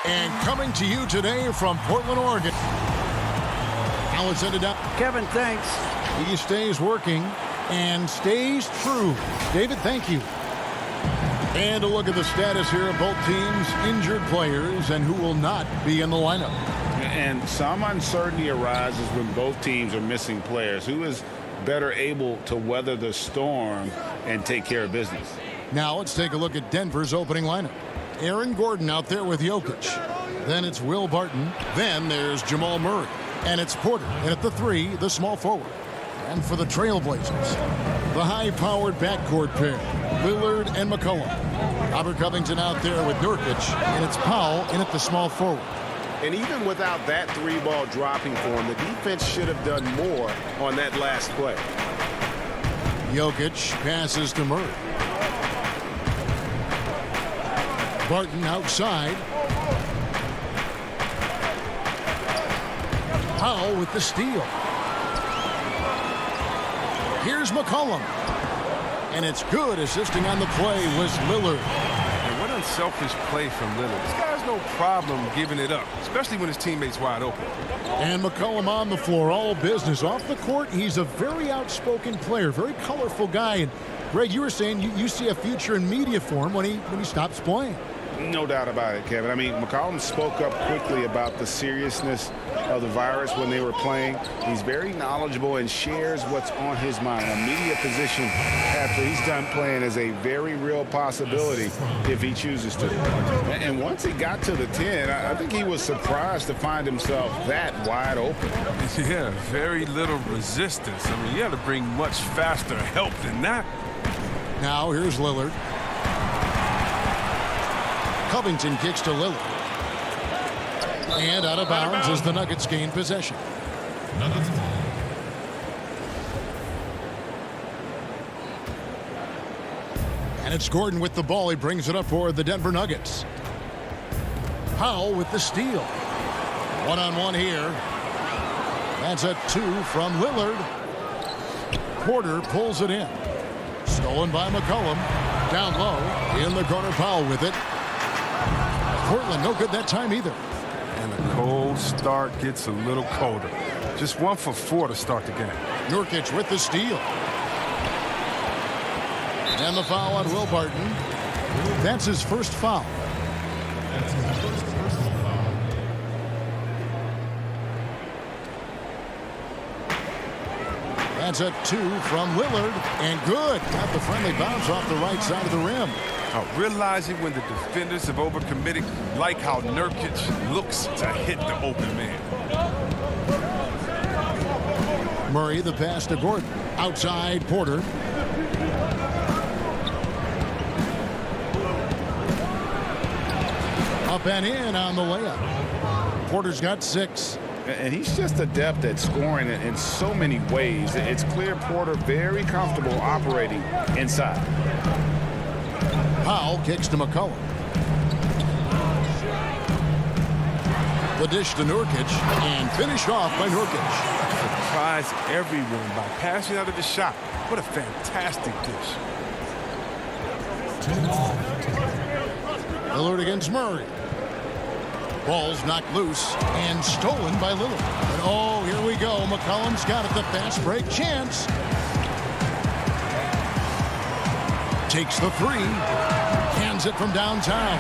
And coming to you today from Portland, Oregon. Now it's ended up. Kevin, thanks. He stays working and stays true. David, thank you. And a look at the status here of both teams' injured players and who will not be in the lineup. And some uncertainty arises when both teams are missing players. Who is better able to weather the storm and take care of business? Now let's take a look at Denver's opening lineup. Aaron Gordon out there with Jokic. Then it's Will Barton. Then there's Jamal Murray. And it's Porter. And at the 3, the small forward. And for the Trailblazers, the high-powered backcourt pair, Lillard and McCollum. Robert Covington out there with Nurkic. And it's Powell in at the small forward. And even without that 3-ball dropping for him, the defense should have done more on that last play. Jokic passes to Murray. Barton outside. Powell with the steal. Here's McCollum. And it's good. Assisting on the play was Lillard. And what unselfish play from Lillard. This guy's no problem giving it up, especially when his teammate's wide open. And McCollum on the floor, all business. Off the court, he's a very outspoken player, very colorful guy. And Greg, you were saying you see a future in media for him when he stops playing. No doubt about it, Kevin. I mean, McCollum spoke up quickly about the seriousness of the virus when they were playing. He's very knowledgeable and shares what's on his mind. A media position after he's done playing is a very real possibility if he chooses to. And once he got to the 10, I think he was surprised to find himself that wide open. Yeah, very little resistance. I mean, you had to bring much faster help than that. Now here's Lillard. Covington kicks to Lillard. And out of bounds as the Nuggets gain possession. And it's Gordon with the ball. He brings it up for the Denver Nuggets. Powell with the steal. One-on-one here. That's a 2 from Lillard. Porter pulls it in. Stolen by McCollum. Down low. In the corner, Powell with it. Portland no good that time either. And a cold start gets a little colder. Just 1 for 4 to start the game. Nurkic with the steal. And the foul on Will Barton. That's his first foul. That's a 2 from Lillard. And good. Got the friendly bounce off the right side of the rim. Realizing when the defenders have overcommitted, like how Nurkic looks to hit the open man. Murray, the pass to Gordon. Outside, Porter. Up and in on the layup. Porter's got 6. And he's just adept at scoring in so many ways. It's clear Porter very comfortable operating inside. Powell kicks to McCollum. The dish to Nurkic and finished off by Nurkic. Surprised everyone by passing out of the shot. What a fantastic dish. Lillard against Murray. Ball's knocked loose and stolen by Lillard. And oh, here we go. McCollum's got it. The fast break chance. Takes the 3. Hands it from downtown.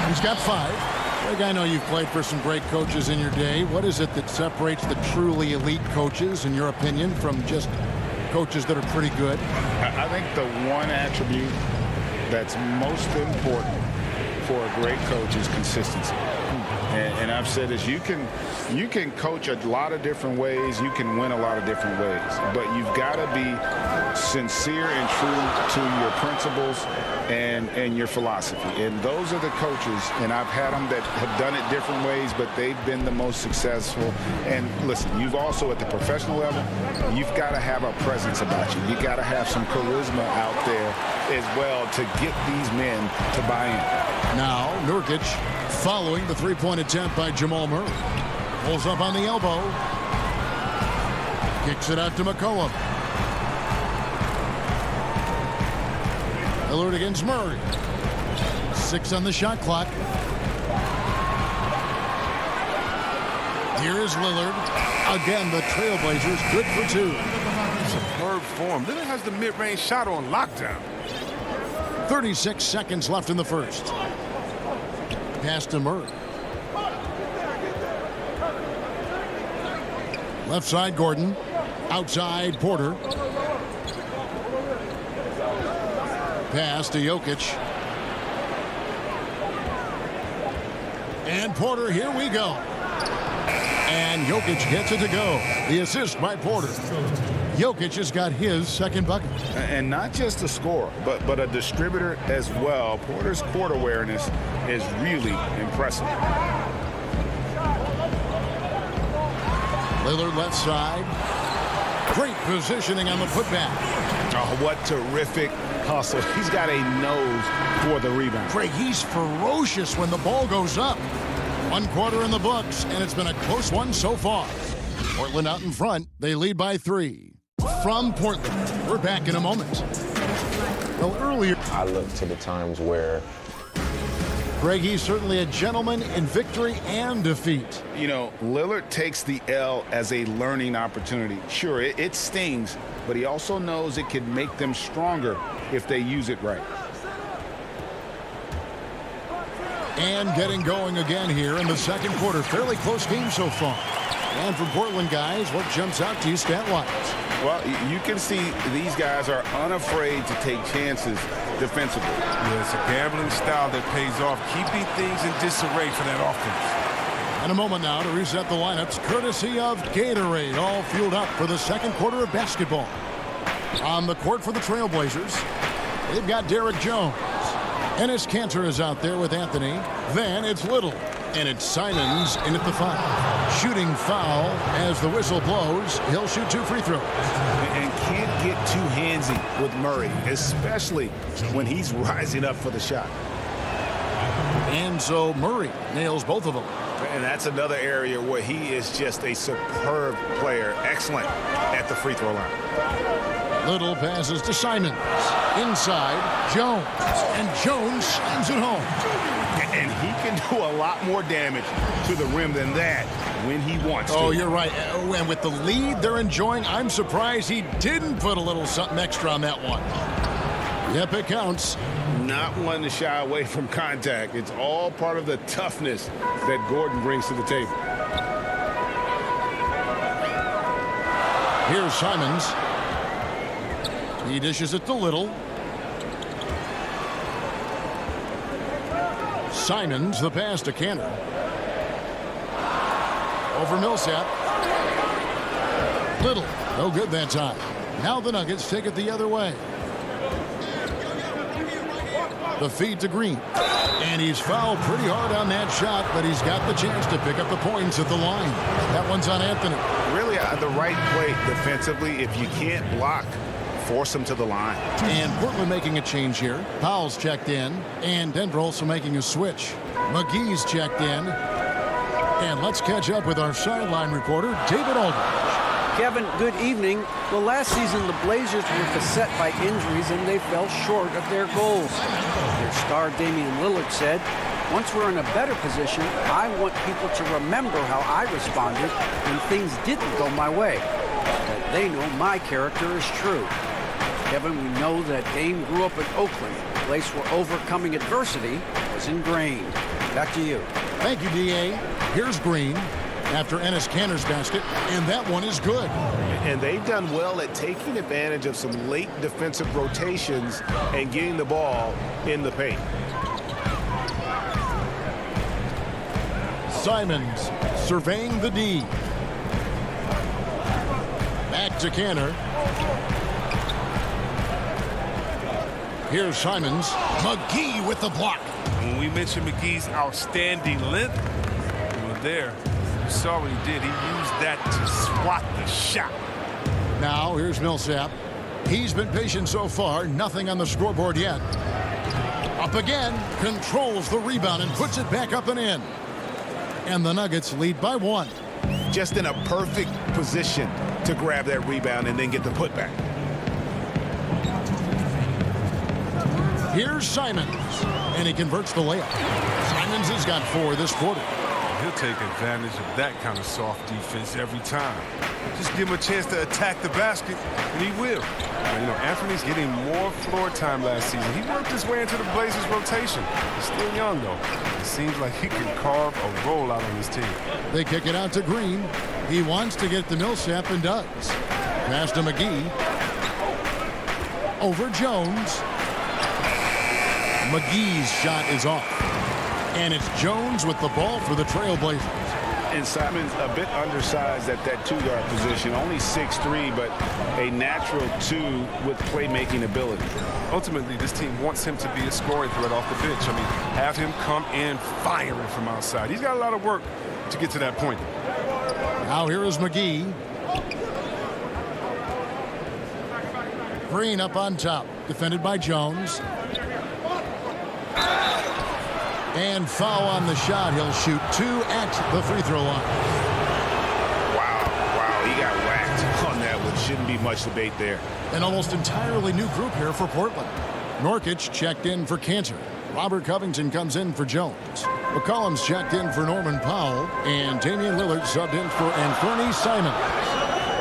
He's got 5. Greg, I know you've played for some great coaches in your day. What is it that separates the truly elite coaches, in your opinion, from just coaches that are pretty good? I think the one attribute that's most important for a great coach is consistency. And I've said this, you can coach a lot of different ways, you can win a lot of different ways, but you've got to be sincere and true to your principles and your philosophy. And those are the coaches, and I've had them that have done it different ways, but they've been the most successful. And listen, you've also at the professional level, you've got to have a presence about you. You got to have some charisma out there as well to get these men to buy in. Now Nurkic following the 3-point attempt by Jamal Murray. Pulls up on the elbow. Kicks it out to McCollum. Lillard against Murray. 6 on the shot clock. Here is Lillard. Again, the Trailblazers good for two. Superb form. Lillard has the mid-range shot on lockdown. 36 seconds left in the first. Pass to Murray. Left side, Gordon. Outside, Porter. Pass to Jokic. And Porter, here we go. And Jokic gets it to go. The assist by Porter. Jokic has got his second bucket. And not just a scorer, but a distributor as well. Porter's court awareness is really impressive. Lillard left side. Great positioning on the putback. Oh, what terrific hustle. He's got a nose for the rebound. Craig, he's ferocious when the ball goes up. 1 quarter in the books, and it's been a close one so far. Portland out in front. They lead by 3. From Portland, we're back in a moment. Well, earlier, I look to the times where Greg, he's certainly a gentleman in victory and defeat. You know, Lillard takes the L as a learning opportunity. Sure, it stings, but he also knows it can make them stronger if they use it right. And getting going again here in the second quarter. Fairly close game so far. And from Portland, guys, what jumps out to you stat-wise? Well, you can see these guys are unafraid to take chances defensively. Yeah, it's a gambling style that pays off, keeping things in disarray for that offense. And a moment now to reset the lineups, courtesy of Gatorade, all fueled up for the second quarter of basketball. On the court for the Trailblazers, they've got Derek Jones. Enes Kanter is out there with Anthony. Then it's Little. And it's Simons in at the 5. Shooting foul as the whistle blows. He'll shoot 2 free throws. And can't get too handsy with Murray, especially when he's rising up for the shot. And so Murray nails both of them. And that's another area where he is just a superb player. Excellent at the free throw line. Little passes to Simons. Inside, Jones. And Jones slams it home. And he can do a lot more damage to the rim than that when he wants to. Oh, you're right. And with the lead they're enjoying, I'm surprised he didn't put a little something extra on that one. Yep, it counts. Not one to shy away from contact. It's all part of the toughness that Gordon brings to the table. Here's Simons. He dishes it to Little. Simons, the pass to Kanter. Over Millsap. Little, no good that time. Now the Nuggets take it the other way. The feed to Green. And he's fouled pretty hard on that shot, but he's got the chance to pick up the points at the line. That one's on Anthony. Really the right play defensively. If you can't block, force him to the line. And Portland making a change here. Powell's checked in, and Denver also making a switch. McGee's checked in. And let's catch up with our sideline reporter, David Aldridge. Kevin, good evening. Well, last season the Blazers were beset by injuries and they fell short of their goals. Their star Damian Lillard said, "Once we're in a better position, I want people to remember how I responded when things didn't go my way. That they know my character is true." Kevin, we know that Dame grew up in Oakland, a place where overcoming adversity was ingrained. Back to you. Thank you, D.A. Here's Green after Enes Kanter's basket, and that one is good. And they've done well at taking advantage of some late defensive rotations and getting the ball in the paint. Simons surveying the D. Back to Kanter. Here's Simons. McGee with the block. When we mentioned McGee's outstanding length, we were there. You saw what he did. He used that to swat the shot. Now here's Millsap. He's been patient so far. Nothing on the scoreboard yet. Up again. Controls the rebound and puts it back up and in. And the Nuggets lead by 1. Just in a perfect position to grab that rebound and then get the putback. Here's Simons, and he converts the layup. Simons has got 4 this quarter. He'll take advantage of that kind of soft defense every time. Just give him a chance to attack the basket, and he will. You know, Anthony's getting more floor time last season. He worked his way into the Blazers' rotation. He's still young, though. It seems like he can carve a rollout on his team. They kick it out to Green. He wants to get the Millsap and does. Pass to McGee. Over Jones. McGee's shot is off. And it's Jones with the ball for the Trailblazers. And Simon's a bit undersized at that two-guard position. Only 6'3", but a natural 2 with playmaking ability. Ultimately, this team wants him to be a scoring threat off the bench. I mean, have him come in firing from outside. He's got a lot of work to get to that point. Now here is McGee. Green up on top. Defended by Jones. And foul on the shot. He'll shoot 2 at the free throw line. Wow, he got whacked on that one. Shouldn't be much debate there. An almost entirely new group here for Portland. Norkic checked in for Cantor. Robert Covington comes in for Jones. McCollum's checked in for Norman Powell. And Damian Lillard subbed in for Anthony Simons.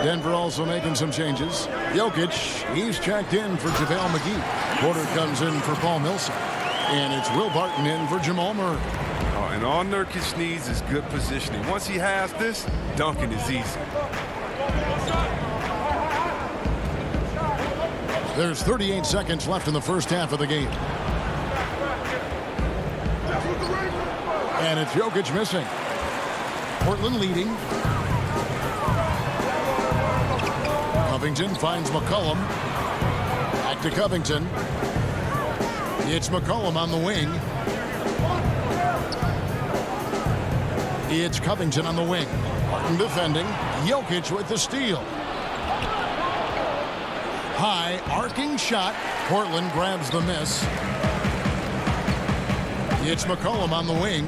Denver also making some changes. Jokic, he's checked in for JaVale McGee. Porter comes in for Paul Millsap. And it's Will Barton in for Jamal Murray. Oh, and all Nurkic needs is good positioning. Once he has this, dunking is easy. There's 38 seconds left in the first half of the game. And it's Jokic missing. Portland leading. Covington finds McCollum. Back to Covington. It's McCollum on the wing. It's Covington on the wing. Martin defending. Jokic with the steal. High arcing shot. Portland grabs the miss. It's McCollum on the wing.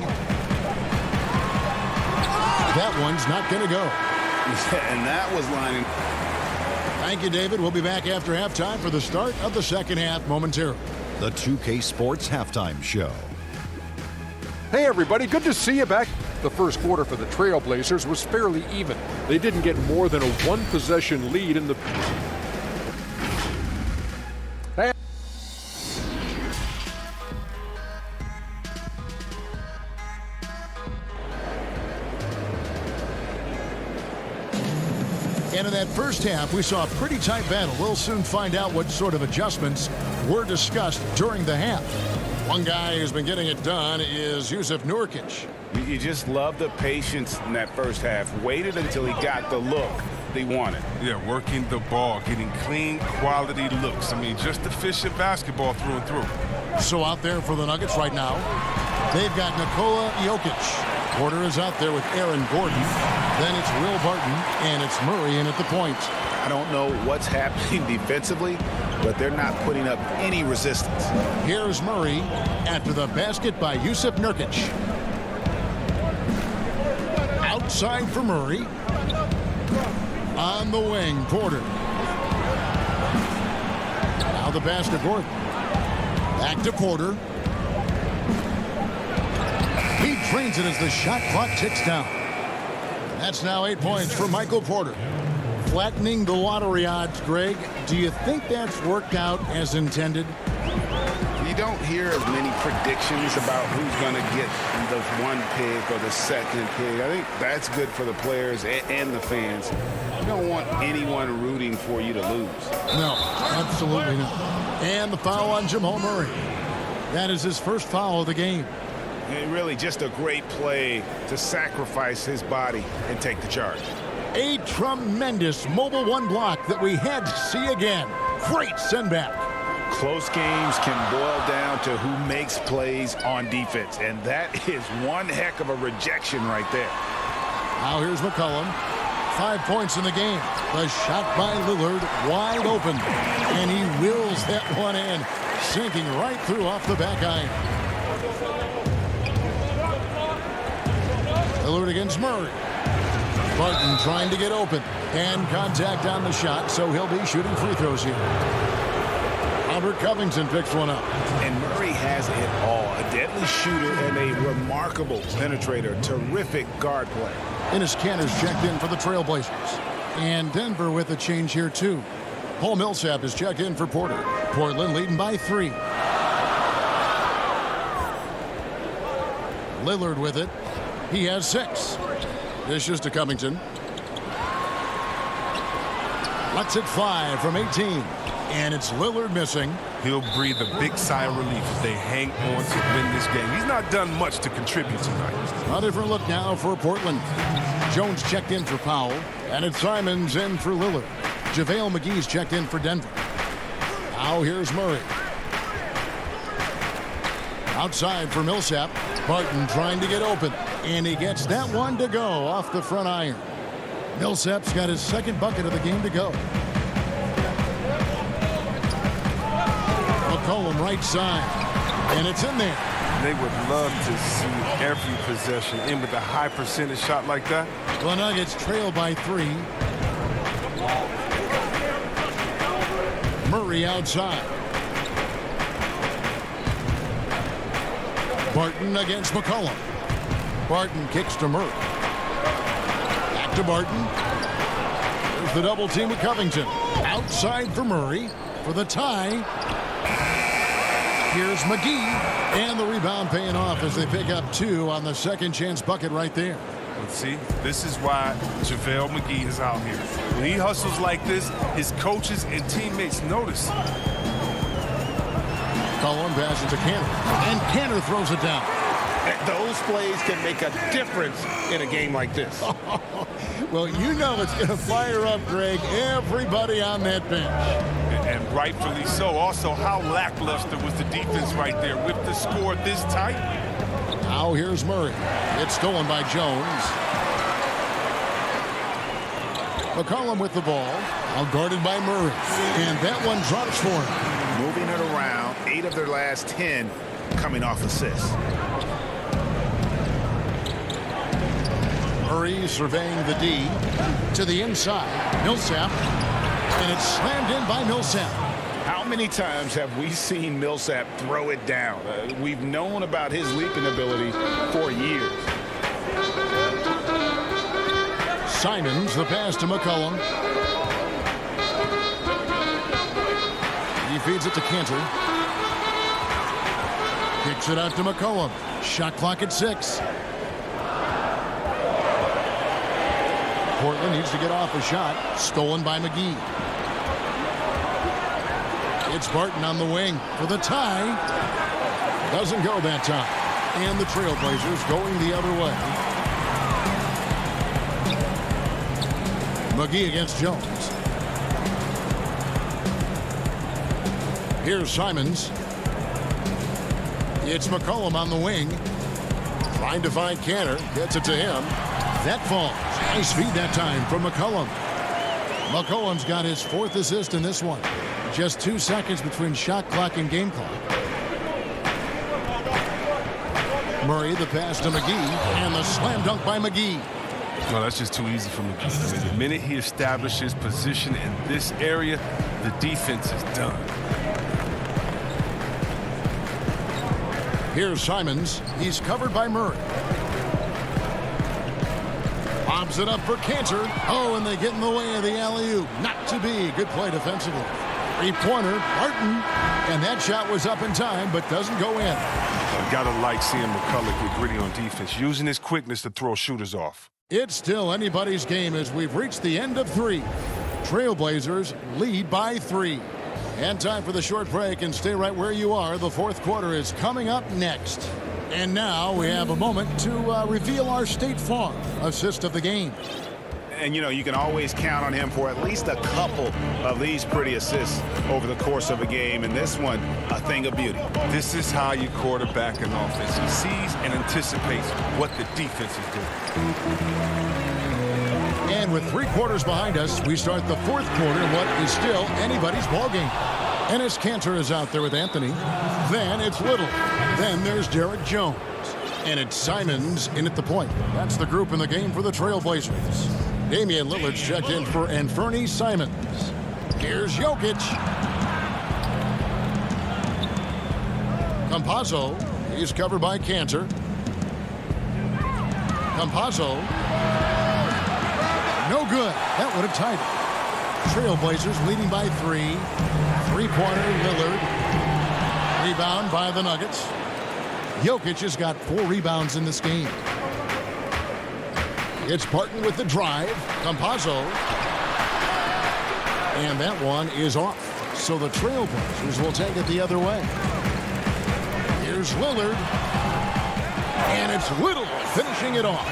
That one's not going to go. And that was lining. Thank you, David. We'll be back after halftime for the start of the second half momentarily. The 2K Sports Halftime Show. Hey everybody, good to see you back. The first quarter for the Trailblazers was fairly even. They didn't get more than a one-possession lead in the... And in that first half, we saw a pretty tight battle. We'll soon find out what sort of adjustments were discussed during the half. One guy who's been getting it done is Jusuf Nurkic. You just love the patience in that first half. Waited until he got the look they wanted. Yeah, working the ball, getting clean, quality looks. I mean, just efficient basketball through and through. So out there for the Nuggets right now, they've got Nikola Jokic. Porter is out there with Aaron Gordon. Then it's Will Barton, and it's Murray in at the point. I don't know what's happening defensively, but they're not putting up any resistance. Here's Murray after the basket by Jusuf Nurkic. Outside for Murray. On the wing, Porter. Now the pass to Gordon. Back to Porter. He drains it as the shot clock ticks down. That's now 8 points for Michael Porter. Flattening the lottery odds, Greg. Do you think that's worked out as intended? You don't hear as many predictions about who's going to get the one pick or the second pick. I think that's good for the players and the fans. You don't want anyone rooting for you to lose. No, absolutely not. And the foul on Jamal Murray. That is his first foul of the game. And really just a great play to sacrifice his body and take the charge. A tremendous mobile one block that we had to see again. Great send back. Close games can boil down to who makes plays on defense, and that is one heck of a rejection right there. Now here's McCollum. 5 points in the game. The shot by Lillard wide open, and he wills that one in, sinking right through off the back iron. Lillard against Murray. Barton trying to get open, and contact on the shot, so he'll be shooting free throws here. Robert Covington picks one up. And Murray has it all. A deadly shooter and a remarkable penetrator. Terrific guard play. Enes Kanter's checked in for the Trailblazers. And Denver with a change here, too. Paul Millsap is checked in for Porter. Portland leading by 3. Lillard with it. He has 6. Dishes to Covington. Lets it fly from 18. And it's Lillard missing. He'll breathe a big sigh of relief as they hang on to win this game. He's not done much to contribute tonight. A different look now for Portland. Jones checked in for Powell. And it's Simons in for Lillard. JaVale McGee's checked in for Denver. Now here's Murray. Outside for Millsap. Barton trying to get open. And he gets that one to go off the front iron. Millsap's got his second bucket of the game to go. McCollum right side. And it's in there. They would love to see every possession in with a high percentage shot like that. The Nuggets trail by 3. Murray outside. Barton against McCollum. Barton kicks to Murray. Back to Barton. There's the double team with Covington. Outside for Murray for the tie. Here's McGee. And the rebound paying off as they pick up 2 on the second chance bucket right there. But see, this is why JaVale McGee is out here. When he hustles like this, his coaches and teammates notice. Collin passes to Kanter. And Kanter throws it down. Those plays can make a difference in a game like this. Well, you know it's going to fire up, Greg, everybody on that bench. And rightfully so. Also, how lackluster was the defense right there with the score this tight? Now here's Murray. It's stolen by Jones. McCollum with the ball. Now guarded by Murray. And that one drops for him. Moving it around. 8 of their last 10 coming off assists. Murray surveying the D to the inside. Millsap. And it's slammed in by Millsap. How many times have we seen Millsap throw it down? We've known about his leaping ability for years. Simons, the pass to McCollum. He feeds it to Kanter. Kicks it out to McCollum. Shot clock at 6. Portland needs to get off a shot. Stolen by McGee. It's Barton on the wing for the tie. Doesn't go that time. And the Trailblazers going the other way. McGee against Jones. Here's Simons. It's McCollum on the wing. Trying to find Kanter. Gets it to him. That falls. Nice feed that time from McCollum. McCollum's got his 4th assist in this one. Just 2 seconds between shot clock and game clock. Murray, the pass to McGee, and the slam dunk by McGee. No, that's just too easy for McGee. I mean, the minute he establishes position in this area, the defense is done. Here's Simons. He's covered by Murray. Bobs it up for Kanter. Oh, and they get in the way of the alley-oop. Not to be. Good play defensively. 3-pointer, Barton. And that shot was up in time, but doesn't go in. Gotta like seeing McCullough get gritty on defense, using his quickness to throw shooters off. It's still anybody's game as we've reached the end of 3. Trailblazers lead by 3. And time for the short break, and stay right where you are. The 4th quarter is coming up next. And now we have a moment to reveal our State Farm assist of the game. And, you know, you can always count on him for at least a couple of these pretty assists over the course of a game. And this one, a thing of beauty. This is how you quarterback an offense. He sees and anticipates what the defense is doing. And with 3 quarters behind us, we start the 4th quarter in what is still anybody's ballgame. Enes Kanter is out there with Anthony. Then it's Little. Then there's Derek Jones. And it's Simons in at the point. That's the group in the game for the Trailblazers. Damian Lillard's checked in for Anthony Simons. Here's Jokic. Campazzo, he's covered by Cantor. Campazzo. No good. That would have tied it. Trailblazers leading by 3. Three-pointer, Lillard. Rebound by the Nuggets. Jokic has got 4 rebounds in this game. It's Barton with the drive. Campazzo. And that one is off. So the Trailblazers will take it the other way. Here's Lillard. And it's Little finishing it off.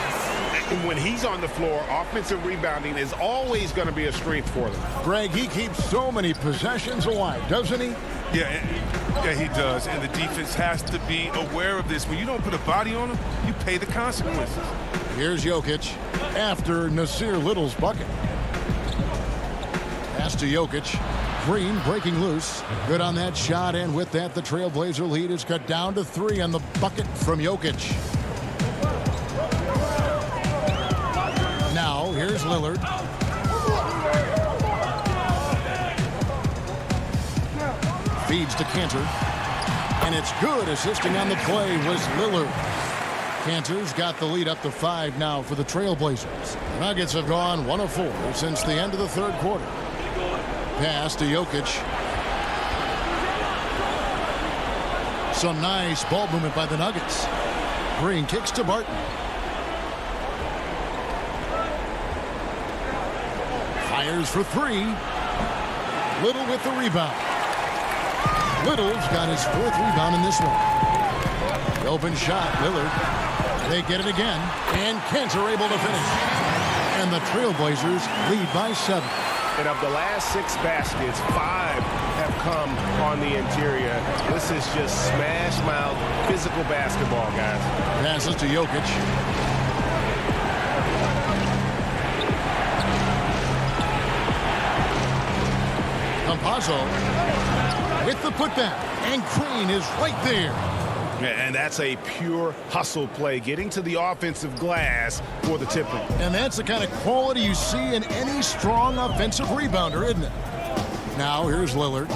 When he's on the floor, offensive rebounding is always going to be a strength for them. Greg, he keeps so many possessions alive, doesn't he? Yeah, he does. And the defense has to be aware of this. When you don't put a body on him, you pay the consequences. Here's Jokic after Nasir Little's bucket. Pass to Jokic. Green breaking loose. Good on that shot, and with that, the Trailblazer lead is cut down to 3 on the bucket from Jokic. Now, here's Lillard. Feeds to Cantor. And it's good. Assisting on the play was Lillard. Cantor's got the lead up to 5 now for the Trailblazers. The Nuggets have gone 1 of 4 since the end of the third quarter. Pass to Jokic. Some nice ball movement by the Nuggets. Green kicks to Barton. Fires for 3. Little with the rebound. Little's got his 4th rebound in this one. The open shot, Lillard. They get it again, and Cantor able to finish. And the Trailblazers lead by 7. And of the last 6 baskets, 5 have come on the interior. This is just smash mouth physical basketball, guys. Passes to Jokic. Campazzo with the putback, and Green is right there. And that's a pure hustle play, getting to the offensive glass for the tip-in. And that's the kind of quality you see in any strong offensive rebounder, isn't it? Now here's Lillard.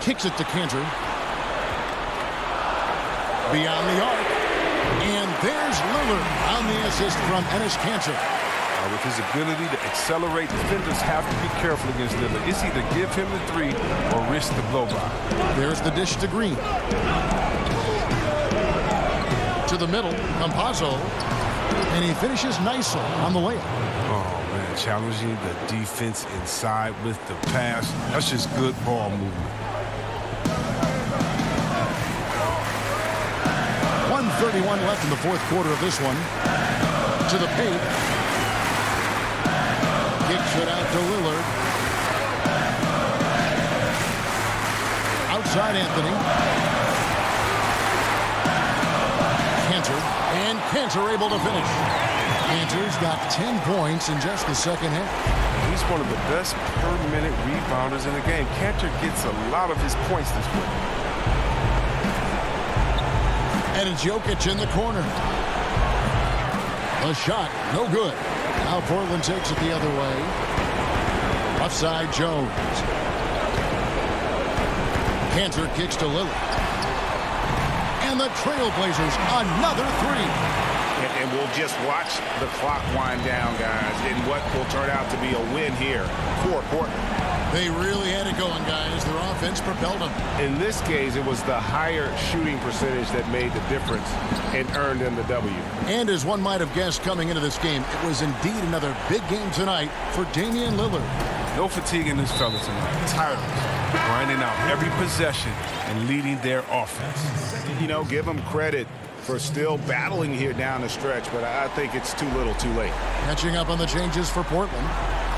Kicks it to Cantor. Beyond the arc. And there's Lillard on the assist from Enes Kanter. With his ability to accelerate, defenders have to be careful against Lillard. It's either give him the 3 or risk the blow-by. There's the dish to Green. To the middle, Campazzo. And he finishes nicely on the layup. Oh, man, challenging the defense inside with the pass. That's just good ball movement. 1:31 left in the fourth quarter of this one. To the paint. Kicks it out to Lillard. Outside Anthony. Cantor. And Cantor able to finish. Cantor's got 10 points in just the second half. He's one of the best per-minute rebounders in the game. Cantor gets a lot of his points this way. And it's Jokic in the corner. A shot, no good. Now Portland takes it the other way. Offside Jones. Cantor kicks to Lillard. And the Trailblazers another 3. And we'll just watch the clock wind down, guys, in what will turn out to be a win here for Portland. They really had it going, guys. Their offense propelled them. In this case, it was the higher shooting percentage that made the difference and earned them the W. And as one might have guessed coming into this game, it was indeed another big game tonight for Damian Lillard. No fatigue in this fella tonight. Tireless. Grinding out every possession and leading their offense. You know, give them credit for still battling here down the stretch, but I think it's too little too late. Catching up on the changes for Portland.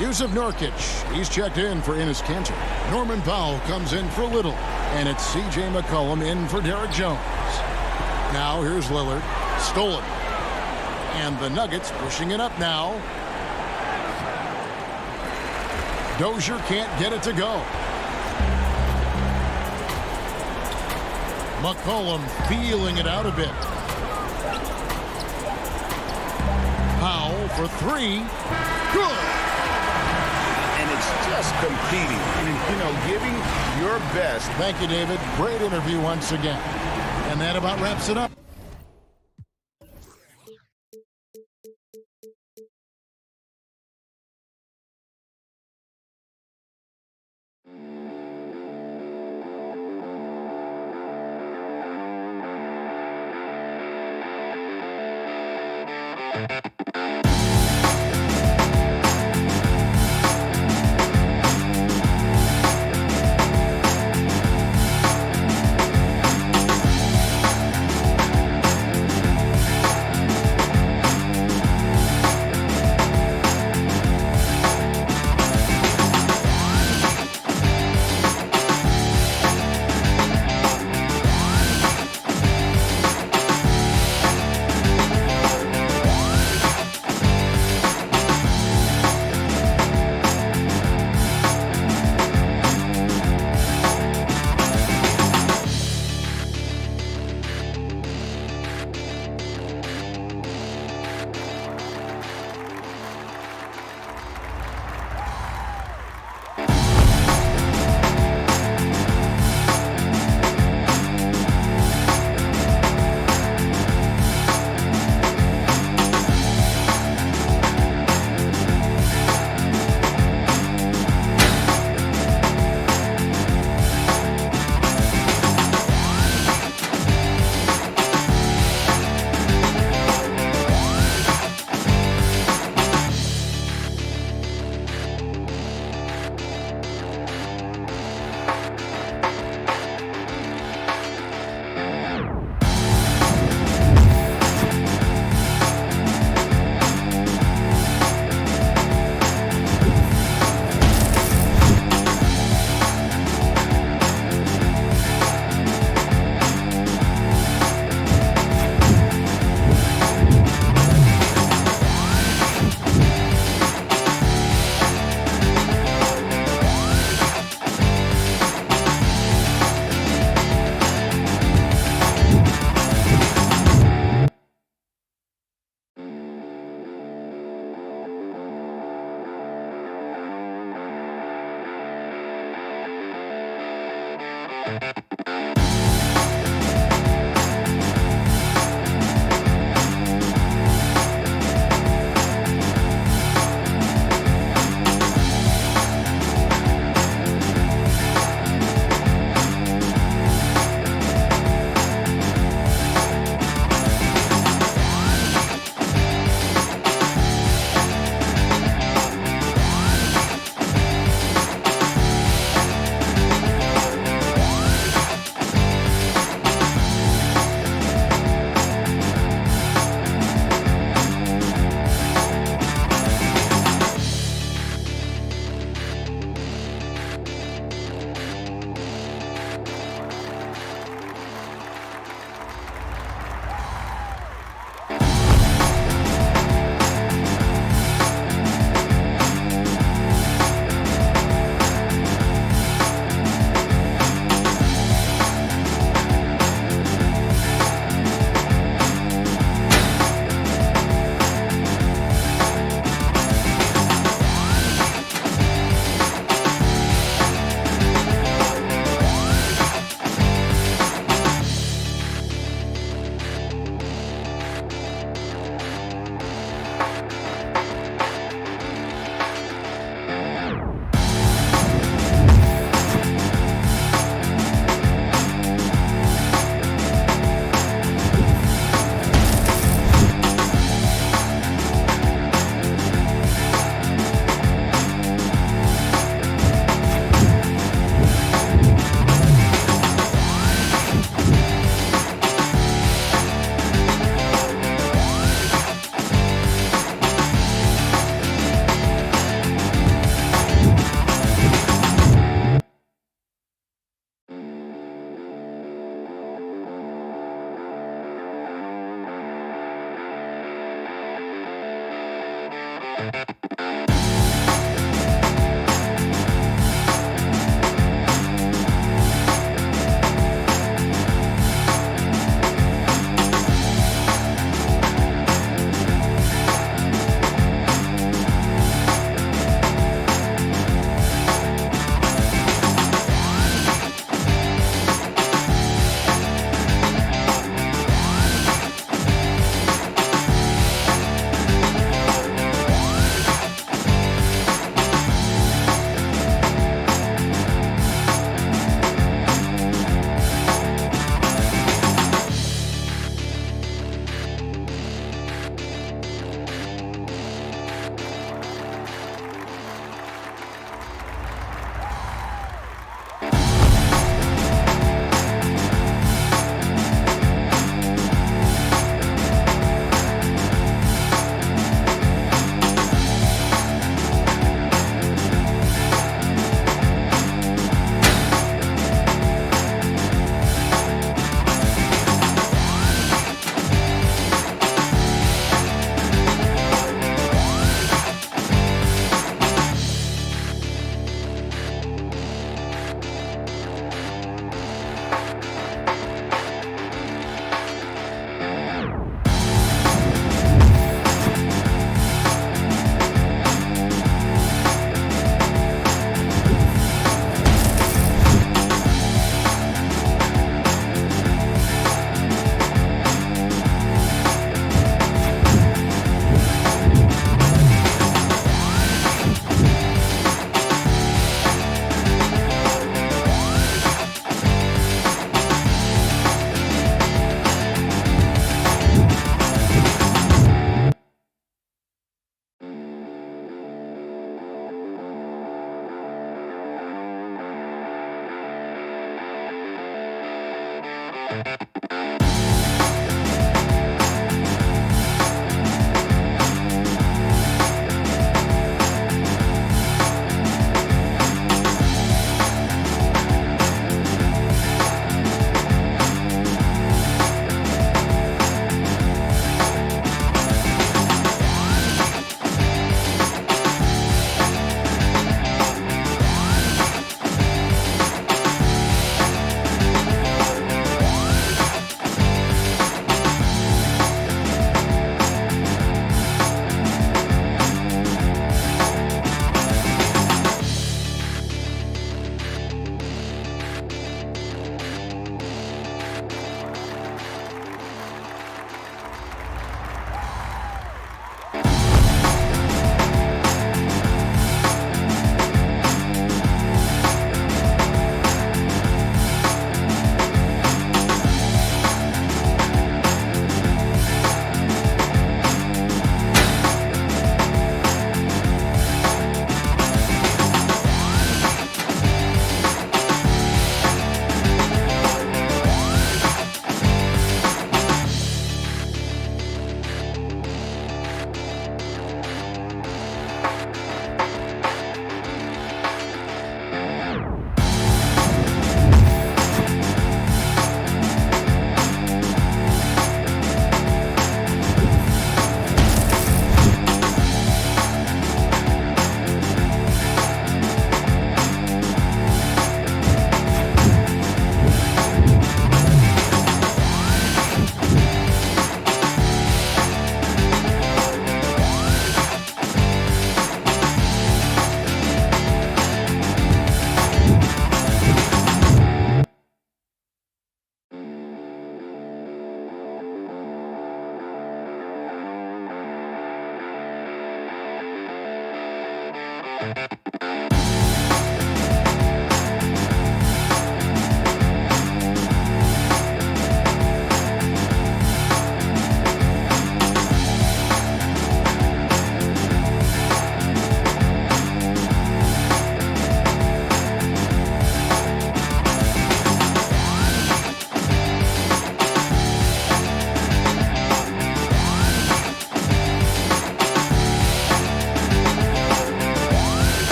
Yusuf Nurkic, he's checked in for Enes Kanter. Norman Powell comes in for Little. And it's C.J. McCollum in for Derek Jones. Now here's Lillard. Stolen. And the Nuggets pushing it up now. Dozier can't get it to go. McCollum feeling it out a bit. Powell for 3. Good. It's just competing, giving your best. Thank you, David. Great interview once again. And that about wraps it up.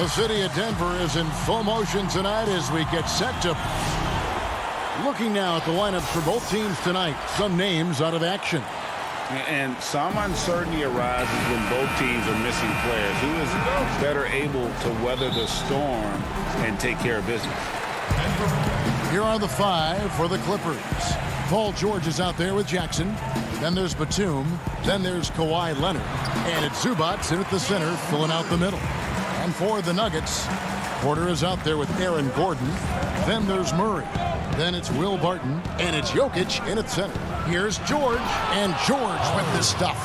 The city of Denver is in full motion tonight as we get set to... Looking now at the lineups for both teams tonight, some names out of action. And some uncertainty arises when both teams are missing players. Who is better able to weather the storm and take care of business? Here are the five for the Clippers. Paul George is out there with Jackson. Then there's Batum. Then there's Kawhi Leonard. And it's Zubac in at the center, filling out the middle. And for the Nuggets, Porter is out there with Aaron Gordon. Then there's Murray. Then it's Will Barton. And it's Jokic in at center. Here's George. And George with the stuff.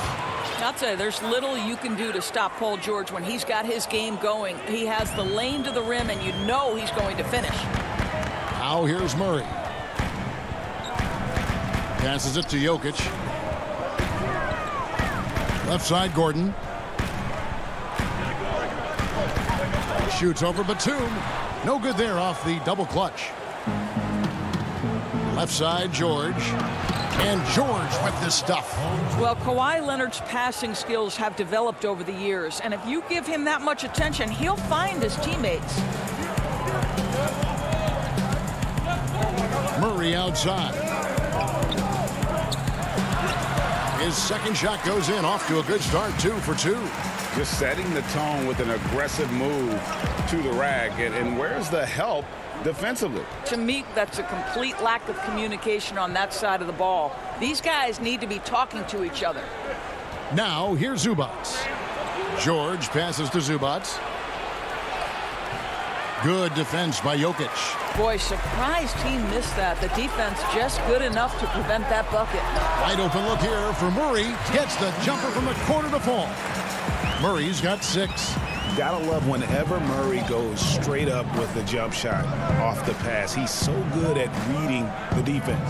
I'll tell you, there's little you can do to stop Paul George when he's got his game going. He has the lane to the rim, and you know he's going to finish. Now here's Murray. Passes it to Jokic. Left side, Gordon. Shoots over Batum. No good there off the double clutch. Left side, George. And George with this stuff. Well, Kawhi Leonard's passing skills have developed over the years, and if you give him that much attention, he'll find his teammates. Murray outside. His second shot goes in, off to a good start, 2 for 2. Just setting the tone with an aggressive move to the rack. And where's the help defensively? To me, that's a complete lack of communication on that side of the ball. These guys need to be talking to each other. Now, here's Zubac. George passes to Zubac. Good defense by Jokic. Boy, surprised he missed that. The defense just good enough to prevent that bucket. Wide open look here for Murray. Gets the jumper from the corner to fall. Murray's got 6. Gotta love whenever Murray goes straight up with the jump shot off the pass. He's so good at reading the defense.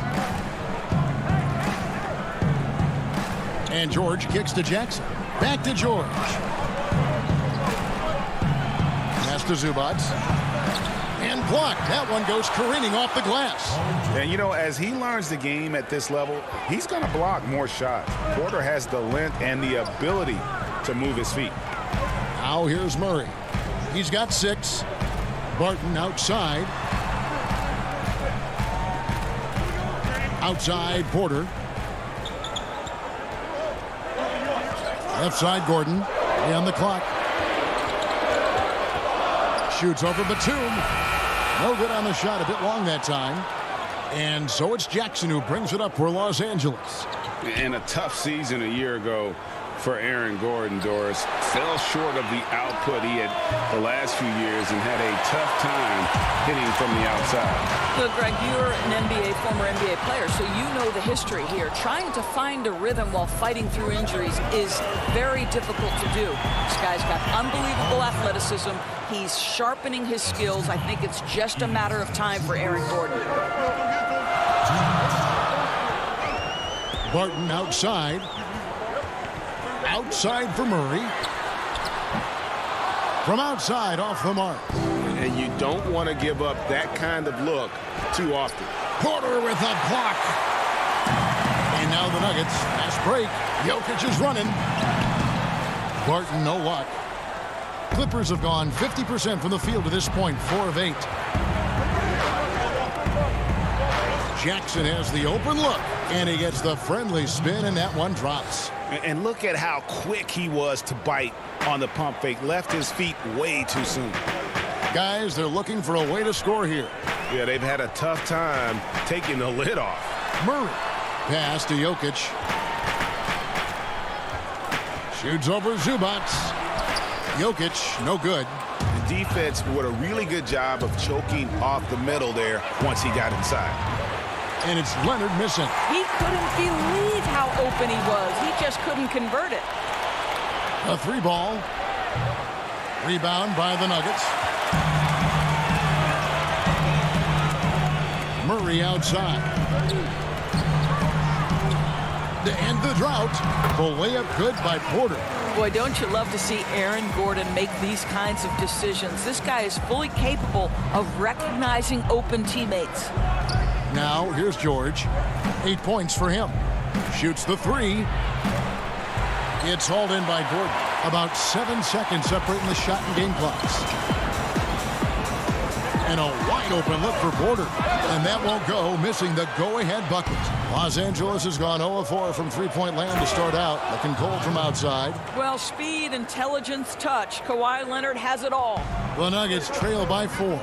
And George kicks to Jackson. Back to George. Pass to Zubac. And blocked. That one goes careening off the glass. And, you know, as he learns the game at this level, he's going to block more shots. Porter has the length and the ability to move his feet. Now here's Murray. He's got 6. Barton outside. Outside, Porter. Left side, Gordon. On the clock. Shoots over Batum. No good on the shot. A bit long that time. And so it's Jackson who brings it up for Los Angeles. And a tough season a year ago for Aaron Gordon, Doris. Fell short of the output he had the last few years and had a tough time hitting from the outside. Look, Greg, you're an former NBA player, so you know the history here. Trying to find a rhythm while fighting through injuries is very difficult to do. This guy's got unbelievable athleticism. He's sharpening his skills. I think it's just a matter of time for Aaron Gordon. Barton outside. Outside for Murray. From outside, off the mark. And you don't want to give up that kind of look too often. Porter with a block. And now the Nuggets. Fast break. Jokic is running. Barton, no luck. Clippers have gone 50% from the field to this point, 4 of 8. Jackson has the open look, and he gets the friendly spin, and that one drops. And look at how quick he was to bite on the pump fake. Left his feet way too soon. Guys, they're looking for a way to score here. Yeah, they've had a tough time taking the lid off. Murray. Pass to Jokic. Shoots over Zubac. Jokic, no good. The defense did a really good job of choking off the middle there once he got inside. And it's Leonard missing. He couldn't believe how open he was. He just couldn't convert it. A 3-ball. Rebound by the Nuggets. Murray outside. To end the drought. The layup good by Porter. Boy, don't you love to see Aaron Gordon make these kinds of decisions. This guy is fully capable of recognizing open teammates. Now, here's George. 8 points for him. Shoots the 3. It's hauled in by Gordon. About 7 seconds separating the shot and game clocks. And a wide open look for Porter. And that won't go, missing the go-ahead bucket. Los Angeles has gone 0-4 from three-point land to start out. Looking cold from outside. Well, speed, intelligence, touch. Kawhi Leonard has it all. The Nuggets trail by 4.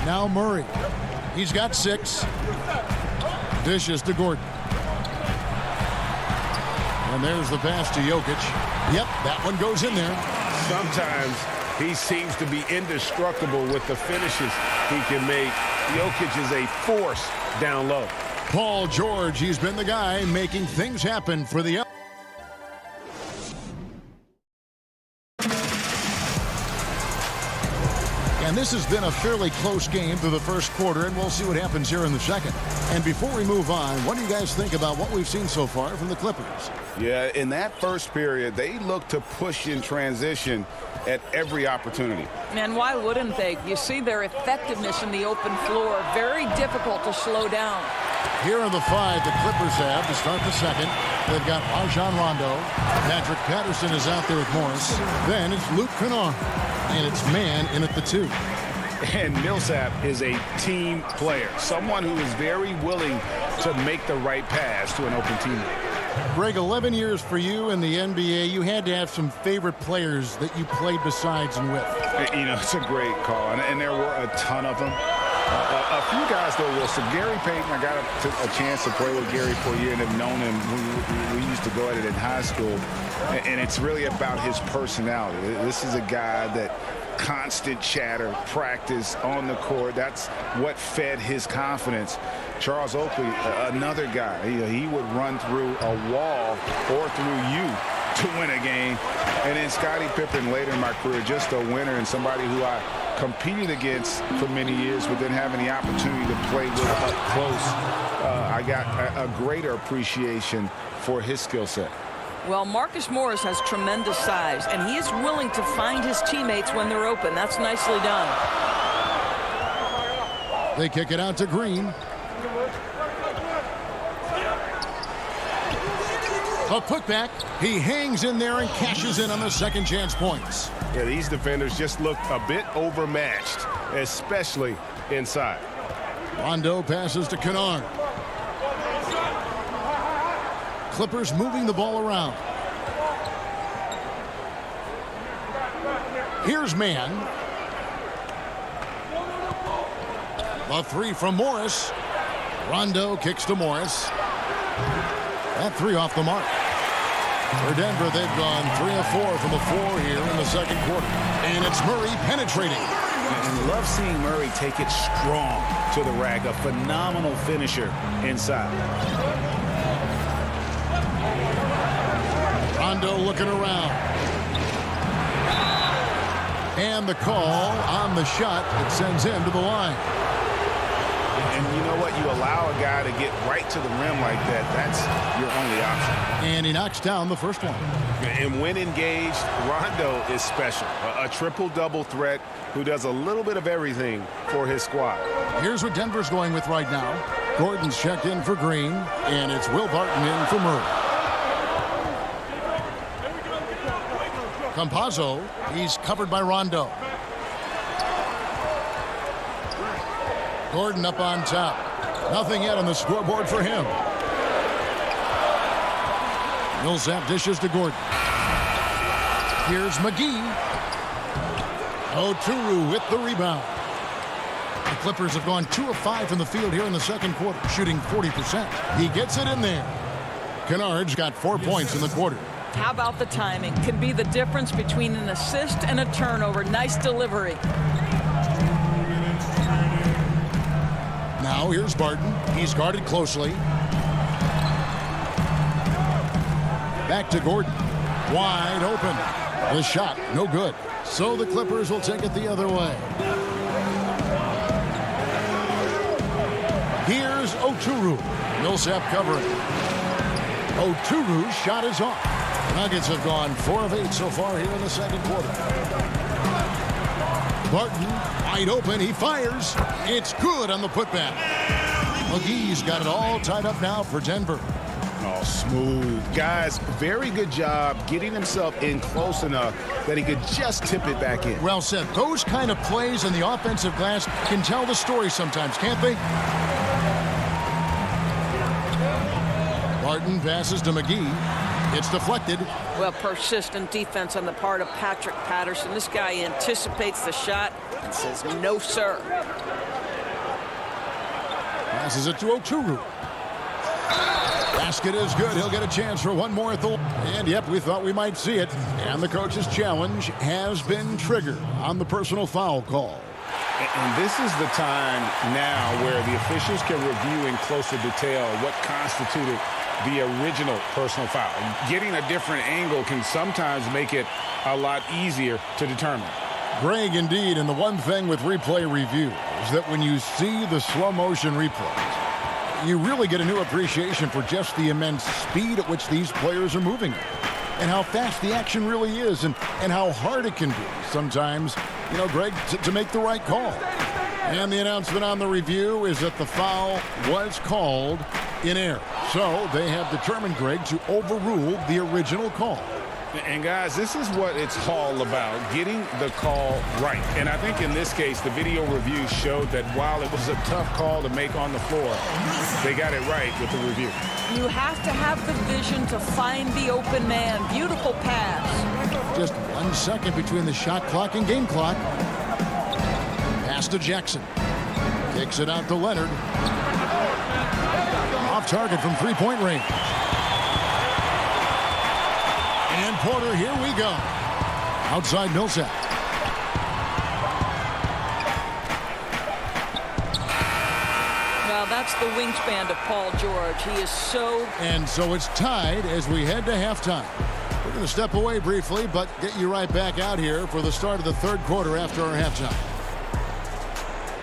Now Murray. He's got 6. Dishes to Gordon. And there's the pass to Jokic. Yep, that one goes in there. Sometimes he seems to be indestructible with the finishes he can make. Jokic is a force down low. Paul George, he's been the guy making things happen for the... And this has been a fairly close game through the first quarter, and we'll see what happens here in the second. And before we move on, what do you guys think about what we've seen so far from the Clippers? Yeah, in that first period, they looked to push in transition at every opportunity. And why wouldn't they? You see their effectiveness in the open floor. Very difficult to slow down. Here are the 5 the Clippers have to start the second. They've got Rajon Rondo. Patrick Patterson is out there with Morris. Then it's Luke Kennard. And it's man in at the 2. And Millsap is a team player. Someone who is very willing to make the right pass to an open teammate. Greg, 11 years for you in the NBA. You had to have some favorite players that you played besides and with. You know, it's a great call, and there were a ton of them. A few guys, though, Wilson. Gary Payton, I got a chance to play with Gary for a year and have known him. We used to go at it in high school, and it's really about his personality. This is a guy that constant chatter, practice on the court. That's what fed his confidence. Charles Oakley, another guy, he would run through a wall or through you to win a game. And then Scottie Pippen later in my career, just a winner and somebody who I competed against for many years, but then having the opportunity to play with up close, I got a greater appreciation for his skill set. Well, Marcus Morris has tremendous size, and he is willing to find his teammates when they're open. That's nicely done. They kick it out to Green. A putback. He hangs in there and cashes in on the second chance points. Yeah, these defenders just look a bit overmatched, especially inside. Rondo passes to Kennard. Clippers moving the ball around. Here's Mann. The three from Morris. Rondo kicks to Morris. That three off the mark. For Denver, they've gone 3 of 4 from the floor here in the second quarter. And it's Murray penetrating. And love seeing Murray take it strong to the rack. A phenomenal finisher inside. Rondo looking around. And the call on the shot that sends him to the line. And you know what? You allow a guy to get right to the rim like that. That's your only option. And he knocks down the first one. And when engaged, Rondo is special. A triple-double threat who does a little bit of everything for his squad. Here's what Denver's going with right now. Gordon's checked in for Green, and it's Will Barton in for Murray. Campazzo, he's covered by Rondo. Gordon up on top. Nothing yet on the scoreboard for him. Millsap dishes to Gordon. Here's McGee. Oturu with the rebound. The Clippers have gone 2 of 5 from the field here in the second quarter, shooting 40%. He gets it in there. Kennard's got 4 points in the quarter. How about the timing? Can be the difference between an assist and a turnover. Nice delivery. Now here's Barton. He's guarded closely. Back to Gordon. Wide open. The shot, no good. So the Clippers will take it the other way. Here's Oturu. Millsap covering. Oturu's shot is off. The Nuggets have gone 4 of 8 so far here in the second quarter. Barton, wide open, he fires. It's good on the putback. McGee's got it all tied up now for Denver. Oh, smooth. Guys, very good job getting himself in close enough that he could just tip it back in. Well said. Those kind of plays in the offensive glass can tell the story sometimes, can't they? Barton passes to McGee. It's deflected. Well, persistent defense on the part of Patrick Patterson. This guy anticipates the shot and says, no, sir. Passes it to Oturu. Basket is good. He'll get a chance for one more at the line. And, yep, we thought we might see it. And the coach's challenge has been triggered on the personal foul call. And this is the time now where the officials can review in closer detail what constituted the original personal foul. Getting a different angle can sometimes make it a lot easier to determine. Greg, indeed, and the one thing with replay review is that when you see the slow motion replays, you really get a new appreciation for just the immense speed at which these players are moving and how fast the action really is and how hard it can be sometimes, you know, Greg, to make the right call. And the announcement on the review is that the foul was called in error. So they have determined, Greg, to overrule the original call. And guys, this is what it's all about, getting the call right. And I think in this case, the video review showed that while it was a tough call to make on the floor, they got it right with the review. You have to have the vision to find the open man. Beautiful pass. Just 1 second between the shot clock and game clock. Pass to Jackson. Kicks it out to Leonard. Off target from three-point range. And Porter, here we go. Outside Millsap. Well, that's the wingspan of Paul George. He is so... And so it's tied as we head to halftime. We're going to step away briefly, but get you right back out here for the start of the third quarter after our halftime.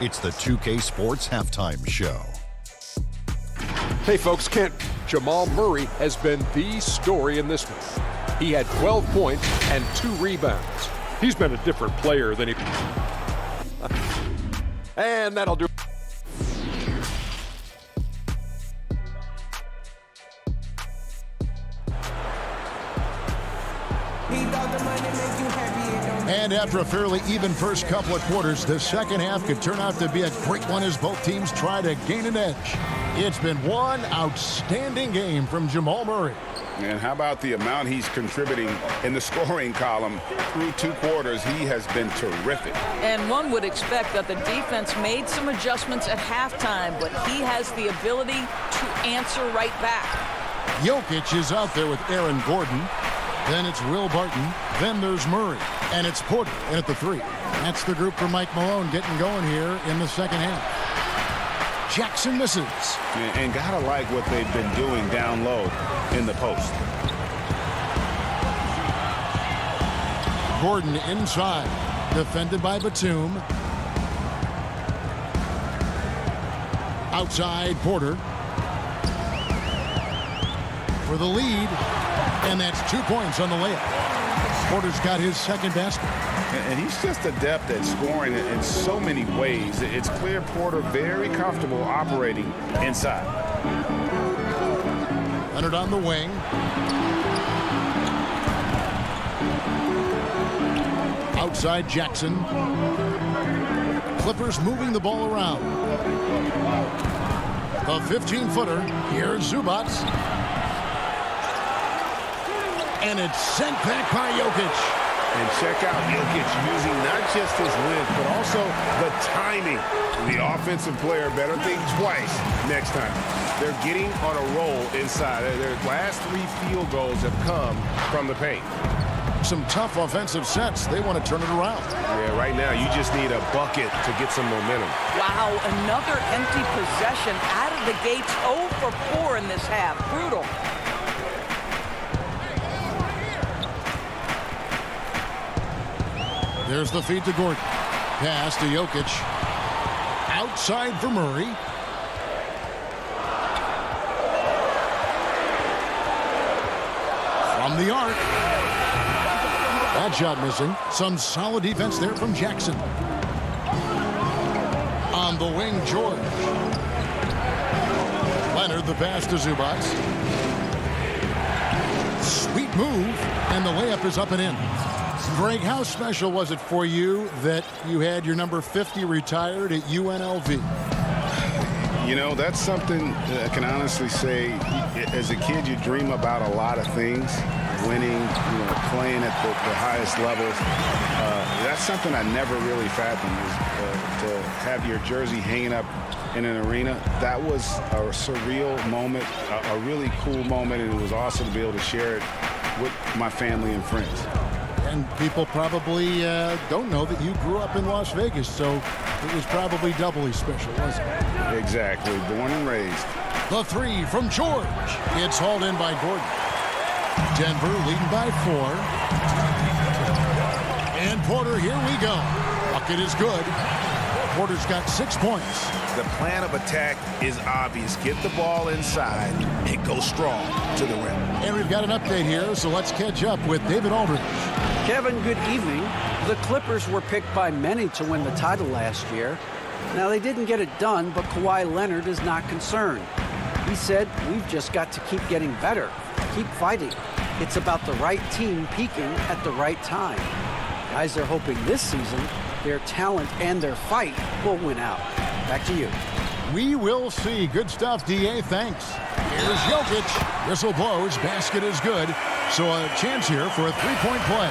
It's the 2K Sports Halftime Show. Hey folks, Jamal Murray has been the story in this one. He had 12 points and 2 rebounds. He's been a different player than he... And that'll do. And after a fairly even first couple of quarters, the second half could turn out to be a great one as both teams try to gain an edge. It's been one outstanding game from Jamal Murray. And how about the amount he's contributing in the scoring column through 2 quarters? He has been terrific. And one would expect that the defense made some adjustments at halftime, but he has the ability to answer right back. Jokic is out there with Aaron Gordon. Then it's Will Barton. Then there's Murray. And it's Porter in at the 3. That's the group for Mike Malone getting going here in the second half. Jackson misses. And gotta like what they've been doing down low in the post. Gordon inside. Defended by Batum. Outside Porter. For the lead. And that's 2 points on the layup. Porter's got his second basket. And he's just adept at scoring in so many ways. It's clear Porter very comfortable operating inside. Leonard on the wing. Outside Jackson. Clippers moving the ball around. The 15-footer. Here's Zubac. And it's sent back by Jokic. And check out Jokic using not just his length, but also the timing. The offensive player better think twice next time. They're getting on a roll inside. Their last 3 field goals have come from the paint. Some tough offensive sets. They want to turn it around. Yeah, right now you just need a bucket to get some momentum. Wow, another empty possession out of the gates. 0 for 4 in this half. Brutal. There's the feed to Gordon. Pass to Jokic. Outside for Murray. From the arc. That shot missing. Some solid defense there from Jackson. On the wing, George. Leonard, the pass to Zubac. Sweet move, and the layup is up and in. Greg, how special was it for you that you had your number 50 retired at UNLV? You know, that's something I can honestly say. As a kid, you dream about a lot of things. Winning, playing at the highest levels. That's something I never really fathomed, to have your jersey hanging up in an arena. That was a surreal moment, a really cool moment, and it was awesome to be able to share it with my family and friends. And people probably don't know that you grew up in Las Vegas, so it was probably doubly special, wasn't it? Exactly. Born and raised. The 3 from George. It's hauled in by Gordon. Denver leading by 4. And Porter, here we go. Bucket is good. Porter's got 6 points. The plan of attack is obvious. Get the ball inside and go strong to the rim. And we've got an update here, so let's catch up with David Aldridge. Kevin, good evening. The Clippers were picked by many to win the title last year. Now, they didn't get it done, but Kawhi Leonard is not concerned. He said, "We've just got to keep getting better, keep fighting. It's about the right team peaking at the right time." Guys are hoping this season their talent and their fight will win out. Back to you. We will see. Good stuff, D.A. Thanks. Here's Jokic. Whistle blows. Basket is good. So a chance here for a 3-point play.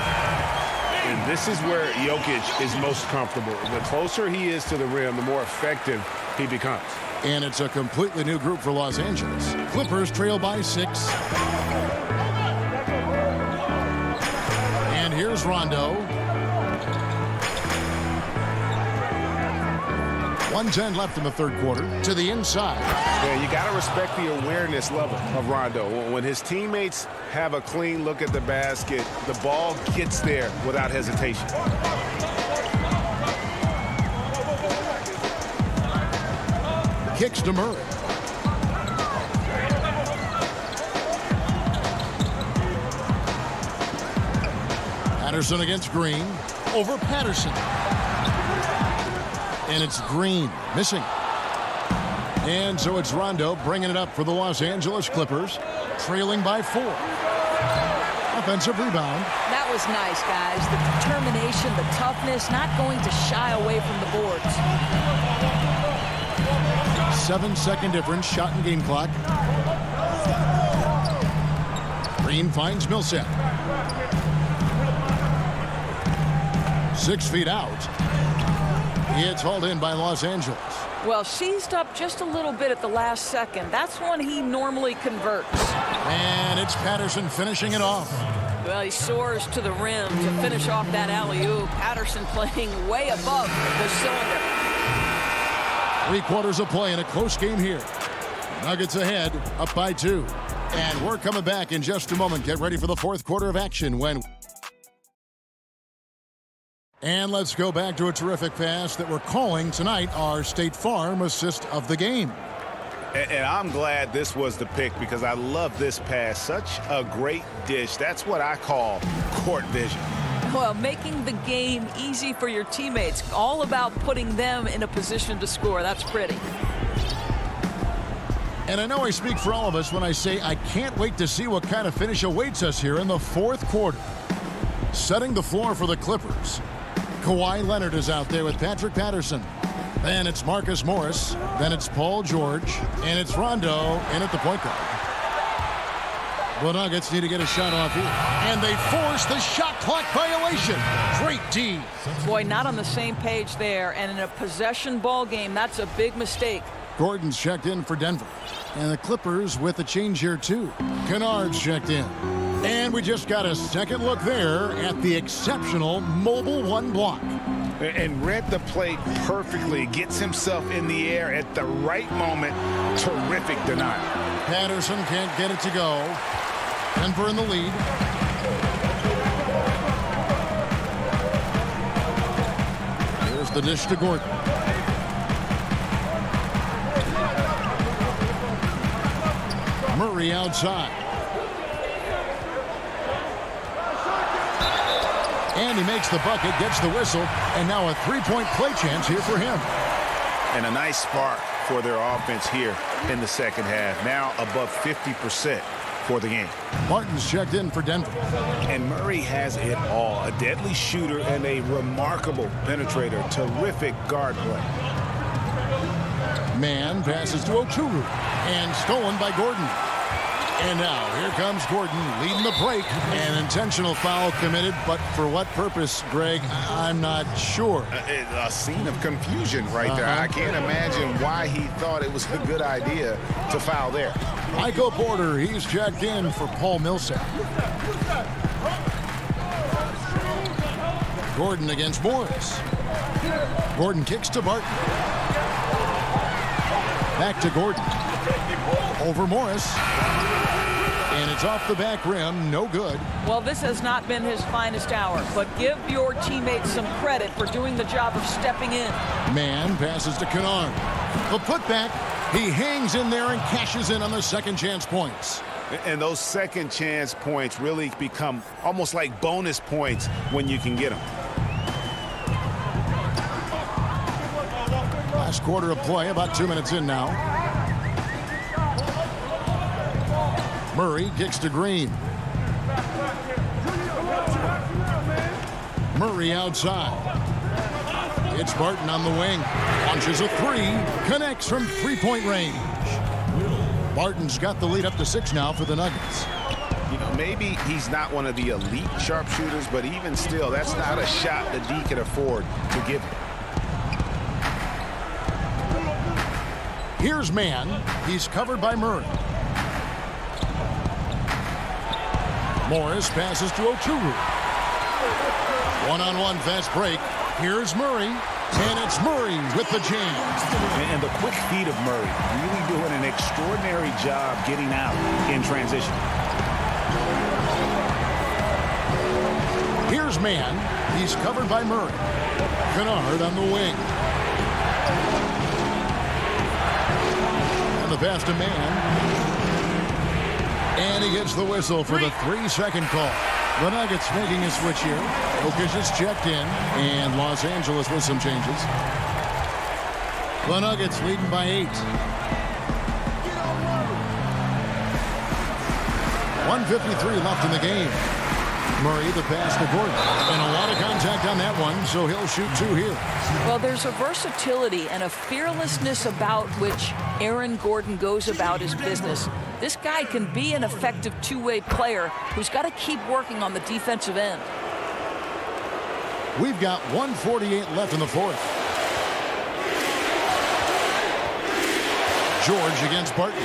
And this is where Jokic is most comfortable. The closer he is to the rim, the more effective he becomes. And it's a completely new group for Los Angeles. Clippers trail by 6. And here's Rondo. 1:10 left in the third quarter. To the inside. Yeah, you got to respect the awareness level of Rondo. When his teammates have a clean look at the basket, the ball gets there without hesitation. Kicks to Murray. Patterson against Green. Over Patterson. And it's Green missing. And so it's Rondo bringing it up for the Los Angeles Clippers, trailing by 4. Offensive rebound. That was nice, guys. The determination, the toughness, not going to shy away from the boards. 7-second difference, shot and game clock. Green finds Millsap. 6 feet out. It's hauled in by Los Angeles. Well, seized up just a little bit at the last second. That's when he normally converts. And it's Patterson finishing it off. Well, he soars to the rim to finish off that alley-oop. Patterson playing way above the cylinder. 3/4 of play in a close game here. Nuggets ahead, up by 2. And we're coming back in just a moment. Get ready for the 4th quarter of action when... And let's go back to a terrific pass that we're calling tonight our State Farm assist of the game. And I'm glad this was the pick because I love this pass. Such a great dish. That's what I call court vision. Well, making the game easy for your teammates. All about putting them in a position to score. That's pretty. And I know I speak for all of us when I say I can't wait to see what kind of finish awaits us here in the 4th quarter. Setting the floor for the Clippers. Kawhi Leonard is out there with Patrick Patterson. Then it's Marcus Morris. Then it's Paul George. And it's Rondo in at the point guard. The Nuggets need to get a shot off here. And they force the shot clock violation. Great D. Boy, not on the same page there. And in a possession ball game, that's a big mistake. Gordon's checked in for Denver. And the Clippers with a change here, too. Kennard's checked in. And we just got a second look there at the exceptional mobile 1 block. And read the play perfectly. Gets himself in the air at the right moment. Terrific denial. Patterson can't get it to go. Denver in the lead. Here's the dish to Gordon. Murray outside. And he makes the bucket, gets the whistle, and now a 3-point play chance here for him. And a nice spark for their offense here in the second half. Now above 50% for the game. Martin's checked in for Denver. And Murray has it all. A deadly shooter and a remarkable penetrator. Terrific guard play. Man passes to Okuru. And stolen by Gordon. And now, here comes Gordon leading the break. An intentional foul committed, but for what purpose, Greg, I'm not sure. A scene of confusion right there. I can't imagine why he thought it was a good idea to foul there. Michael Porter, he's checked in for Paul Millsap. Gordon against Morris. Gordon kicks to Barton. Back to Gordon. Over Morris. And it's off the back rim, no good. Well, this has not been his finest hour, but give your teammates some credit for doing the job of stepping in. Man passes to Kennard. The putback, he hangs in there and cashes in on the second chance points. And those second chance points really become almost like bonus points when you can get them. Last quarter of play, about 2 minutes in now. Murray kicks to Green. Murray outside. It's Barton on the wing. Launches a 3. Connects from 3-point range. Barton's got the lead up to 6 now for the Nuggets. You know, maybe he's not one of the elite sharpshooters, but even still, that's not a shot that D can afford to give him. Here's Man. He's covered by Murray. Morris passes to Okuru. One-on-one fast break. Here's Murray. And it's Murray with the jam. And the quick feet of Murray really doing an extraordinary job getting out in transition. Here's Man. He's covered by Murray. Kennard on the wing. And the pass to Man. And he gets the whistle for the 3-second call. The Nuggets making a switch here. Jokic is checked in. And Los Angeles with some changes. The Nuggets leading by 8. 1:53 left in the game. Murray, the pass to Gordon. And a lot of contact on that one, so he'll shoot 2 here. Well, there's a versatility and a fearlessness about which Aaron Gordon goes about his business. This guy can be an effective two-way player who's got to keep working on the defensive end. We've got 1:48 left in the fourth. George against Barton.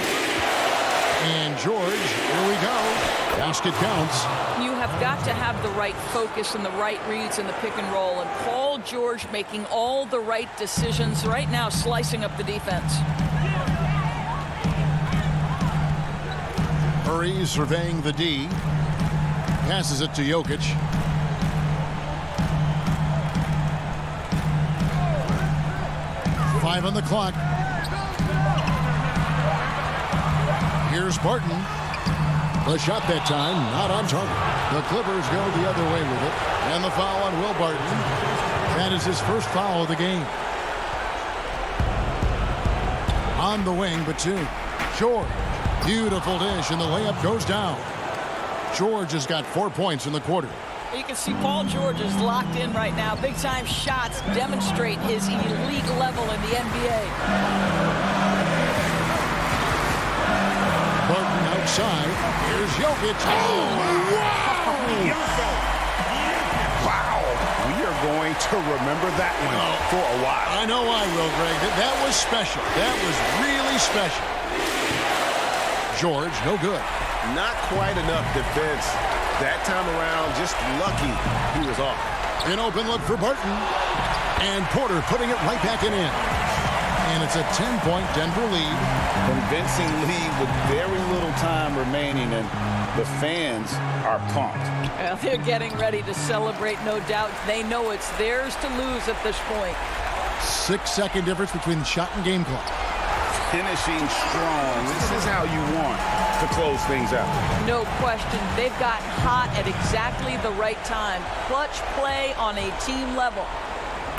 And George, here we go. Basket counts. You have got to have the right focus and the right reads in the pick and roll. And Paul George making all the right decisions right now, slicing up the defense. Murray surveying the D. Passes it to Jokic. Five on the clock. Here's Barton. The shot that time, not on target. The Clippers go the other way with it. And the foul on Will Barton. That is his first foul of the game. On the wing, but 2. George. Beautiful dish, and the layup goes down. George has got 4 points in the quarter. You can see Paul George is locked in right now. Big-time shots demonstrate his elite level in the NBA. Barton outside. Here's Jokic. Oh, Wow. We are going to remember that one for a while. I know I will, Greg. That was special. That was really special. George, no good. Not quite enough defense that time around. Just lucky he was off. An open look for Barton. And Porter putting it right back in. And it's a 10-point Denver lead. Convincing lead with very little time remaining, and the fans are pumped. Well, they're getting ready to celebrate, no doubt. They know it's theirs to lose at this point. 6-second difference between shot and game clock. Finishing strong. This is how you want to close things out. No question. They've gotten hot at exactly the right time. Clutch play on a team level.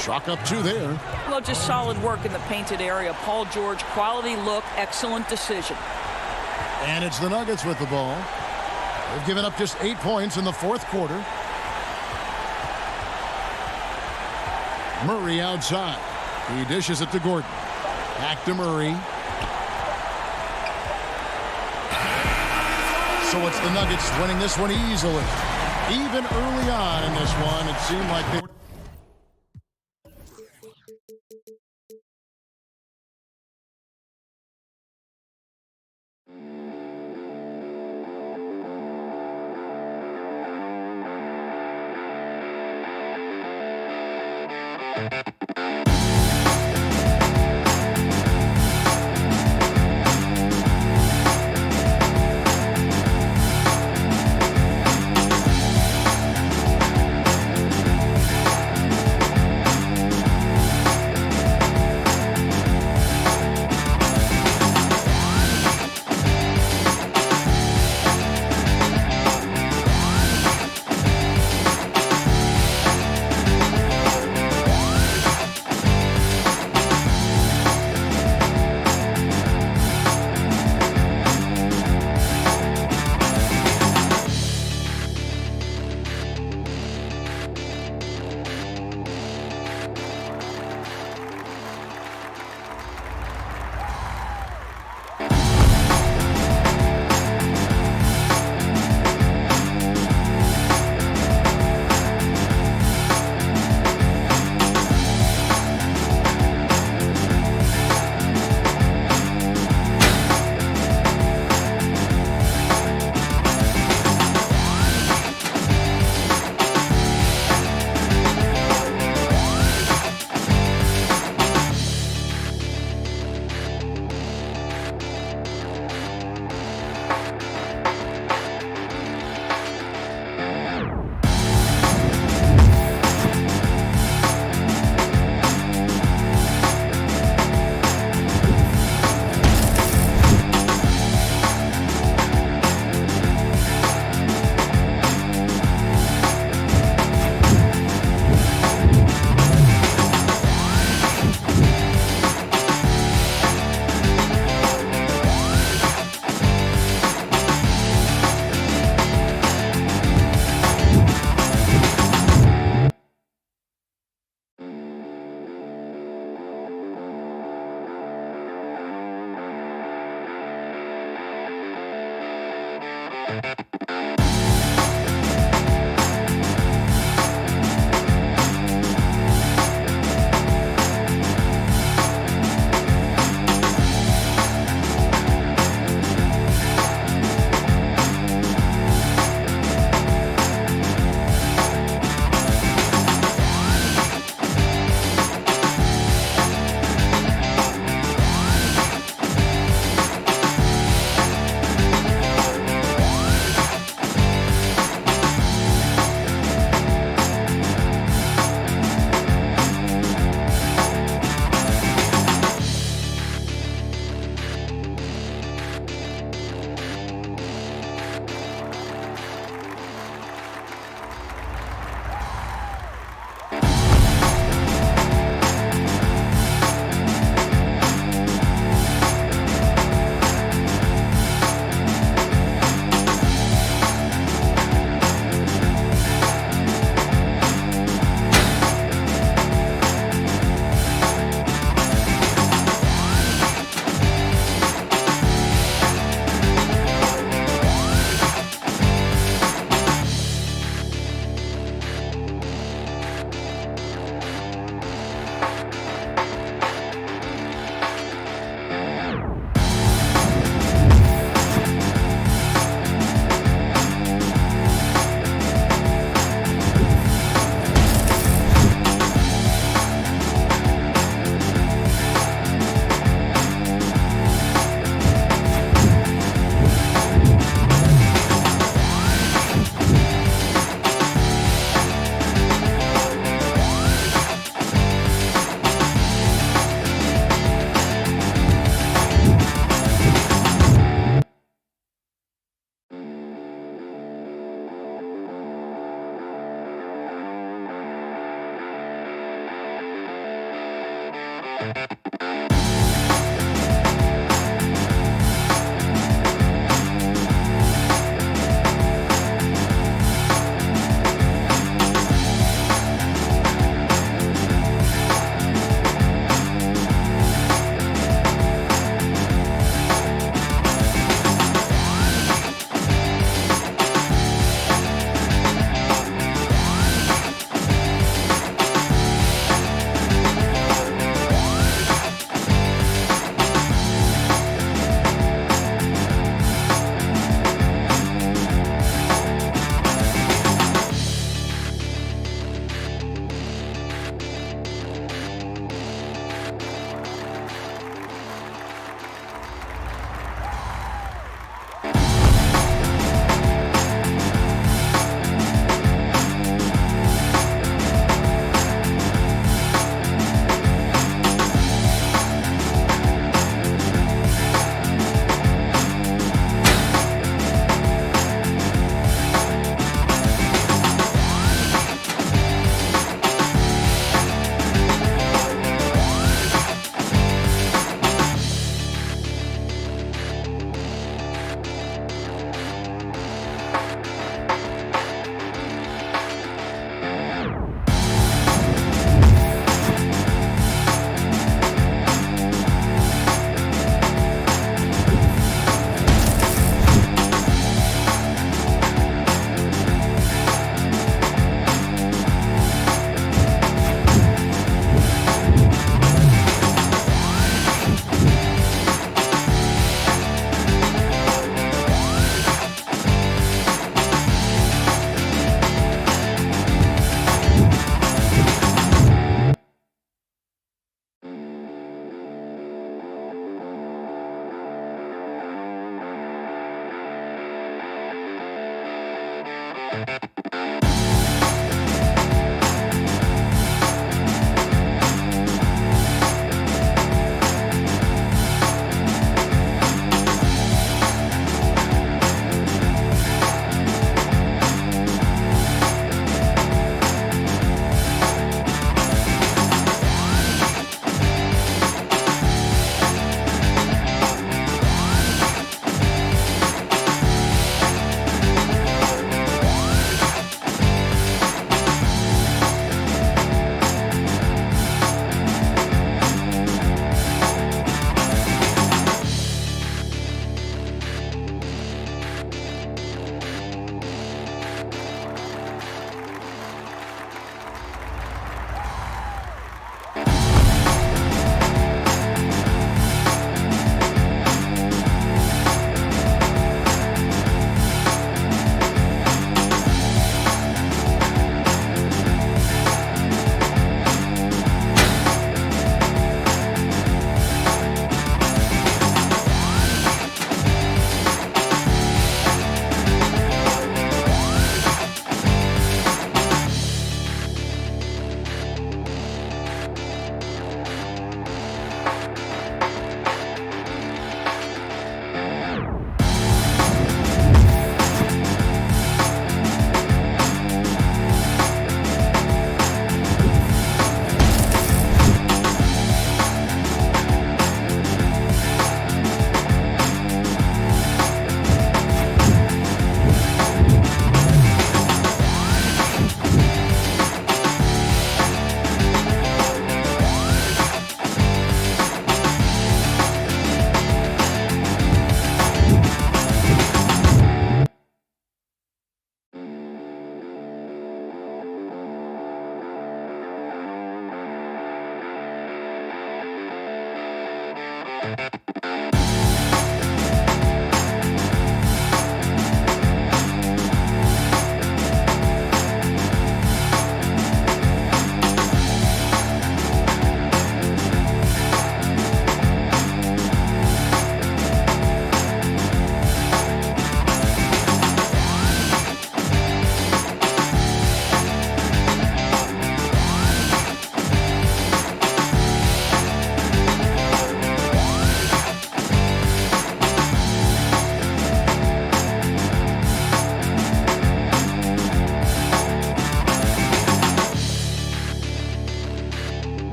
Chalk up 2 there. Well, just solid work in the painted area. Paul George, quality look, excellent decision. And it's the Nuggets with the ball. They've given up just 8 points in the fourth quarter. Murray outside. He dishes it to Gordon. Back to Murray. So it's the Nuggets winning this one easily. Even early on in this one, it seemed like they were.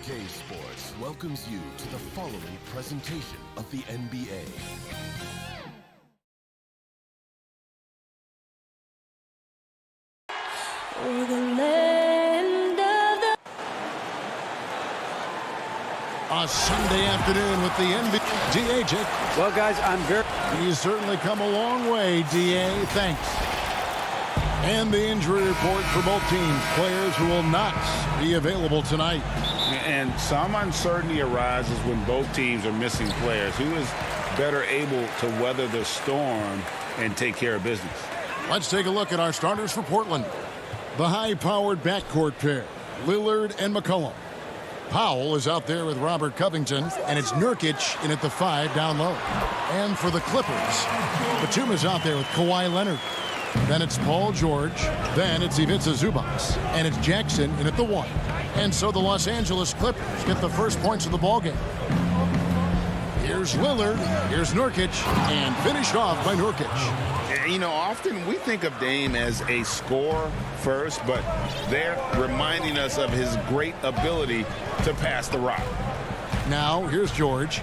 2K Sports welcomes you to the following presentation of the NBA. Over the land of the... A Sunday afternoon with the NBA. D.A. Jake. Well, guys, He's certainly come a long way, D.A. Thanks. And the injury report for both teams. Players who will not be available tonight. And some uncertainty arises when both teams are missing players. Who is better able to weather the storm and take care of business? Let's take a look at our starters for Portland. The high-powered backcourt pair, Lillard and McCollum. Powell is out there with Robert Covington, and it's Nurkic in at the 5 down low. And for the Clippers, Batum is out there with Kawhi Leonard. Then it's Paul George. Then it's Ivica Zubac. And it's Jackson in at the 1. And so the Los Angeles Clippers get the first points of the ballgame. Here's Lillard. Here's Nurkic. And finished off by Nurkic. You know, often we think of Dame as a scorer first, but they're reminding us of his great ability to pass the rock. Now, here's George.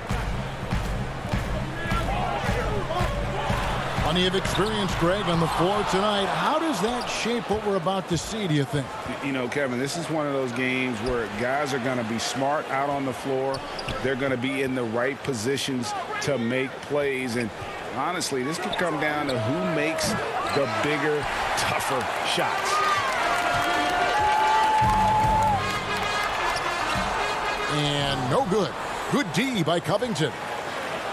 Plenty of experience, Greg, on the floor tonight. How does that shape what we're about to see, do you think? You know, Kevin, this is one of those games where guys are going to be smart out on the floor. They're going to be in the right positions to make plays. And honestly, this could come down to who makes the bigger, tougher shots. And no good. Good D by Covington.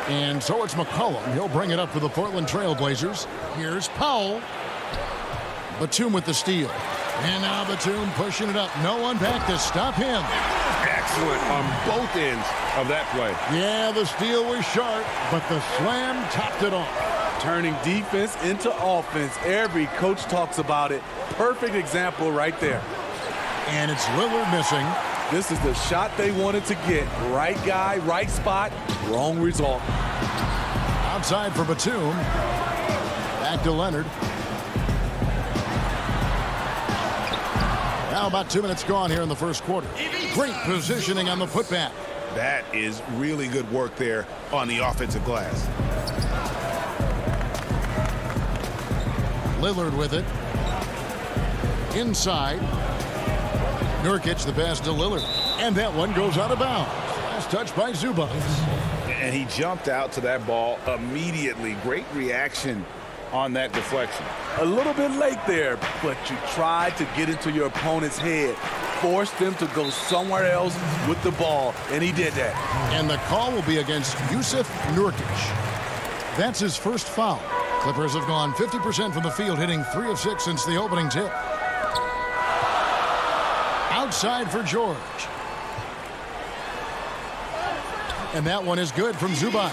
And so it's McCollum. He'll bring it up for the Portland Trail Blazers. Here's Powell. Batum with the steal. And now Batum pushing it up. No one back to stop him. Excellent on both ends of that play. Yeah, the steal was sharp, but the slam topped it off. Turning defense into offense. Every coach talks about it. Perfect example right there. And it's Lillard missing. This is the shot they wanted to get. Right guy, right spot, wrong result. Outside for Batum. Back to Leonard. Now about 2 minutes gone here in the first quarter. Great positioning on the putback. That is really good work there on the offensive glass. Lillard with it. Inside. Nurkic the pass to Lillard. And that one goes out of bounds. Last touch by Zubac. And he jumped out to that ball immediately. Great reaction on that deflection. A little bit late there, but you tried to get into your opponent's head. Forced them to go somewhere else with the ball, and he did that. And the call will be against Yusuf Nurkic. That's his first foul. Clippers have gone 50% from the field, hitting 3 of 6 since the opening tip. Outside for George. And that one is good from Zubac.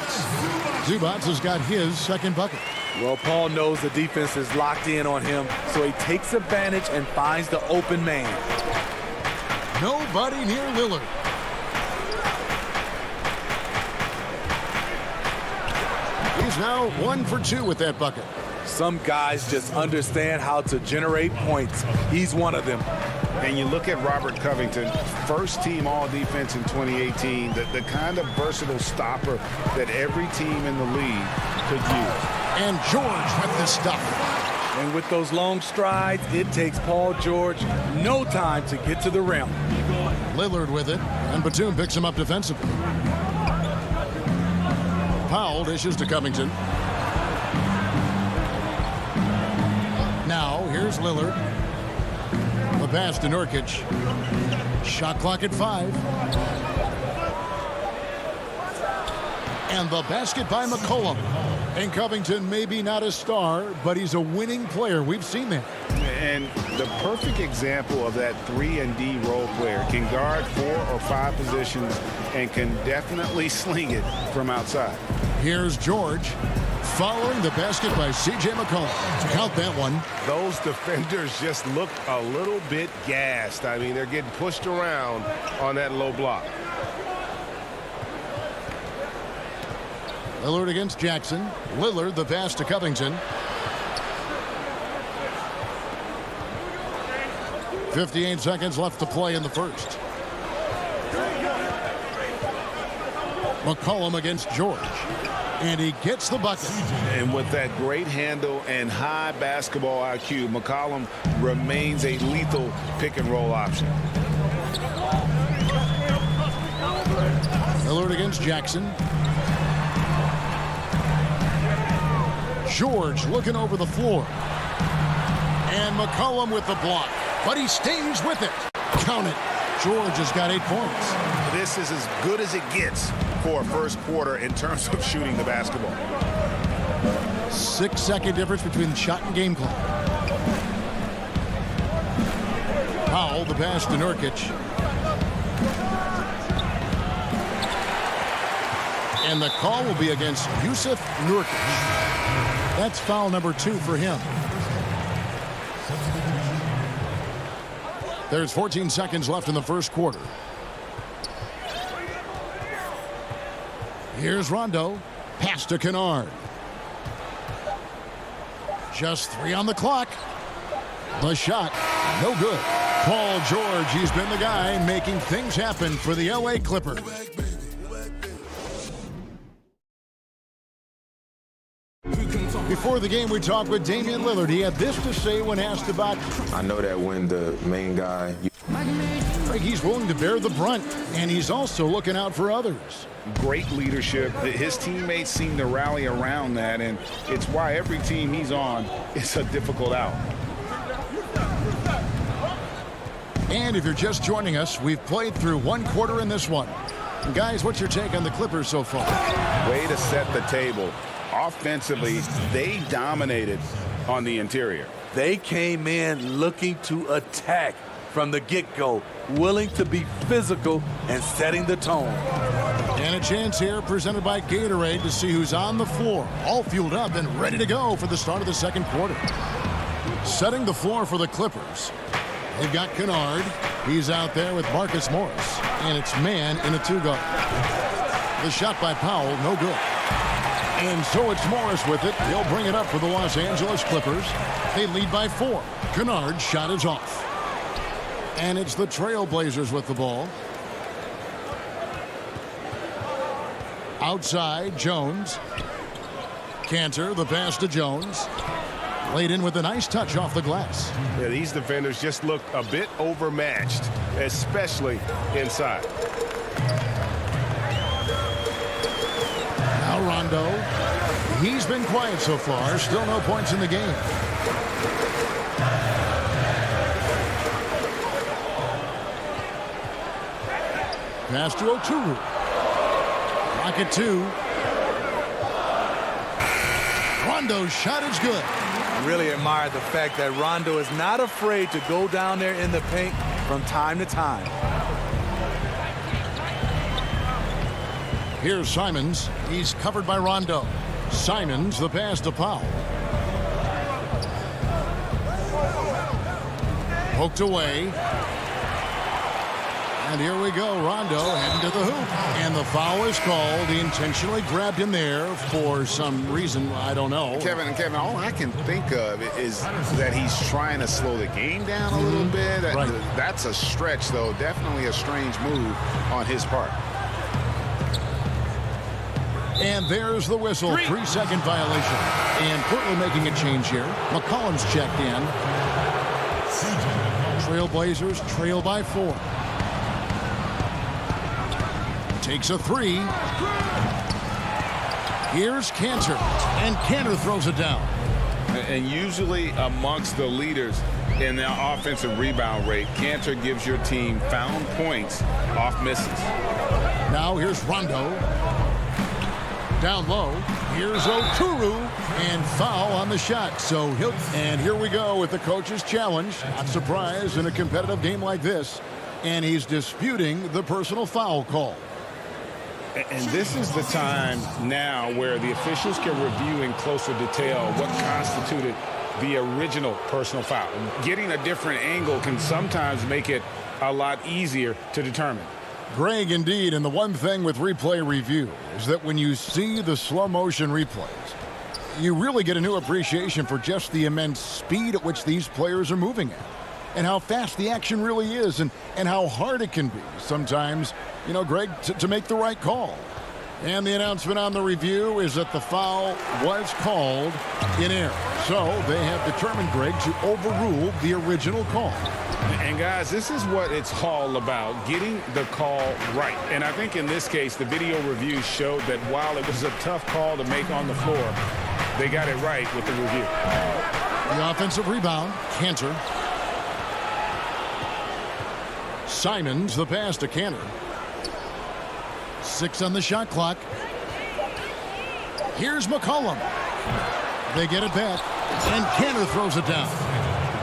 Zubac has got his second bucket. Well, Paul knows the defense is locked in on him, so he takes advantage and finds the open man. Nobody near Lillard. He's now 1 for 2 with that bucket. Some guys just understand how to generate points. He's one of them. And you look at Robert Covington, first team all-defense in 2018, the kind of versatile stopper that every team in the league could use. And George with the stuff. And with those long strides, it takes Paul George no time to get to the rim. Lillard with it, and Batum picks him up defensively. Powell dishes to Covington. Now, here's Lillard. The pass to Nurkic. Shot clock at 5. And the basket by McCollum. And Covington may be not a star, but he's a winning player. We've seen that. And the perfect example of that 3-and-D role player. Can guard 4 or 5 positions and can definitely sling it from outside. Here's George. Following the basket by C.J. McCollum. Count that one. Those defenders just look a little bit gassed. I mean, they're getting pushed around on that low block. Lillard against Jackson. Lillard the pass to Covington. 58 seconds left to play in the first. McCollum against George. And he gets the bucket. And with that great handle and high basketball IQ, McCollum remains a lethal pick-and-roll option. Lillard against Jackson. George looking over the floor. And McCollum with the block. But he stays with it. Count it. George has got 8 points. This is as good as it gets for a first quarter in terms of shooting the basketball. 6-second difference between the shot and game clock. Powell, the pass to Nurkic. And the call will be against Yusuf Nurkic. That's foul number 2 for him. There's 14 seconds left in the first quarter. Here's Rondo. Pass to Kennard. Just 3 on the clock. The shot, no good. Paul George, he's been the guy making things happen for the LA Clippers. Before the game, we talked with Damian Lillard. He had this to say when asked about... I know that when the main guy... He's willing to bear the brunt, and he's also looking out for others. Great leadership. His teammates seem to rally around that, and it's why every team he's on is a difficult out. And if you're just joining us, we've played through 1 quarter in this one. And guys, what's your take on the Clippers so far? Way to set the table. Offensively, they dominated on the interior. They came in looking to attack from the get-go, willing to be physical and setting the tone. And a chance here presented by Gatorade to see who's on the floor, all fueled up and ready to go for the start of the second quarter. Setting the floor for the Clippers. They've got Kennard. He's out there with Marcus Morris. And it's man in a 2-guard. The shot by Powell, no good. And so it's Morris with it. He'll bring it up for the Los Angeles Clippers. They lead by 4. Kennard's shot is off. And it's the Trailblazers with the ball. Outside, Jones. Cantor, the pass to Jones. Laid in with a nice touch off the glass. Yeah, these defenders just look a bit overmatched, especially inside. Now Rondo. He's been quiet so far. Still no points in the game. Pass to Oturu. Rocket 2. Rondo's shot is good. I really admire the fact that Rondo is not afraid to go down there in the paint from time to time. Here's Simons. He's covered by Rondo. Simons, the pass to Powell. Poked away. And here we go. Rondo heading to the hoop. And the foul is called. He intentionally grabbed him there for some reason. I don't know. Kevin, all I can think of is that he's trying to slow the game down a little bit. Right. That's a stretch, though. Definitely a strange move on his part. And there's the whistle. 3-second violation. And Portland making a change here. McCollum's checked in. Trailblazers trail by 4. Takes a 3. Here's Cantor. And Cantor throws it down. And usually amongst the leaders in the offensive rebound rate, Cantor gives your team found points off misses. Now here's Rondo. Down low. Here's Oturu. And foul on the shot. So and here we go with the coach's challenge. Not surprised in a competitive game like this. And he's disputing the personal foul call. And this is the time now where the officials can review in closer detail what constituted the original personal foul. Getting a different angle can sometimes make it a lot easier to determine. Greg, indeed, and the one thing with replay review is that when you see the slow motion replays, you really get a new appreciation for just the immense speed at which these players are moving at. and how fast the action really is and how hard it can be sometimes, you know, Greg, to make the right call. And the announcement on the review is that the foul was called in error. So they have determined, Greg, to overrule the original call. And guys, this is what it's all about, getting the call right. And I think in this case, the video review showed that while it was a tough call to make on the floor, they got it right with the review. The offensive rebound, Cantor. Simons, the pass to Cantor. 6 on the shot clock. Here's McCollum. They get it back, and Cantor throws it down.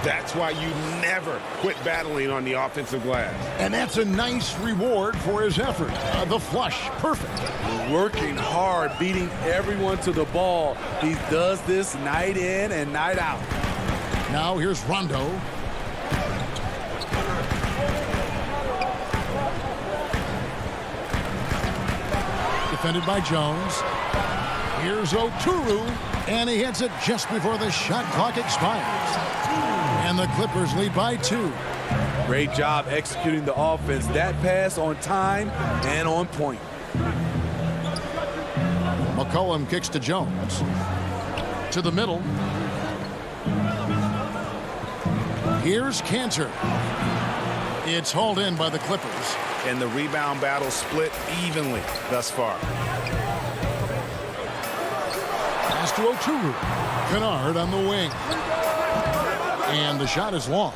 That's why you never quit battling on the offensive glass. And that's a nice reward for his effort. The flush, perfect. Working hard, beating everyone to the ball. He does this night in and night out. Now here's Rondo. Defended by Jones. Here's Oturu, and he hits it just before the shot clock expires. And the Clippers lead by 2. Great job executing the offense. That pass on time and on point. McCollum kicks to Jones. To the middle. Here's Cantor. It's hauled in by the Clippers. And the rebound battle split evenly thus far. Pass to Oturu. Kennard on the wing. And the shot is long.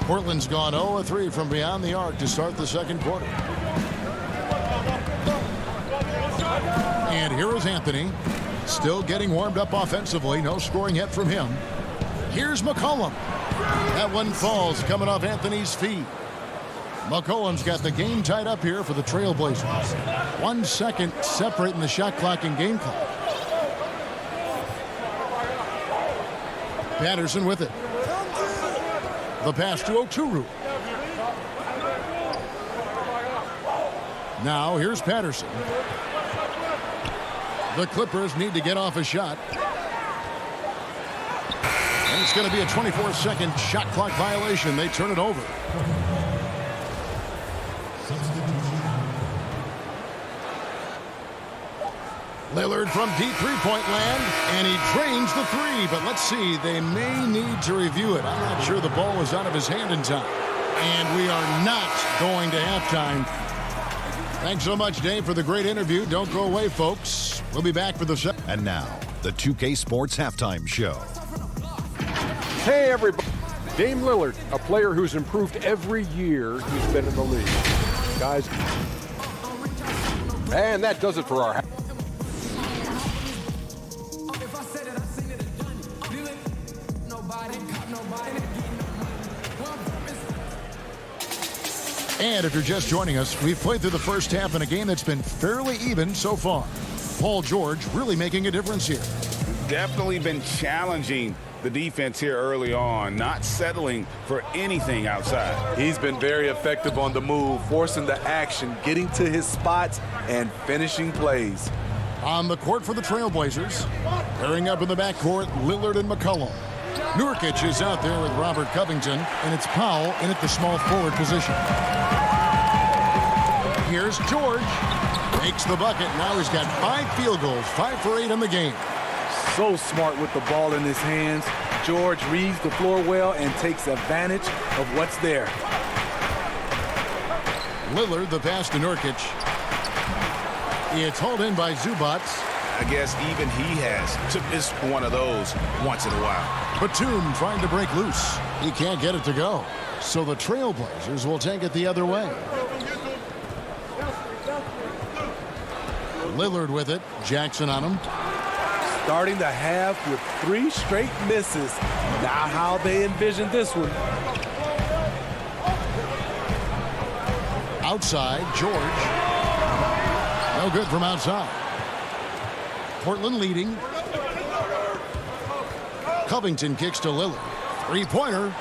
Portland's gone 0-3 from beyond the arc to start the second quarter. And here is Anthony. Still getting warmed up offensively. No scoring yet from him. Here's McCollum. That one falls coming off Anthony's feet. McCollum's got the game tied up here for the Trailblazers. 1 second separating the shot clock and game clock. Patterson with it. The pass to Oturu. Now here's Patterson. The Clippers need to get off a shot. And it's going to be a 24-second shot clock violation. They turn it over. Lillard from deep three-point land, and he drains the 3. But let's see, they may need to review it. I'm not sure the ball was out of his hand in time. And we are not going to halftime. Thanks so much, Dave, for the great interview. Don't go away, folks. We'll be back for the second. And now, the 2K Sports Halftime Show. Hey, everybody. Dame Lillard, a player who's improved every year he's been in the league. Guys, and that does it for our And if you're just joining us, we've played through the first half in a game that's been fairly even so far. Paul George really making a difference here. Definitely been challenging the defense here early on, not settling for anything outside. He's been very effective on the move, forcing the action, getting to his spots, and finishing plays. On the court for the Trailblazers, pairing up in the backcourt, Lillard and McCollum. Nurkic is out there with Robert Covington, and it's Powell in at the small forward position. Here's George. Makes the bucket. Now he's got 5 field goals, 5 for 8 in the game. So smart with the ball in his hands. George reads the floor well and takes advantage of what's there. Lillard, the pass to Nurkic. It's hauled in by Zubac. I guess even he has to miss one of those once in a while. Batum trying to break loose. He can't get it to go. So the Trailblazers will take it the other way. Lillard with it. Jackson on him. Starting the half with 3 straight misses. Now how they envision this one. Outside, George. No good from outside. Portland leading. Covington kicks to Lillard. 3-pointer.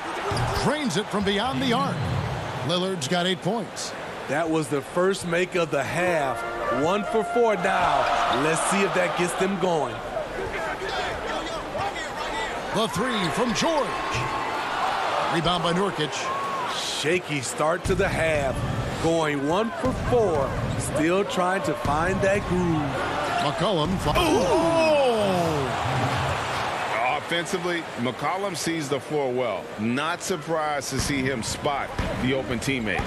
Drains it from beyond the arc. Lillard's got 8 points. That was the first make of the half. 1 for 4 now. Let's see if that gets them going. The 3 from George. Rebound by Nurkic. Shaky start to the half. Going 1 for 4. Still trying to find that groove. McCollum. Offensively, McCollum sees the floor well. Not surprised to see him spot the open teammate.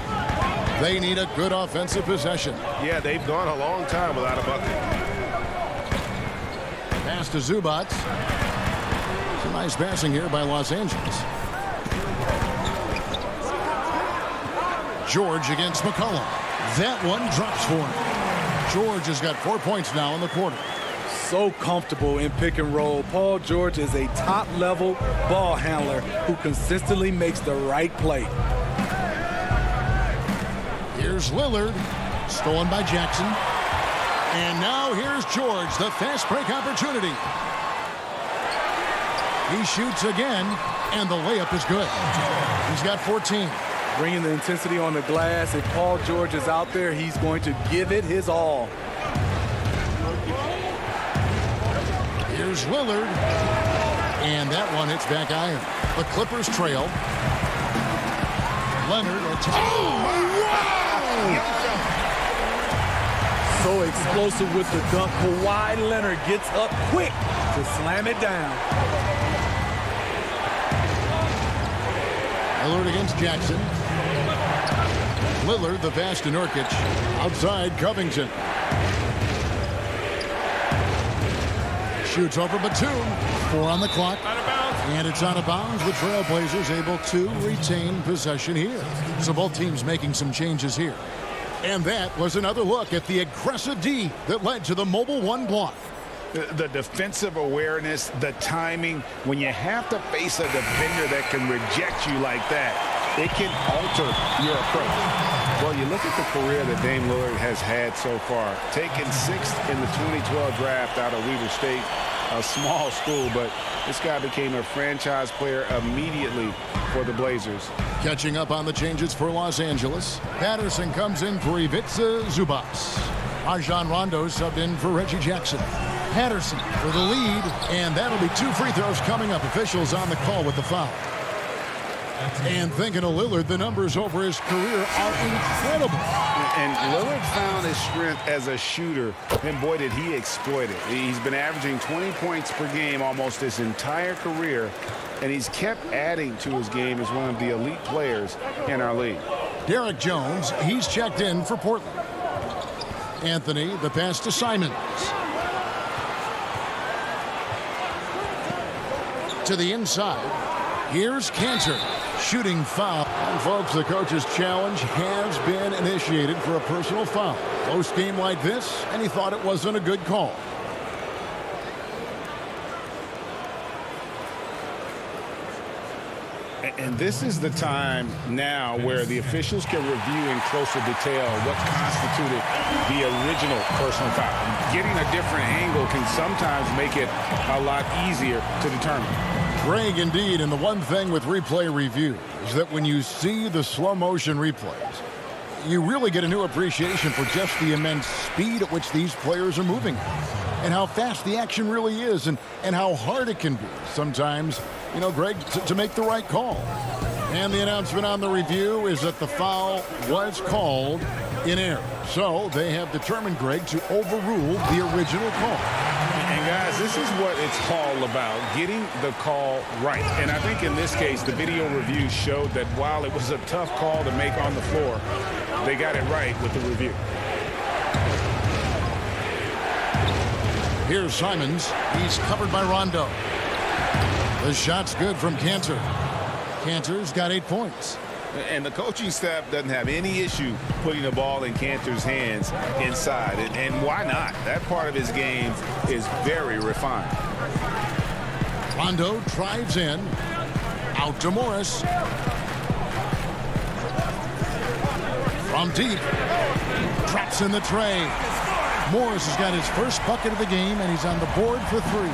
They need a good offensive possession. Yeah, they've gone a long time without a bucket. Pass to Zubac. Some nice passing here by Los Angeles. George against McCollum. That one drops for him. George has got 4 points now in the quarter. So comfortable in pick and roll. Paul George is a top-level ball handler who consistently makes the right play. Here's Lillard. Stolen by Jackson. And now here's George, the fast break opportunity. He shoots again, and the layup is good. He's got 14. Bringing the intensity on the glass. If Paul George is out there, he's going to give it his all. Here's Lillard. And that one hits back iron. The Clippers trail. Leonard. So explosive with the dunk. Kawhi Leonard gets up quick to slam it down. Lillard against Jackson. Lillard, the pass to Nurkic. Outside, Covington. Shoots over Batum. 4 on the clock. And it's out of bounds with Trailblazers able to retain possession here. So both teams making some changes here. And that was another look at the aggressive D that led to the mobile 1 block. The defensive awareness, the timing, when you have to face a defender that can reject you like that, it can alter your approach. Well, you look at the career that Dame Lillard has had so far. Taken 6th in the 2012 draft out of Weber State, a small school, but this guy became a franchise player immediately for the Blazers. Catching up on the changes for Los Angeles. Patterson comes in for Ivica Zubac. Rajon Rondo subbed in for Reggie Jackson. Patterson for the lead, and that'll be 2 free throws coming up. Officials on the call with the foul. And thinking of Lillard, the numbers over his career are incredible. And Lillard found his strength as a shooter, and boy, did he exploit it. He's been averaging 20 points per game almost his entire career, and he's kept adding to his game as one of the elite players in our league. Derek Jones, he's checked in for Portland. Anthony, the pass to Simons. To the inside. Here's Cantor. Shooting foul. And folks, the coach's challenge has been initiated for a personal foul. Close game like this, and he thought it wasn't a good call. And this is the time now where the officials can review in closer detail what constituted the original personal foul. Getting a different angle can sometimes make it a lot easier to determine. Greg, indeed, and the one thing with replay review is that when you see the slow motion replays, you really get a new appreciation for just the immense speed at which these players are moving and how fast the action really is and how hard it can be sometimes, you know, Greg, to make the right call. And the announcement on the review is that the foul was called in error. So they have determined, Greg, to overrule the original call. And guys, this is what it's all about, getting the call right. And I think in this case, the video review showed that while it was a tough call to make on the floor, they got it right with the review. Here's Simons. He's covered by Rondo. The shot's good from Cantor. Cantor's got 8 points. And the coaching staff doesn't have any issue putting the ball in Cantor's hands inside. And why not? That part of his game is very refined. Rondo drives in. Out to Morris. From deep. Drops in the tray. Morris has got his first bucket of the game, and he's on the board for 3.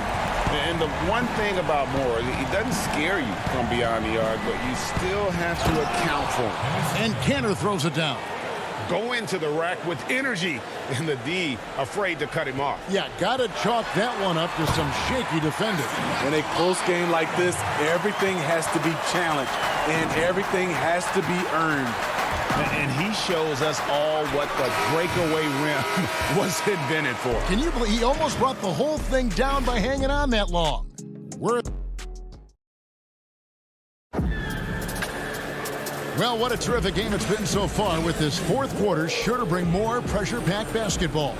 And the one thing about Morris, he doesn't scare you from beyond the arc, but you still have to account for him. And Cantor throws it down. go into the rack with energy, and the D afraid to cut him off. Yeah, got to chalk that one up to some shaky defending. In a close game like this, everything has to be challenged, and everything has to be earned. And he shows us all what the breakaway rim was invented for. Can you believe he almost brought the whole thing down by hanging on that long? Well, what a terrific game it's been so far, with this fourth quarter sure to bring more pressure-packed basketball.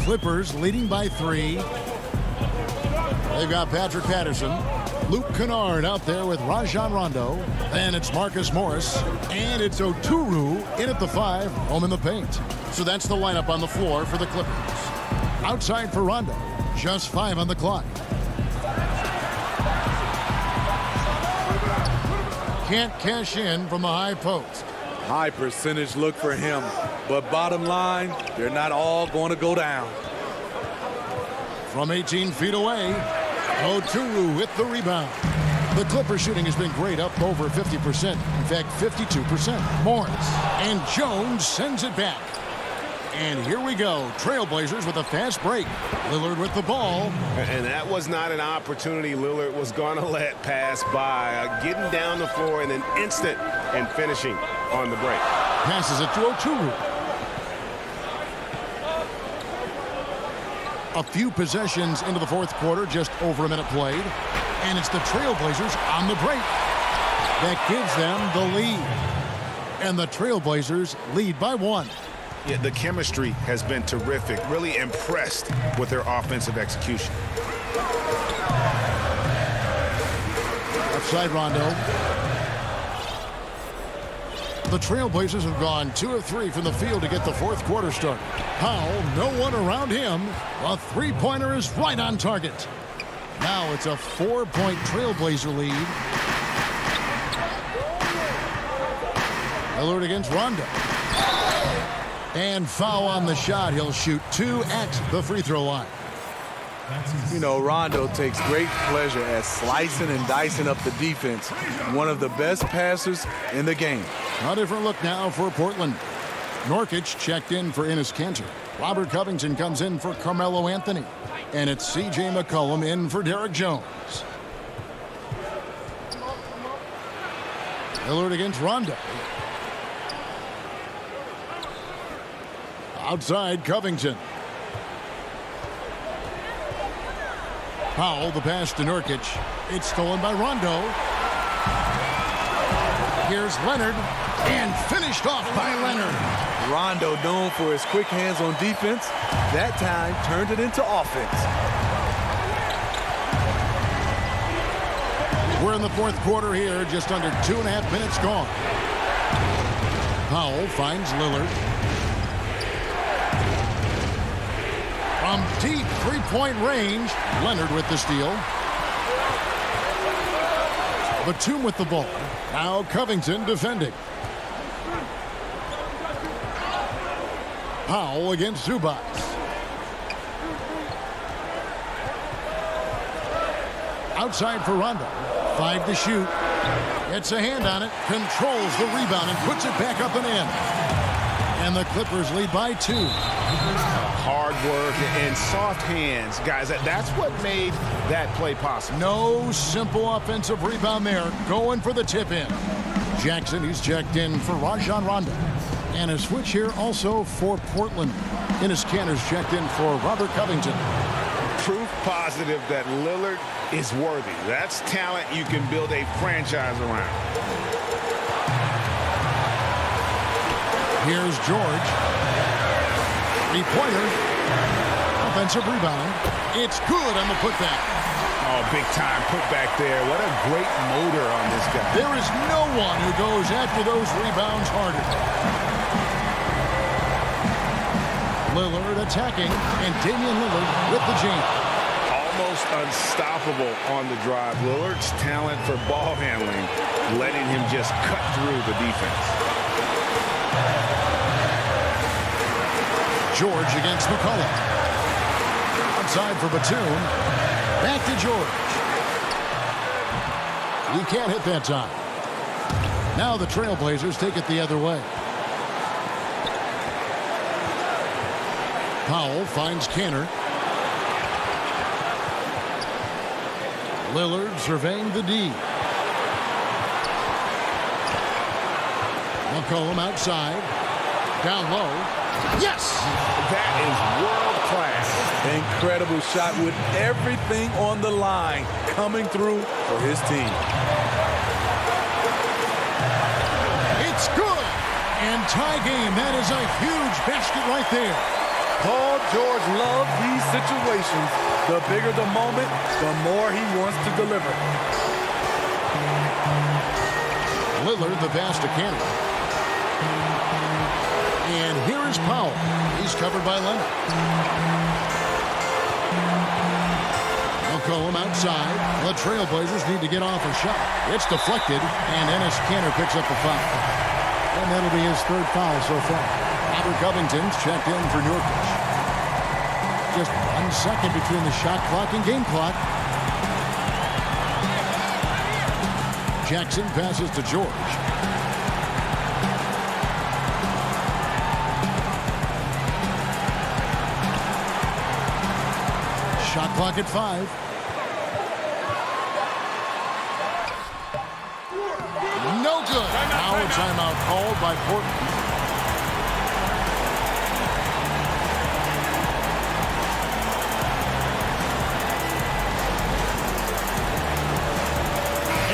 Clippers leading by 3. They've got Patrick Patterson, Luke Kennard out there with Rajon Rondo. Then it's Marcus Morris, and it's Oturu in at the 5, home in the paint. So that's the lineup on the floor for the Clippers. Outside for Rondo, just 5 on the clock. Can't cash in from the high post. High percentage look for him, but bottom line, they're not all going to go down. From 18 feet away, Oturu with the rebound. The Clipper shooting has been great, up over 50%. In fact, 52%. Morris and Jones sends it back. And here we go. Trailblazers with a fast break. Lillard with the ball. And that was not an opportunity Lillard was going to let pass by. Getting down the floor in an instant and finishing on the break. Passes it to Oturu. A few possessions into the fourth quarter, just over a minute played. And it's the Trailblazers on the break that gives them the lead. And the Trailblazers lead by 1. Yeah, the chemistry has been terrific. Really impressed with their offensive execution. Outside Rondo. The Trailblazers have gone 2 of 3 from the field to get the fourth quarter started. Powell, no one around him. The three-pointer is right on target. Now it's a 4-point Trailblazer lead. Lillard against Rondo. And foul on the shot. He'll shoot 2 at the free throw line. You know, Rondo takes great pleasure at slicing and dicing up the defense. One of the best passers in the game. A different look now for Portland. Nurkic checked in for Enes Kanter. Robert Covington comes in for Carmelo Anthony. And it's C.J. McCollum in for Derek Jones. Lillard against Rondo. Outside Covington. Powell, the pass to Nurkic. It's stolen by Rondo. Here's Leonard, and finished off by Leonard. Rondo, known for his quick hands on defense, that time turned it into offense. We're in the fourth quarter here, just under 2.5 minutes gone. Powell finds Lillard. From deep three-point range, Leonard with the steal. Batum with the ball. Now Covington defending. Powell against Zubac. Outside for Rondo. 5 to shoot. Gets a hand on it. Controls the rebound and puts it back up and in. And the Clippers lead by 2. Hard work and soft hands, guys. That's what made that play possible. No simple offensive rebound there. Going for the tip-in. Jackson, he's checked in for Rajon Rondo. And a switch here also for Portland. Enes Kanter's checked in for Robert Covington. Proof positive that Lillard is worthy. That's talent you can build a franchise around. Here's George. Three-pointer. Offensive rebound. It's good on the putback. Oh, big-time putback there. What a great motor on this guy. There is no one who goes after those rebounds harder. Lillard attacking, and Damian Lillard with the jam. Almost unstoppable on the drive. Lillard's talent for ball handling, letting him just cut through the defense. George against McCollum. Outside for Batum. Back to George. He can't hit that time. Now the Trailblazers take it the other way. Powell finds Canner. Lillard surveying the D. McCollum outside. Down low. Yes! That is world class. Incredible shot with everything on the line coming through for his team. It's good! And tie game. That is a huge basket right there. Paul George loves these situations. The bigger the moment, the more he wants to deliver. Lillard, the pass to Cannon. And here is Powell. He's covered by Leonard. McCollum outside. The Trailblazers need to get off a shot. It's deflected, and Enes Kanter picks up the foul. And that'll be his third foul so far. Robert Covington's checked in for Nurkic. Just 1 second between the shot clock and game clock. Jackson passes to George. Shot clock at 5. No good. Now a timeout called by Portland.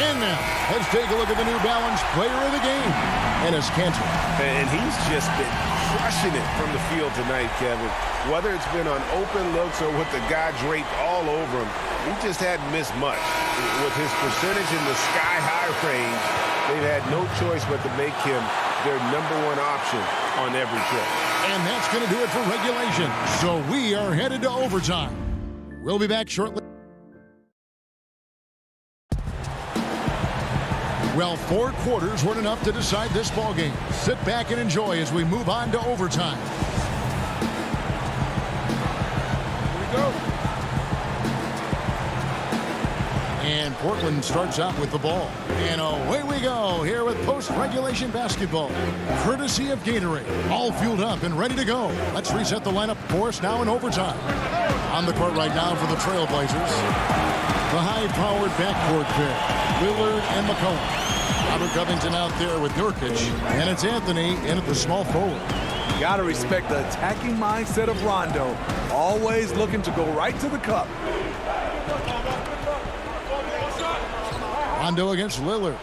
And now, let's take a look at the New Balance player of the game, Enes Kanter. And he's just been crushing it from the field tonight, Kevin. Whether it's been on open looks or with the guy draped all over him, he just hadn't missed much. With his percentage in the sky-high range, they've had no choice but to make him their #1 option on every trip. And that's going to do it for regulation. So we are headed to overtime. We'll be back shortly. Well, 4 quarters weren't enough to decide this ballgame. Sit back and enjoy as we move on to overtime. Here we go. And Portland starts out with the ball. And away we go here with post-regulation basketball. Courtesy of Gatorade. All fueled up and ready to go. Let's reset the lineup for us now in overtime. On the court right now for the Trailblazers. The high-powered backcourt pair. Lillard and McCollum. Robert Covington out there with Nurkic. And it's Anthony in at the small forward. You got to respect the attacking mindset of Rondo. Always looking to go right to the cup. Rondo against Lillard.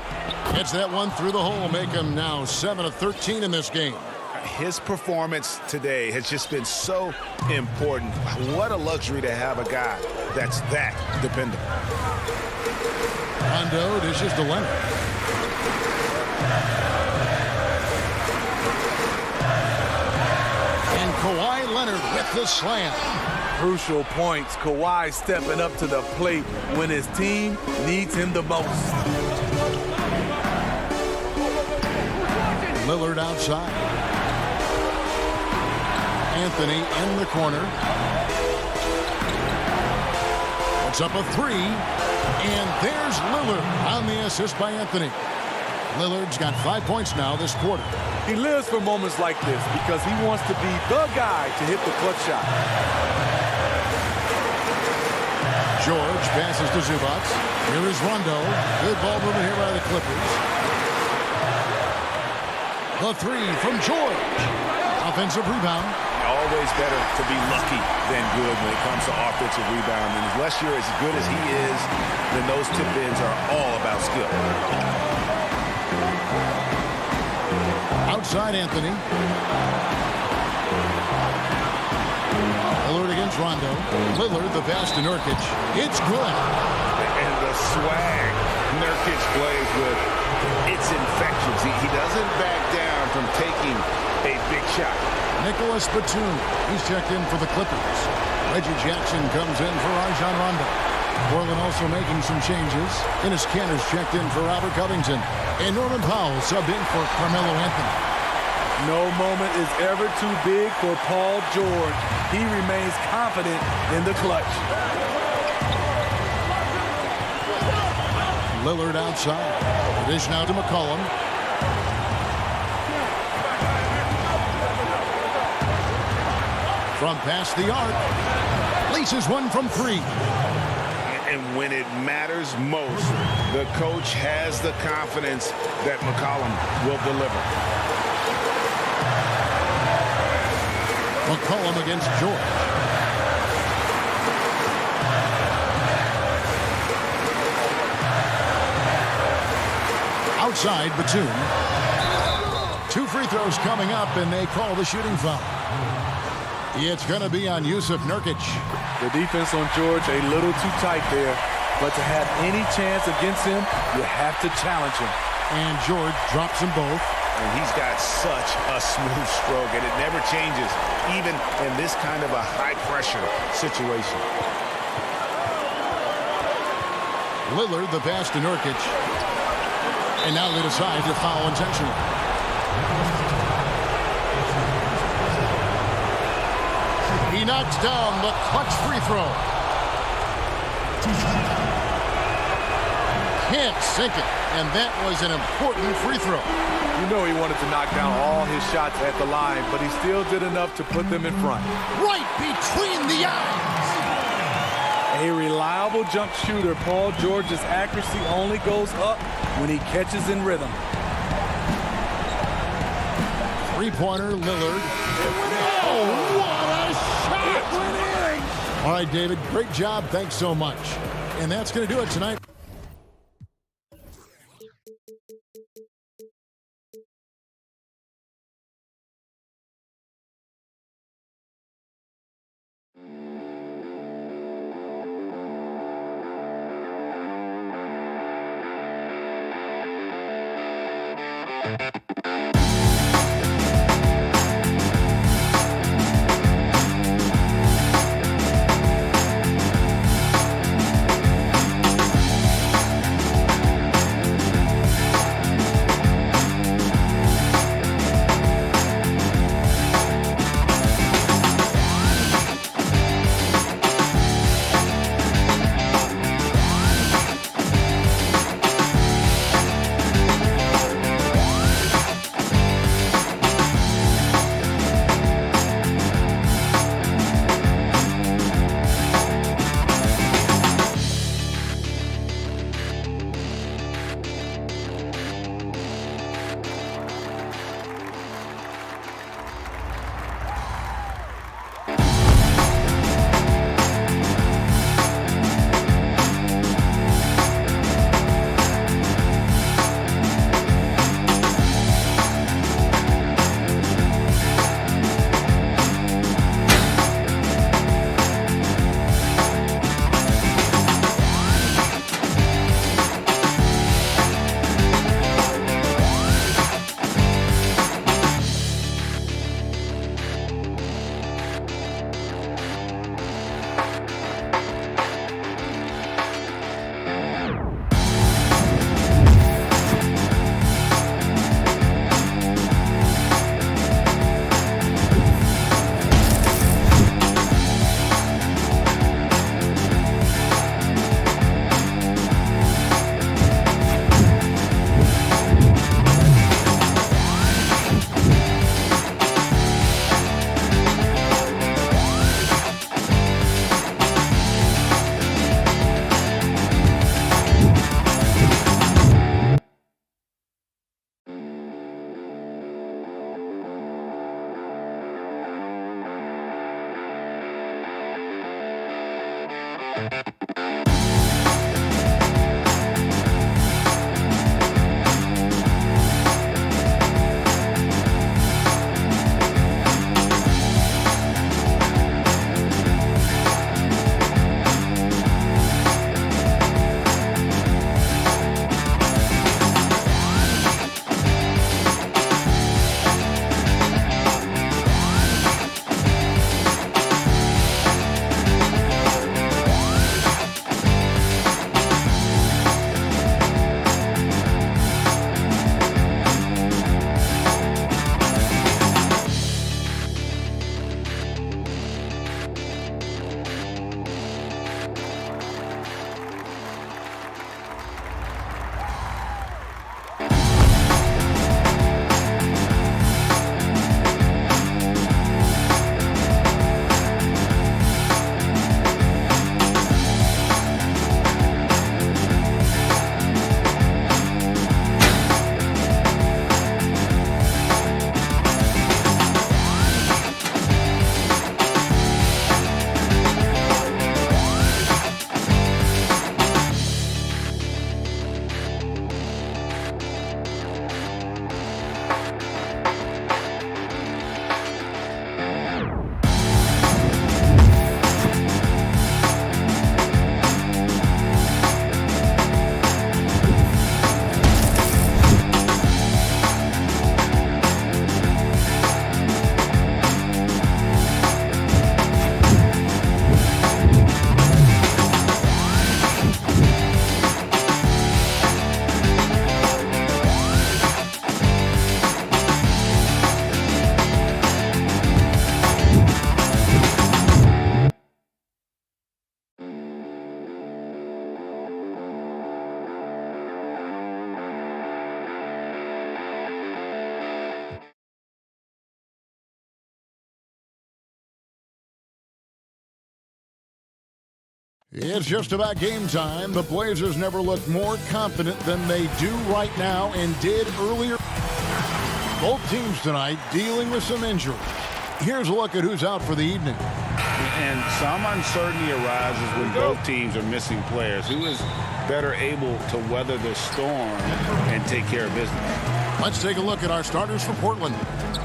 Gets that one through the hole. Make him now 7 of 13 in this game. His performance today has just been so important. What a luxury to have a guy that's that dependable. Rondo dishes to Leonard. And Kawhi Leonard with the slam. Crucial points. Kawhi stepping up to the plate when his team needs him the most. Lillard outside. Anthony in the corner. Puts up a 3. And there's Lillard on the assist by Anthony. Lillard's got 5 points now this quarter. He lives for moments like this because he wants to be the guy to hit the clutch shot. George passes to Zubac. Here is Rondo. Good ball movement here by the Clippers. The 3 from George. Offensive rebound. Always better to be lucky than good when it comes to offensive rebound. And unless you're as good as he is, then those tip-ins are all about skill. Outside Anthony. Lillard against Rondo. Lillard the pass to Nurkic. It's good. And the swag Nurkic plays with, it's infectious. He doesn't back down from taking a big shot. Nicholas Batum. He's checked in for the Clippers. Reggie Jackson comes in for Rajon Rondo. Portland also making some changes. Enes Kanter's checked in for Robert Covington. And Norman Powell subbed in for Carmelo Anthony. No moment is ever too big for Paul George. He remains confident in the clutch. Lillard outside. It is now to McCollum. From past the arc. Laces one from 3. And when it matters most, the coach has the confidence that McCollum will deliver. McCollum against George. Outside, Batum. 2 free throws coming up, and they call the shooting foul. It's going to be on Yusuf Nurkic. The defense on George a little too tight there, but to have any chance against him, you have to challenge him. And George drops them both. And he's got such a smooth stroke, and it never changes, even in this kind of a high-pressure situation. Lillard, the pass to Nurkic. And now they decide to foul intentionally. He knocks down the clutch free throw. Can't sink it. And that was an important free throw. You know he wanted to knock down all his shots at the line, but he still did enough to put them in front. Right between the eyes. A reliable jump shooter, Paul George's accuracy only goes up when he catches in rhythm. Three-pointer, Lillard. Oh, what a shot! All right, David, great job. Thanks so much. And that's going to do it tonight. It's just about game time. The Blazers never looked more confident than they do right now and did earlier. Both teams tonight dealing with some injuries. Here's a look at who's out for the evening. And some uncertainty arises when both teams are missing players. Who is better able to weather the storm and take care of business? Let's take a look at our starters for Portland.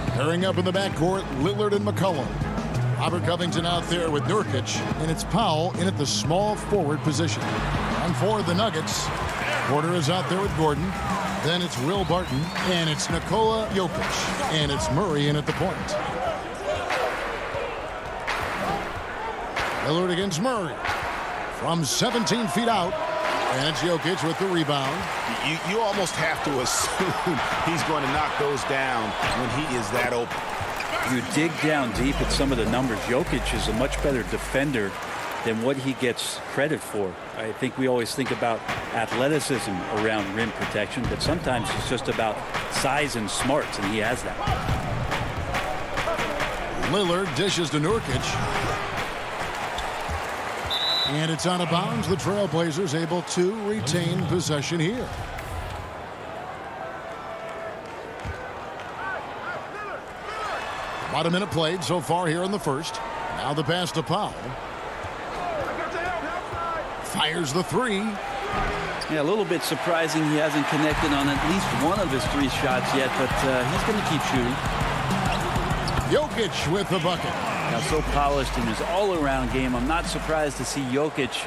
Pairing up in the backcourt, Lillard and McCollum. Robert Covington out there with Nurkic, and it's Powell in at the small forward position. And for the Nuggets, Porter is out there with Gordon. Then it's Will Barton, and it's Nikola Jokic, and it's Murray in at the point. Lillard against Murray from 17 feet out, and it's Jokic with the rebound. You almost have to assume he's going to knock those down when he is that open. You dig down deep at some of the numbers. Jokic is a much better defender than what he gets credit for. I think we always think about athleticism around rim protection, but sometimes it's just about size and smarts, and he has that. Lillard dishes to Nurkic. And it's out of bounds. The Trailblazers able to retain possession here. About a minute played so far here in the first. Now the pass to Powell. Fires the three. Yeah, a little bit surprising he hasn't connected on at least one of his 3 shots yet, but he's going to keep shooting. Jokic with the bucket. Now, so polished in his all-around game. I'm not surprised to see Jokic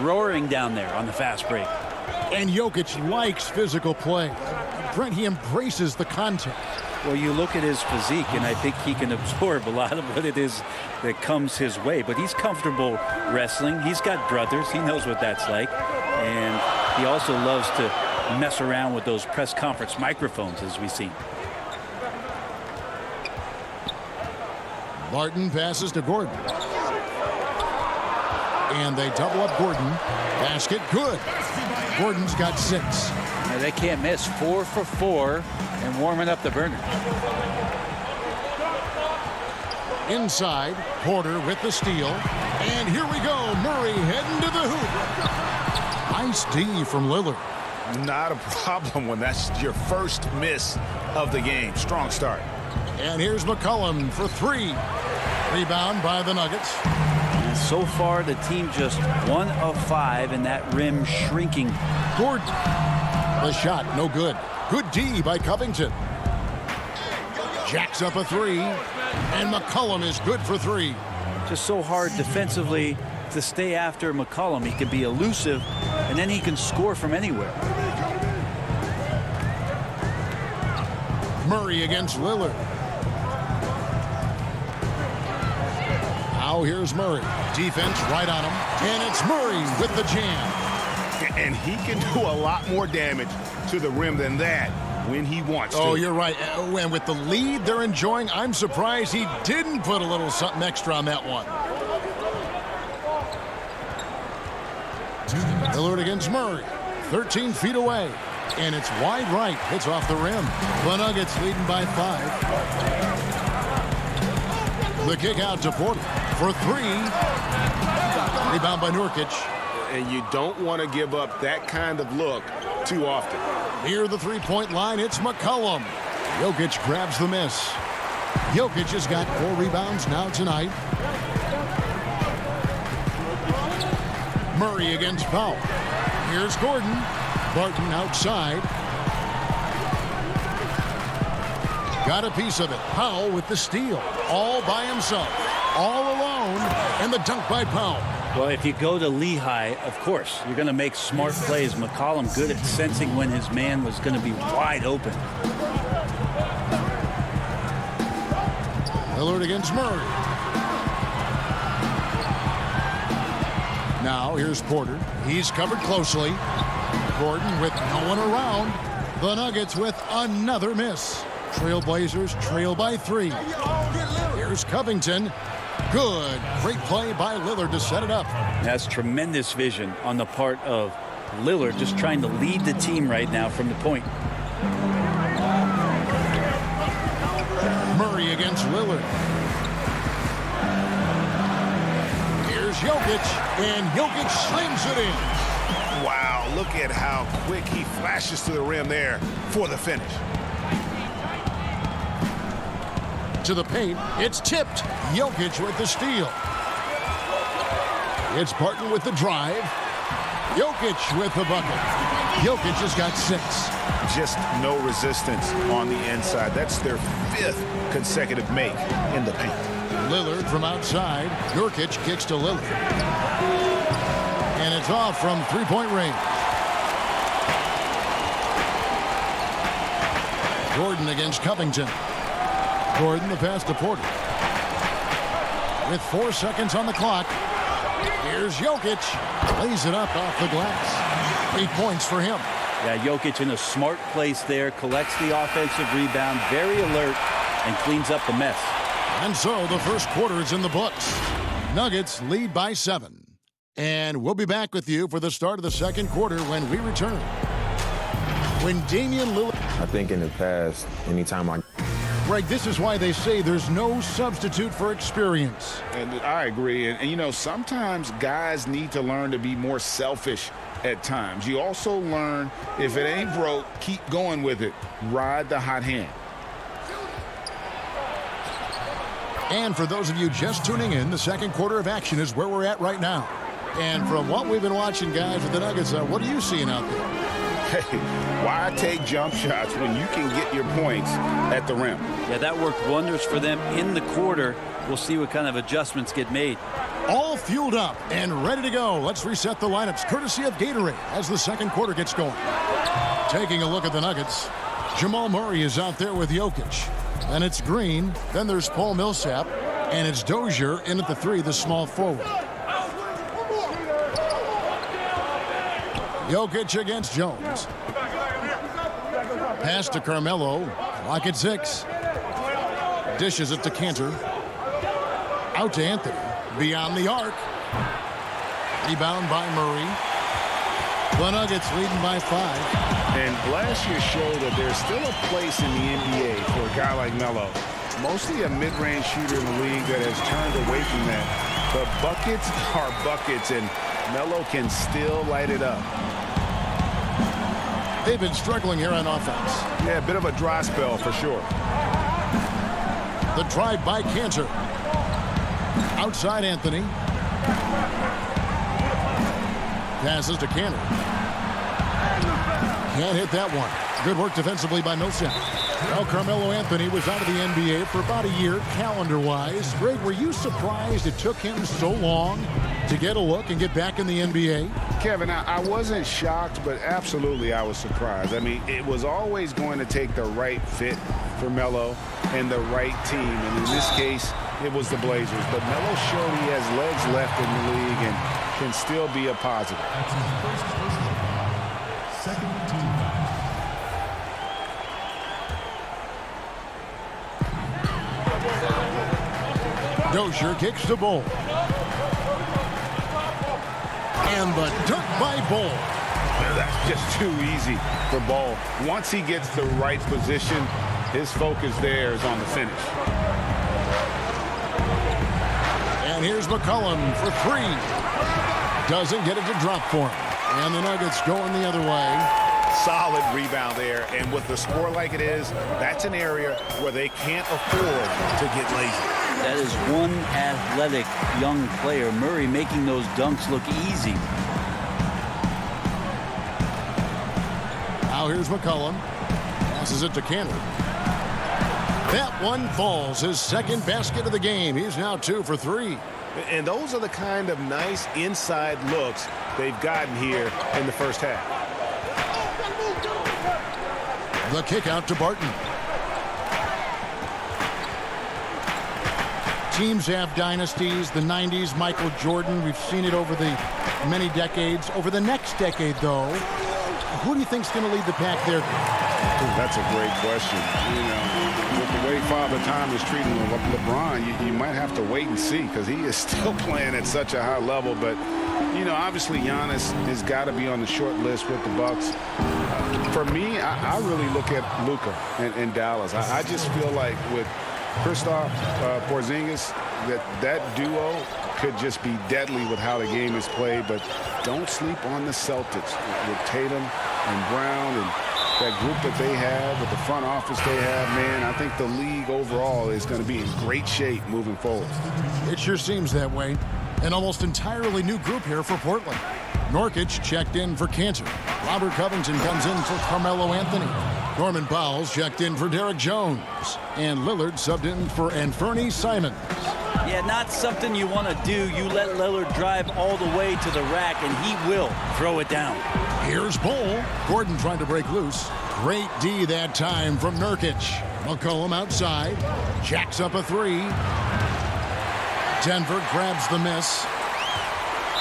roaring down there on the fast break. And Jokic likes physical play. Brent, he embraces the contact. Well, you look at his physique, and I think he can absorb a lot of what it is that comes his way. But he's comfortable wrestling. He's got brothers. He knows what that's like. And he also loves to mess around with those press conference microphones, as we've seen. Barton passes to Gordon. And they double up Gordon. Basket good. Gordon's got 6. Now, they can't miss. 4 for 4 and warming up the burner. Inside, Porter with the steal. And here we go. Murray heading to the hoop. Nice D from Lillard. Not a problem when that's your first miss of the game. Strong start. And here's McCollum for 3. Rebound by the Nuggets. And so far, the team just 1 of 5, and that rim shrinking. Gordon. The shot, no good. Good D by Covington. Jacks up a 3. And McCollum is good for 3. Just so hard defensively to stay after McCollum. He can be elusive, and then he can score from anywhere. Murray against Lillard. Now here's Murray. Defense right on him. And it's Murray with the jam. And he can do a lot more damage to the rim than that when he wants to. Oh, you're right. And with the lead they're enjoying, I'm surprised he didn't put a little something extra on that one. Lillard against Murray. 13 feet away. And it's wide right. It's off the rim. The Nuggets leading by 5. The kick out to Porter for 3. Rebound by Nurkic. And you don't want to give up that kind of look too often. Near the three-point line, it's McCollum. Jokic grabs the miss. Jokic has got 4 rebounds now tonight. Murray against Powell. Here's Gordon. Barton outside. Got a piece of it. Powell with the steal. All by himself. All alone. And the dunk by Powell. Well, if you go to Lehigh, of course, you're going to make smart plays. McCollum good at sensing when his man was going to be wide open. Lillard against Murray. Now here's Porter. He's covered closely. Gordon with no one around. The Nuggets with another miss. Trailblazers trail by 3. Here's Covington. Good. Great play by Lillard to set it up. That's tremendous vision on the part of Lillard, just trying to lead the team right now from the point. Murray against Lillard. Here's Jokic, and Jokic slings it in. Wow, look at how quick he flashes to the rim there for the finish. To the paint, it's tipped. Jokic with the steal. It's Barton with the drive. Jokic with the bucket. Jokic has got 6. Just no resistance on the inside. That's their 5th consecutive make in the paint. Lillard from outside. Nurkic kicks to Lillard. And it's off from three-point range. Gordon against Covington. Gordon the pass to Porter. With 4 seconds on the clock. Here's Jokic. Lays it up off the glass. 8 points for him. Yeah, Jokic in a smart place there. Collects the offensive rebound. Very alert. And cleans up the mess. And so the first quarter is in the books. Nuggets lead by 7. And we'll be back with you for the start of the second quarter when we return. When Damian Lillard... I think in the past, anytime Greg, this is why they say there's no substitute for experience. And I agree. And, you know, sometimes guys need to learn to be more selfish at times. You also learn if it ain't broke, keep going with it. Ride the hot hand. And for those of you just tuning in, the second quarter of action is where we're at right now. And from what we've been watching, guys, with the Nuggets, what are you seeing out there? Hey, why take jump shots when you can get your points at the rim? Yeah, that worked wonders for them in the quarter. We'll see what kind of adjustments get made. All fueled up and ready to go. Let's reset the lineups courtesy of Gatorade as the second quarter gets going. Taking a look at the Nuggets, Jamal Murray is out there with Jokic. And it's Green. Then there's Paul Millsap. And it's Dozier in at the 3, the small forward. Jokic against Jones. Pass to Carmelo. Clock at 6. Dishes it to Cantor. Out to Anthony. Beyond the arc. Rebound by Murray. The Nuggets leading by 5. And last year showed that there's still a place in the NBA for a guy like Melo. Mostly a mid-range shooter in the league that has turned away from that. But buckets are buckets, and Melo can still light it up. They've been struggling here on offense. Yeah, a bit of a dry spell for sure. The drive by Cantor. Outside Anthony. Passes to Cantor. Can't hit that one. Good work defensively by Millsap. Well, Carmelo Anthony was out of the NBA for about a year, calendar-wise. Greg, were you surprised it took him so long to get a look and get back in the NBA? Kevin, I wasn't shocked, but absolutely I was surprised. I mean, it was always going to take the right fit for Melo and the right team. And in this case, it was the Blazers. But Melo showed he has legs left in the league and can still be a positive. Second team. Dozier kicks the Bull. And the dunk by Bull. That's just too easy for Ball. Once he gets the right position, his focus there is on the finish. And here's McCollum for 3. Doesn't get it to drop for him. And the Nuggets going the other way. Solid rebound there. And with the score like it is, that's an area where they can't afford to get lazy. That is one athletic young player. Murray making those dunks look easy. Now here's McCollum. Passes it to Cantor. That one falls. His second basket of the game. He's now 2 for 3. And those are the kind of nice inside looks they've gotten here in the first half. The kick out to Barton. Teams have dynasties. The 90s, Michael Jordan. We've seen it over the many decades. Over the next decade, though, who do you think's going to lead the pack there? That's a great question. You know, with the way Father Time is treating LeBron, you might have to wait and see because he is still playing at such a high level. But, you know, obviously Giannis has got to be on the short list with the Bucks. For me, I really look at Luka in Dallas. I just feel like with Kristaps Porzingis, that duo could just be deadly with how the game is played, but don't sleep on the Celtics with Tatum and Brown and that group that they have, with the front office they have. Man, I think the league overall is going to be in great shape moving forward. It sure seems that way. An almost entirely new group here for Portland. Nurkic checked in for cancer. Robert Covington comes in for Carmelo Anthony. Norman Powell's checked in for Derek Jones. And Lillard subbed in for Anthony Simons. Yeah, not something you want to do. You let Lillard drive all the way to the rack, and he will throw it down. Here's Bull. Gordon trying to break loose. Great D that time from Nurkic. McCollum outside. Jacks up a three. Denver grabs the miss.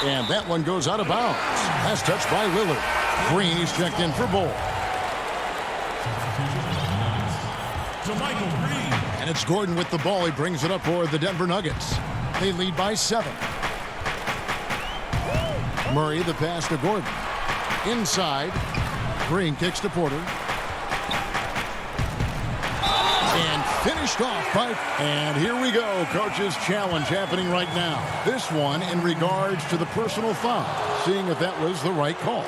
And that one goes out of bounds. Pass touched by Lillard. Green is checked in for Bull. And it's Gordon with the ball. He brings it up for the Denver Nuggets. They lead by 7. Murray the pass to Gordon. Inside. Green kicks to Porter. And finished off by... And here we go. Coach's challenge happening right now. This one in regards to the personal foul. Seeing if that was the right call.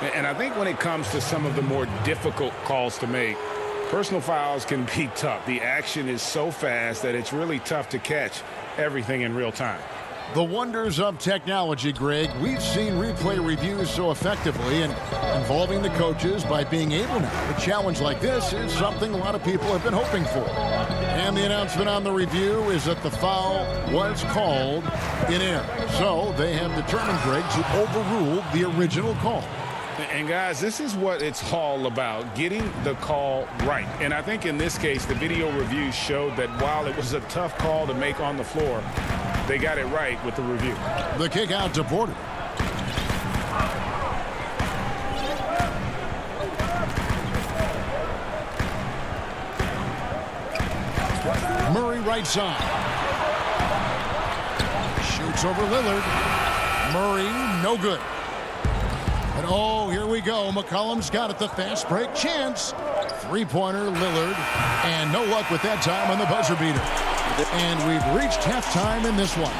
And I think when it comes to some of the more difficult calls to make, personal fouls can be tough. The action is so fast that it's really tough to catch everything in real time. The wonders of technology, Greg. We've seen replay reviews so effectively, and involving the coaches by being able now. A challenge like this is something a lot of people have been hoping for. And the announcement on the review is that the foul was called in error. So they have determined, Greg, to overrule the original call. And guys, this is what it's all about, getting the call right. And I think in this case, the video review showed that while it was a tough call to make on the floor, they got it right with the review. The kick out to Porter. Murray right side. Shoots over Lillard. Murray, no good. But oh, here we go. McCollum's got it. The fast break chance. Three-pointer, Lillard. And no luck with that time on the buzzer beater. And we've reached halftime in this one.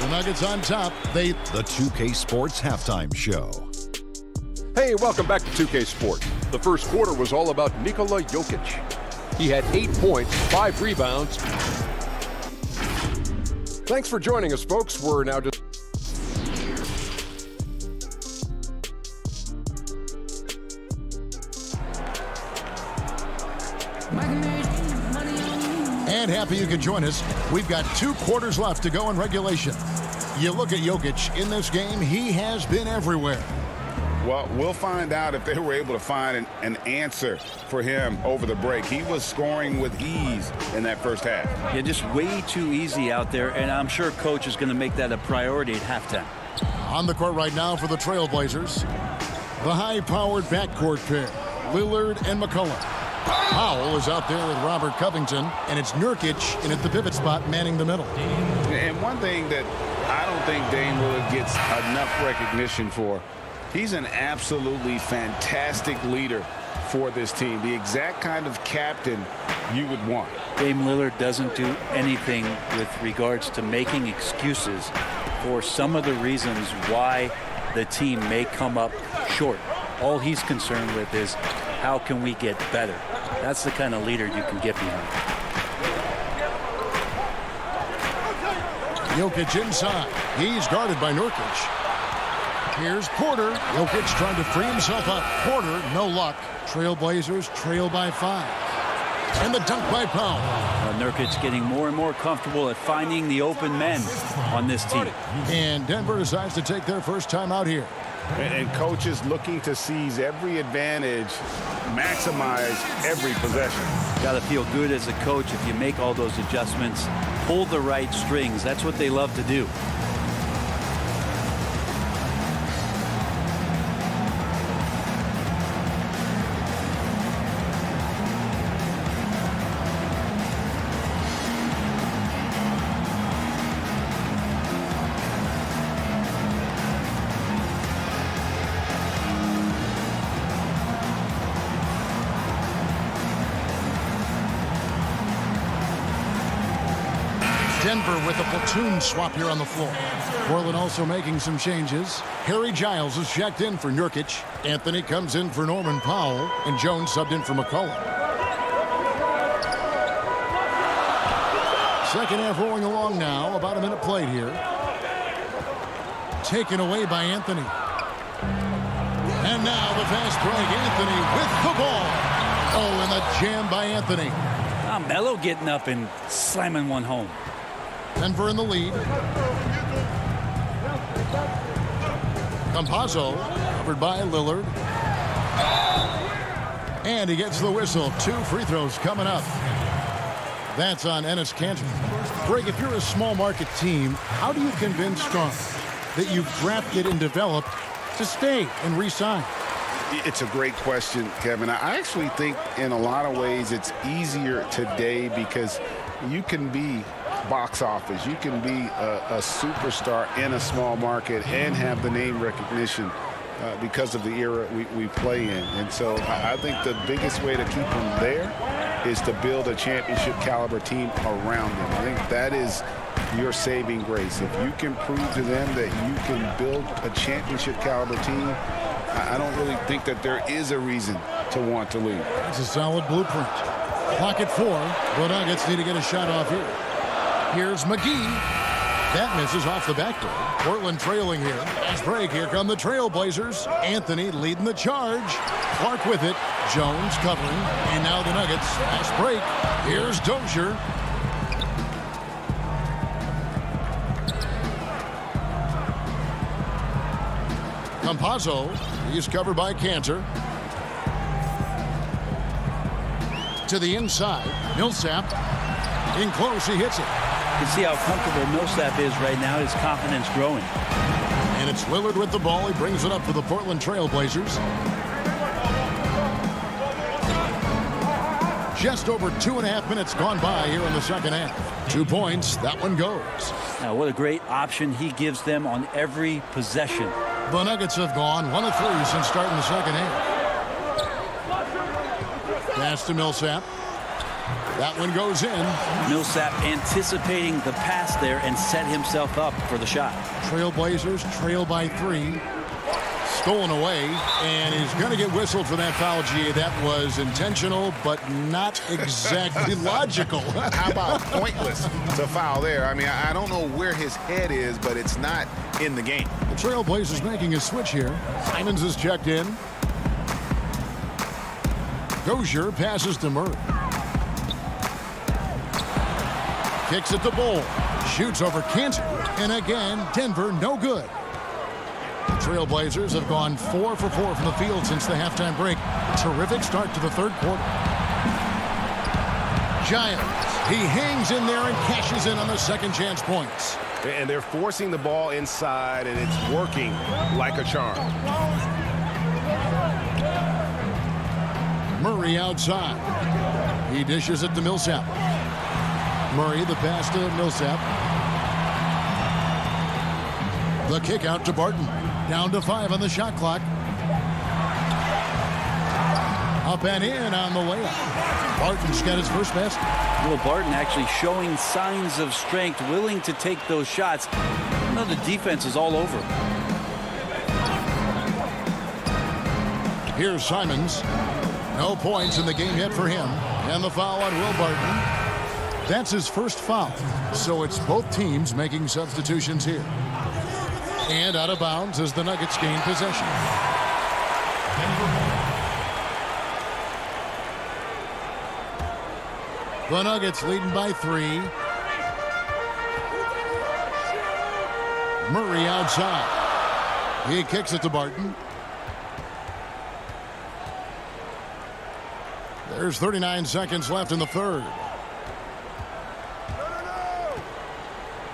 The Nuggets on top. The 2K Sports Halftime Show. Hey, welcome back to 2K Sports. The first quarter was all about Nikola Jokic. He had 8 points, 5 rebounds. Thanks for joining us, folks. We're now just... And happy you could join us. We've got 2 quarters left to go in regulation. You look at Jokic in this game, he has been everywhere. Well, we'll find out if they were able to find an answer for him over the break. He was scoring with ease in that first half. Yeah, just way too easy out there, and I'm sure Coach is going to make that a priority at halftime. On the court right now for the Trailblazers, the high-powered backcourt pair, Lillard and McCollum. Powell is out there with Robert Covington, and it's Nurkic in at the pivot spot manning the middle. And one thing that I don't think Dame Lillard gets enough recognition for, he's an absolutely fantastic leader for this team, the exact kind of captain you would want. Dame Lillard doesn't do anything with regards to making excuses for some of the reasons why the team may come up short. All he's concerned with is how can we get better. That's the kind of leader you can get behind. Jokic inside. He's guarded by Nurkic. Here's Porter. Jokic trying to free himself up. Porter, no luck. Trailblazers trail by 5. And the dunk by Powell. Nurkic getting more and more comfortable at finding the open men on this team. And Denver decides to take their first time out here. And coaches looking to seize every advantage, maximize every possession. Got to feel good as a coach if you make all those adjustments, pull the right strings. That's what they love to do. Denver with a platoon swap here on the floor. Portland also making some changes. Harry Giles is checked in for Nurkic. Anthony comes in for Norman Powell. And Jones subbed in for McCollum. Second half rolling along now. About a minute played here. Taken away by Anthony. And now the fast break. Anthony with the ball. Oh, and the jam by Anthony. Melo getting up and slamming one home. Denver in the lead. Campazzo covered by Lillard. And he gets the whistle. 2 free throws coming up. That's on Enes Kanter. Greg, if you're a small market team, how do you convince Strong that you've drafted and developed to stay and re-sign? It's a great question, Kevin. I actually think in a lot of ways it's easier today because you can be box office. You can be a superstar in a small market and have the name recognition because of the era we play in. And so I think the biggest way to keep them there is to build a championship caliber team around them. I think that is your saving grace. If you can prove to them that you can build a championship caliber team, I don't really think that there is a reason to want to leave. It's a solid blueprint. Clock at 4. The Nuggets need to get a shot off here. Here's McGee. That misses off the backdoor. Portland trailing here. Fast break. Here come the Trailblazers. Anthony leading the charge. Clark with it. Jones covering. And now the Nuggets. Fast break. Here's Dozier. Campazzo. He's covered by Kanter. To the inside. Millsap. In close. He hits it. You can see how comfortable Millsap is right now. His confidence growing. And it's Lillard with the ball. He brings it up for the Portland Trailblazers. Just over 2.5 minutes gone by here in the second half. 2 points. That one goes. Now, what a great option he gives them on every possession. The Nuggets have gone 1 of 3 since starting the second half. Pass to Millsap. That one goes in. Millsap anticipating the pass there and set himself up for the shot. Trailblazers trail by 3. Stolen away, and he's going to get whistled for that foul, G. That was intentional, but not exactly logical. How about pointless to foul there? I mean, I don't know where his head is, but it's not in the game. The Trailblazers making a switch here. Simons is checked in. Dozier passes to Murray. Kicks at the bowl. Shoots over Kanter. And again, Denver no good. The Trailblazers have gone 4 for 4 from the field since the halftime break. Terrific start to the third quarter. Giles. He hangs in there and cashes in on the second chance points. And they're forcing the ball inside, and it's working like a charm. Murray outside. He dishes it to Millsap. Murray, the pass to Millsap. The kick out to Barton. Down to 5 on the shot clock. Up and in on the layup. Barton's got his first basket. Will Barton actually showing signs of strength, willing to take those shots. You know, the defense is all over. Here's Simons. No points in the game yet for him. And the foul on Will Barton. That's his first foul. So it's both teams making substitutions here. And out of bounds as the Nuggets gain possession. The Nuggets leading by 3. Murray outside. He kicks it to Barton. There's 39 seconds left in the third.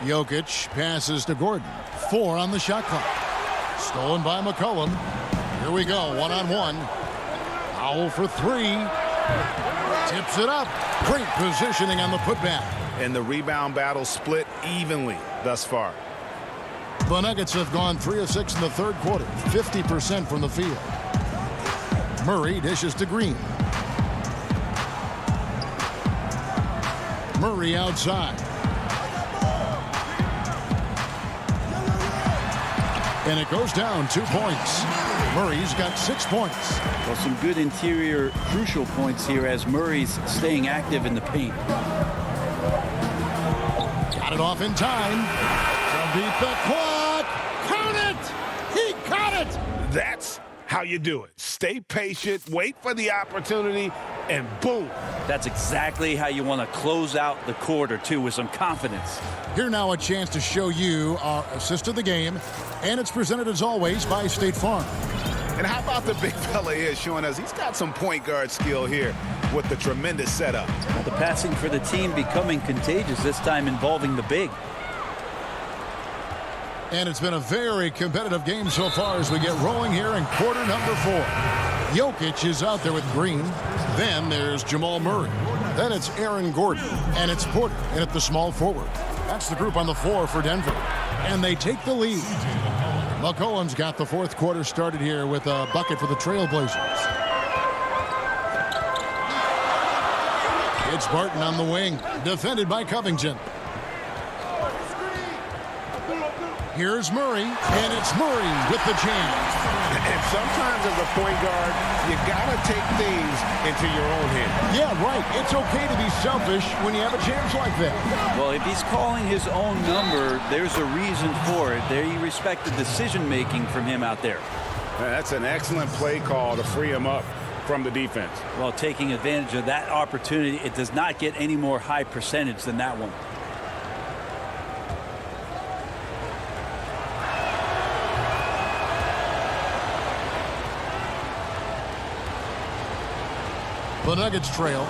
Jokic passes to Gordon. 4 on the shot clock. Stolen by McCollum. Here we go, 1-on-1. Powell for 3. Tips it up. Great positioning on the putback. And the rebound battle split evenly thus far. The Nuggets have gone 3 of 6 in the third quarter. 50% from the field. Murray dishes to Green. Murray outside. And it goes down 2 points. Murray's got 6 points. Well, some good interior crucial points here as Murray's staying active in the paint. Got it off in time. To beat the clock. Count it! He caught it! That's how you do it. Stay patient, wait for the opportunity, and boom. That's exactly how you want to close out the quarter, too, with some confidence. Here now a chance to show you our assist of the game, and it's presented as always by State Farm. And how about the big fella here showing us he's got some point guard skill here with the tremendous setup. Well, the passing for the team becoming contagious, this time involving the big. And it's been a very competitive game so far as we get rolling here in quarter number 4. Jokic is out there with Green. Then there's Jamal Murray. Then it's Aaron Gordon. And it's Porter in at the small forward. That's the group on the floor for Denver. And they take the lead. McCollum's got the fourth quarter started here with a bucket for the Trailblazers. It's Barton on the wing, defended by Covington. Here's Murray, and it's Murray with the jam. And sometimes as a point guard, you gotta take things into your own hands. Yeah, right. It's okay to be selfish when you have a chance like that. Well, if he's calling his own number, there's a reason for it. There, you respect the decision-making from him out there. That's an excellent play call to free him up from the defense. Well, taking advantage of that opportunity, it does not get any more high percentage than that one. The Nuggets trail.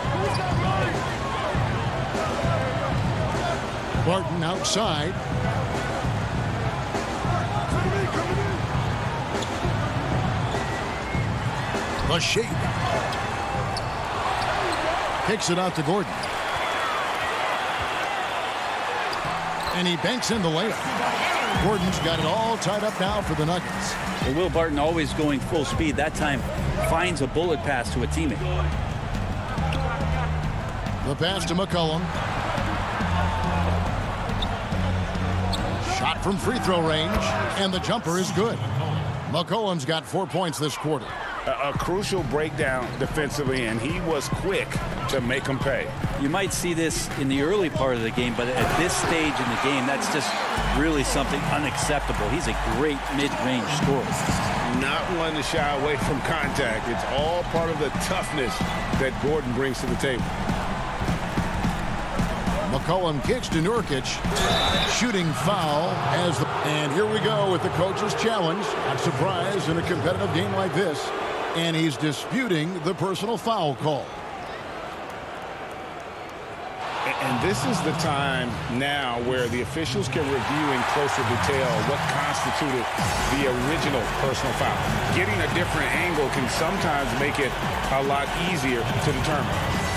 Barton outside. The shake. Kicks it out to Gordon. And he banks in the layup. Gordon's got it all tied up now for the Nuggets. Well, Will Barton always going full speed. That time finds a bullet pass to a teammate. The pass to McCollum. Shot from free throw range, and the jumper is good. McCollum's got 4 points this quarter. A crucial breakdown defensively, and he was quick to make them pay. You might see this in the early part of the game, but at this stage in the game, that's just really something unacceptable. He's a great mid-range scorer. Not one to shy away from contact. It's all part of the toughness that Gordon brings to the table. McCollum kicks to Nurkic. Shooting foul and here we go with the coach's challenge. Not surprised in a competitive game like this. And he's disputing the personal foul call. And this is the time now where the officials can review in closer detail what constituted the original personal foul. Getting a different angle can sometimes make it a lot easier to determine.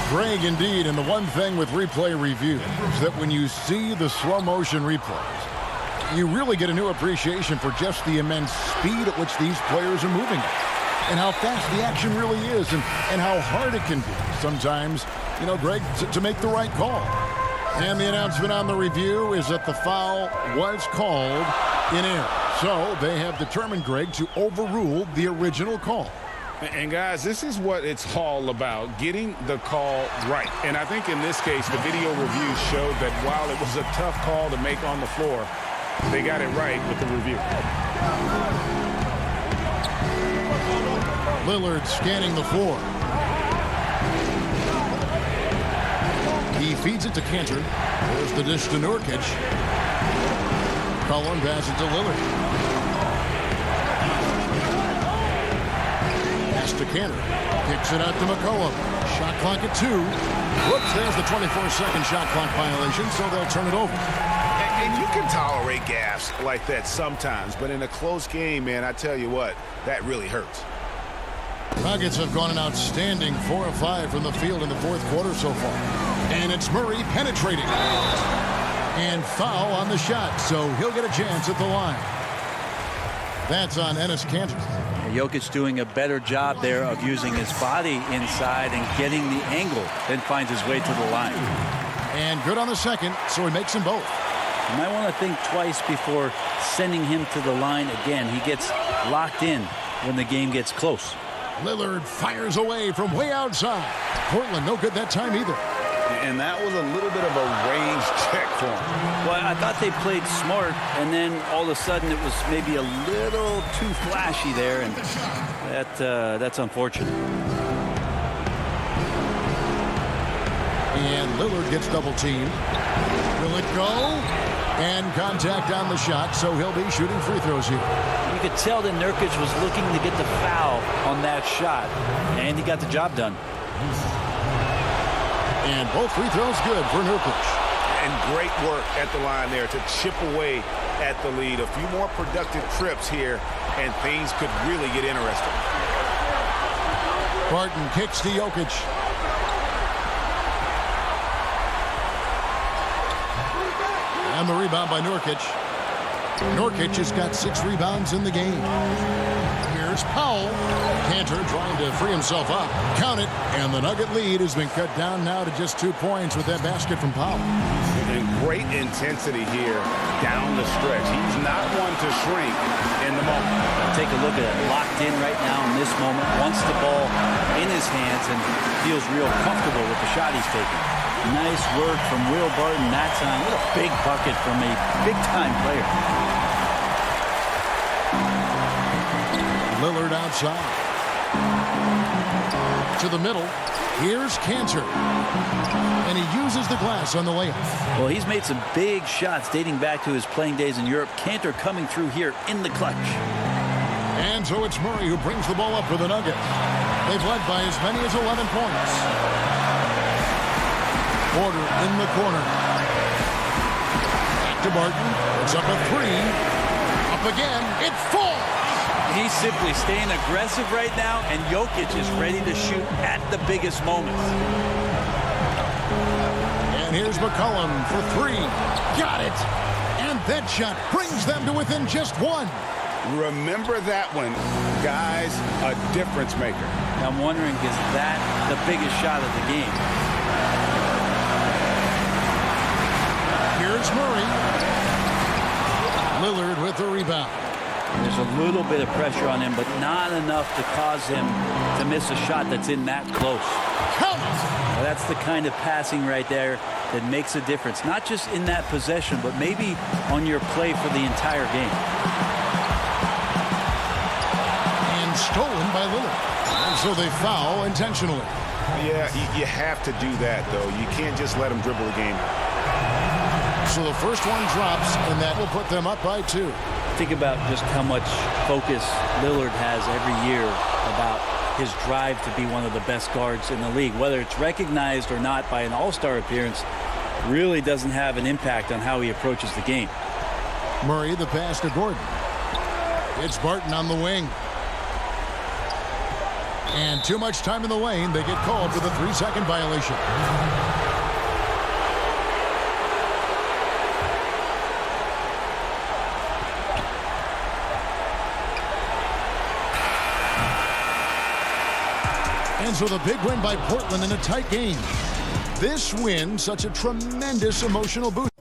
Greg, indeed, and the one thing with replay review is that when you see the slow motion replays, you really get a new appreciation for just the immense speed at which these players are moving and how fast the action really is and how hard it can be sometimes, you know, Greg, to make the right call. And the announcement on the review is that the foul was called in error. So they have determined, Greg, to overrule the original call. And guys, this is what it's all about, getting the call right. And I think in this case, the video review showed that while it was a tough call to make on the floor, they got it right with the review. Lillard scanning the floor. He feeds it to Cantor. There's the dish to Nurkic. Cullen passes it to Lillard. Pass to Cantor. Kicks it out to McCollum. Shot clock at 2. Whoops, there's the 24-second shot clock violation, so they'll turn it over. And you can tolerate gaffes like that sometimes, but in a close game, man, I tell you what, that really hurts. Nuggets have gone an outstanding 4 of 5 from the field in the fourth quarter so far. And it's Murray penetrating. And foul on the shot, so he'll get a chance at the line. That's on Enes Kanter. Jokic doing a better job there of using his body inside and getting the angle, then finds his way to the line. And good on the second, so he makes them both. You might want to think twice before sending him to the line again. He gets locked in when the game gets close. Lillard fires away from way outside. Portland no good that time either. And that was a little bit of a range check for him. Well, I thought they played smart, and then all of a sudden it was maybe a little too flashy there, and that's unfortunate. And Lillard gets double teamed. Will it go? And contact on the shot, so he'll be shooting free throws here. You could tell that Nurkic was looking to get the foul on that shot, and he got the job done. And both free throws good for Nurkic. And great work at the line there to chip away at the lead. A few more productive trips here, and things could really get interesting. Barton kicks to Jokic. And the rebound by Nurkic. Nurkic has got 6 rebounds in the game. Here's Powell. Cantor trying to free himself up. Count it. And the Nugget lead has been cut down now to just 2 points with that basket from Powell. And great intensity here down the stretch. He's not one to shrink in the moment. Take a look at it. Locked in right now in this moment. Wants the ball in his hands and feels real comfortable with the shot he's taking. Nice work from Will Barton that time. What a big bucket from a big-time player. Lillard outside. To the middle. Here's Cantor. And he uses the glass on the layup. Well, he's made some big shots dating back to his playing days in Europe. Cantor coming through here in the clutch. And so it's Murray who brings the ball up for the Nuggets. They've led by as many as 11 points. Porter in the corner. Back to Barton. It's up a 3. Up again. It falls. He's simply staying aggressive right now, and Jokic is ready to shoot at the biggest moments. And here's McCollum for 3. Got it. And that shot brings them to within just 1. Remember that one, guys, a difference maker. I'm wondering, is that the biggest shot of the game? Here's Murray. Lillard with the rebound. There's a little bit of pressure on him, but not enough to cause him to miss a shot that's in that close. Now, that's the kind of passing right there that makes a difference, not just in that possession, but maybe on your play for the entire game. And stolen by Lillard. And so they foul intentionally. Yeah, you have to do that, though. You can't just let them dribble the game. So the first one drops, and that will put them up by 2. Think about just how much focus Lillard has every year about his drive to be one of the best guards in the league. Whether it's recognized or not by an all-star appearance really doesn't have an impact on how he approaches the game. Murray, the pass to Gordon. It's Barton on the wing. And too much time in the lane. They get called for the 3-second violation. And so the big win by Portland in a tight game. This win, such a tremendous emotional boost.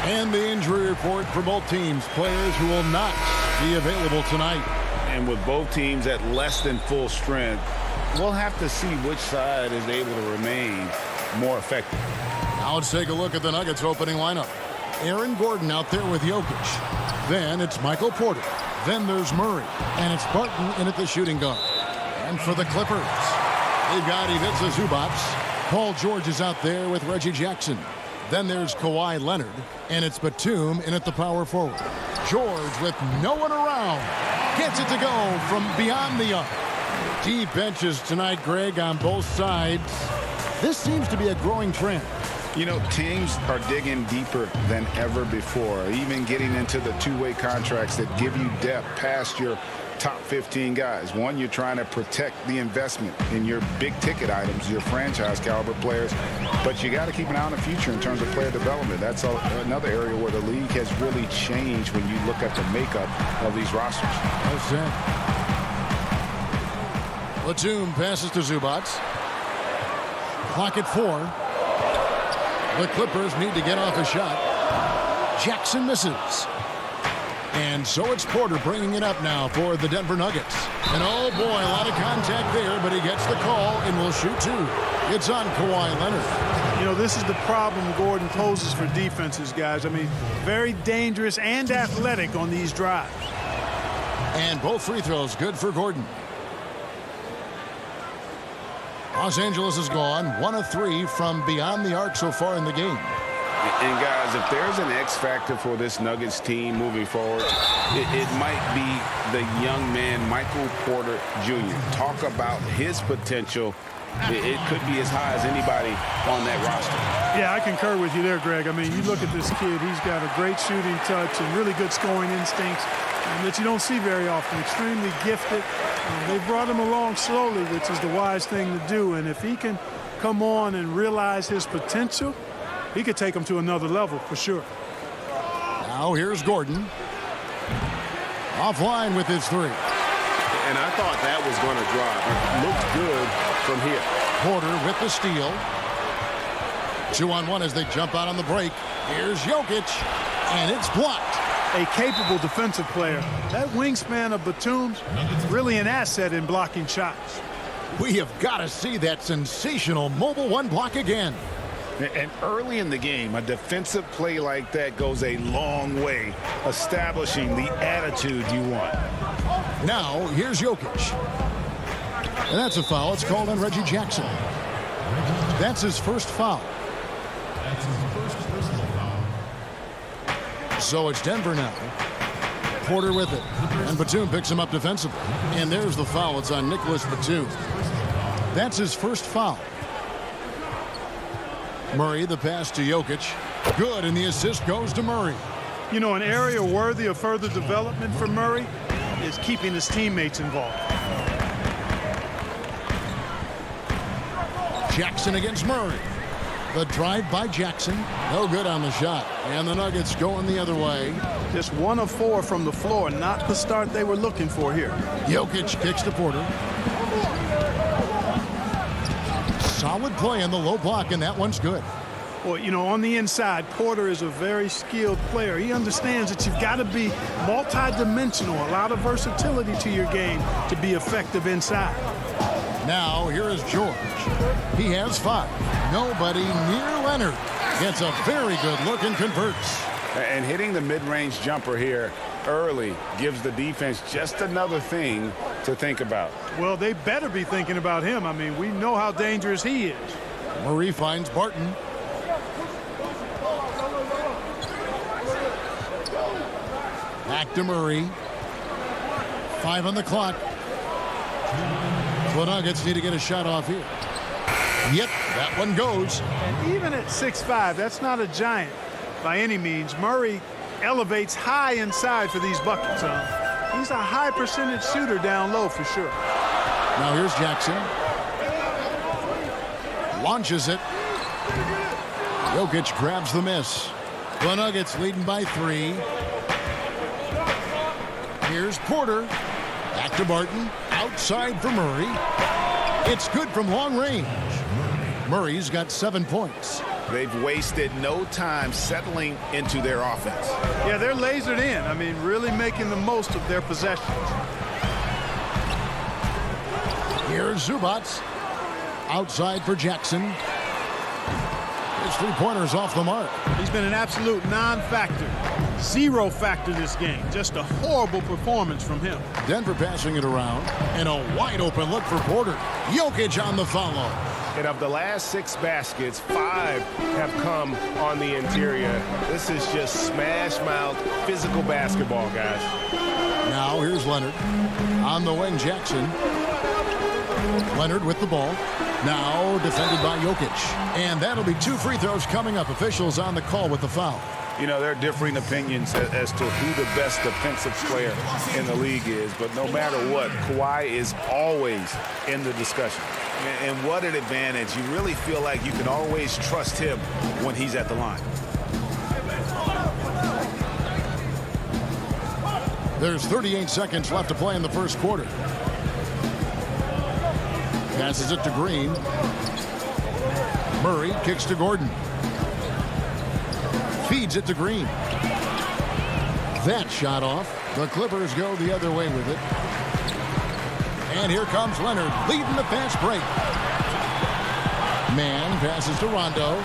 And the injury report for both teams. Players who will not be available tonight. And with both teams at less than full strength, we'll have to see which side is able to remain more effective. Now let's take a look at the Nuggets opening lineup. Aaron Gordon out there with Jokic. Then it's Michael Porter. Then there's Murray. And it's Barton in at the shooting guard. And for the Clippers, they've got Ivica Zubac. Paul George is out there with Reggie Jackson. Then there's Kawhi Leonard, and it's Batum in at the power forward. George with no one around. Gets it to go from beyond the arc. Deep benches tonight, Greg, on both sides. This seems to be a growing trend. You know, teams are digging deeper than ever before, even getting into the two-way contracts that give you depth past your top 15 guys. One, you're trying to protect the investment in your big-ticket items, your franchise-caliber players, but you got to keep an eye on the future in terms of player development. That's another area where the league has really changed when you look at the makeup of these rosters. Well said. Batum passes to Zubac. Clock at 4. The Clippers need to get off a shot. Jackson misses. And so it's Porter bringing it up now for the Denver Nuggets. And oh boy, a lot of contact there, but he gets the call and will shoot two. It's on Kawhi Leonard. You know, this is the problem Gordon poses for defenses, guys. I mean, very dangerous and athletic on these drives. And both free throws good for Gordon. Los Angeles is gone 1 of 3 from beyond the arc so far in the game. And guys, if there's an X factor for this Nuggets team moving forward, it might be the young man, Michael Porter Jr. Talk about his potential. It could be as high as anybody on that roster. Yeah, I concur with you there, Greg. I mean, you look at this kid, he's got a great shooting touch and really good scoring instincts that you don't see very often. Extremely gifted. They brought him along slowly, which is the wise thing to do. And if he can come on and realize his potential, he could take him to another level for sure. Now here's Gordon. Offline with his three. And I thought that was going to drive. It looked good from here. Porter with the steal. 2-on-1 as they jump out on the break. Here's Jokic, and it's blocked. A capable defensive player. That wingspan of Batum's really an asset in blocking shots. We have got to see that sensational mobile one block again. And early in the game, a defensive play like that goes a long way, establishing the attitude you want. Now, here's Jokic. And that's a foul. It's called on Reggie Jackson. That's his first foul. So it's Denver now. Porter with it. And Batum picks him up defensively. And there's the foul. It's on Nicholas Batum. That's his first foul. Murray, the pass to Jokic. Good, and the assist goes to Murray. You know, an area worthy of further development for Murray is keeping his teammates involved. Jackson against Murray. The drive by Jackson. No good on the shot. And the Nuggets going the other way. Just 1 of 4 from the floor. Not the start they were looking for here. Jokic kicks to Porter. Solid play in the low block, and that one's good. Well, you know, on the inside, Porter is a very skilled player. He understands that you've got to be multi-dimensional, a lot of versatility to your game to be effective inside. Now, here is George. He has 5. Nobody near Leonard. Gets a very good look and converts. And hitting the mid-range jumper here early gives the defense just another thing to think about. Well, they better be thinking about him. I mean, we know how dangerous he is. Murray finds Barton. Back to Murray. 5 on the clock. The Nuggets need to get a shot off here. Yep, that one goes. And even at 6'5", that's not a giant by any means. Murray elevates high inside for these buckets. He's a high percentage shooter down low for sure. Now here's Jackson. Launches it. Jokic grabs the miss. The Nuggets leading by 3. Here's Porter. Back to Barton. Outside for Murray. It's good from long range. Murray's got 7 points. They've wasted no time settling into their offense. Yeah, they're lasered in. I mean, really making the most of their possessions. Here's Zubats. Outside for Jackson. His 3-pointers off the mark. He's been an absolute non-factor. 0 factor this game. Just a horrible performance from him. Denver passing it around. And a wide open look for Porter. Jokic on the follow. And of the last 6 baskets, 5 have come on the interior. This is just smash-mouth physical basketball, guys. Now here's Leonard. On the wing, Jackson. Leonard with the ball. Now defended by Jokic. And that'll be 2 free throws coming up. Officials on the call with the foul. You know, there are differing opinions as to who the best defensive player in the league is. But no matter what, Kawhi is always in the discussion. And what an advantage. You really feel like you can always trust him when he's at the line. There's 38 seconds left to play in the first quarter. Passes it to Green. Murray kicks to Gordon. Feeds it to Green. That shot off. The Clippers go the other way with it. And here comes Leonard leading the fast break. Man passes to Rondo.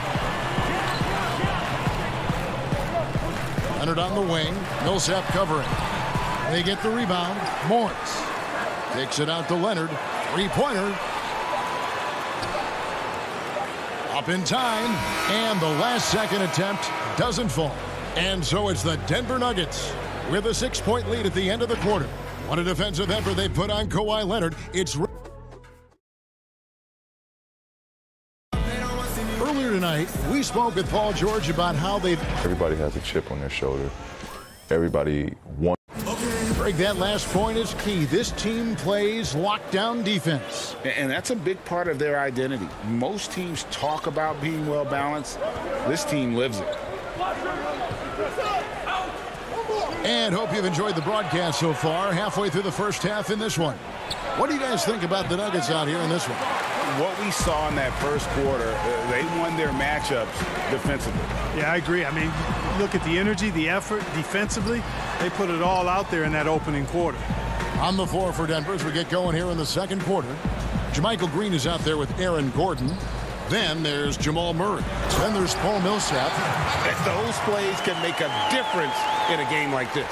Leonard on the wing. Millsap covering. They get the rebound. Morris kicks it out to Leonard. 3-pointer. Up in time, and the last-second attempt doesn't fall. And so it's the Denver Nuggets with a 6-point lead at the end of the quarter. What a defensive effort they put on Kawhi Leonard. It's earlier tonight, we spoke with Paul George about how they've... Everybody has a chip on their shoulder. Everybody wants... Greg, that last point is key. This team plays lockdown defense. And that's a big part of their identity. Most teams talk about being well-balanced. This team lives it. And hope you've enjoyed the broadcast so far. Halfway through the first half in this one. What do you guys think about the Nuggets out here in this one? What we saw in that first quarter, they won their matchups defensively. Yeah, I agree. I mean, look at the energy, the effort defensively. They put it all out there in that opening quarter. On the floor for Denver as we get going here in the second quarter. JaMychal Green is out there with Aaron Gordon. Then there's Jamal Murray. Then there's Paul Millsap. Those plays can make a difference in a game like this.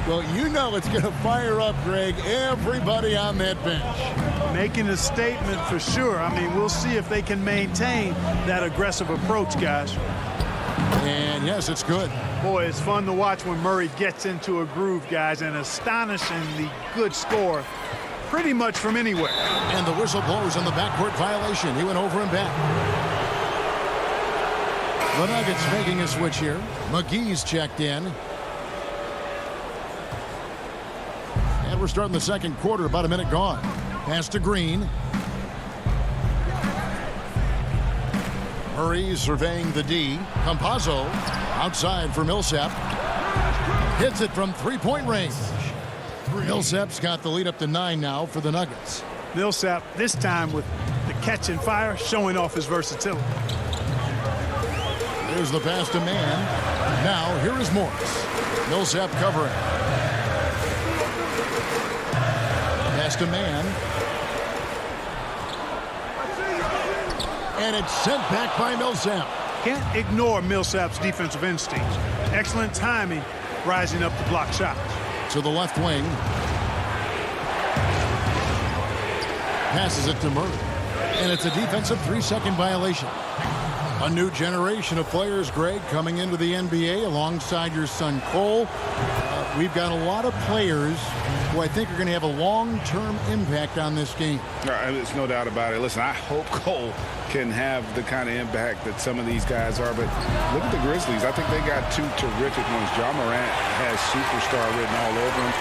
Well, you know it's going to fire up, Greg, everybody on that bench. Making a statement for sure. I mean, we'll see if they can maintain that aggressive approach, guys. And yes, it's good. Boy, it's fun to watch when Murray gets into a groove, guys, and astonishingly good score pretty much from anywhere. And the whistle blows on the backcourt violation. He went over and back. The Nuggets making a switch here. McGee's checked in. And we're starting the second quarter, about a minute gone. Pass to Green. Murray surveying the D. Campazzo outside for Millsap. Hits it from three-point range. Millsap's got the lead up to 9 now for the Nuggets. Millsap this time with the catch and fire, showing off his versatility. There's the pass to Man. Now here is Morris. Millsap covering. Pass to Man. And it's sent back by Millsap. Can't ignore Millsap's defensive instincts. Excellent timing rising up to block shots. To the left wing. Passes it to Murray. And it's a defensive 3-second violation. A new generation of players, Greg, coming into the NBA alongside your son Cole. We've got a lot of players who I think are going to have a long-term impact on this game. There's no doubt about it. Listen, I hope Cole can have the kind of impact that some of these guys are. But look at the Grizzlies. I think they got two terrific ones. Ja Morant has superstar written all over him.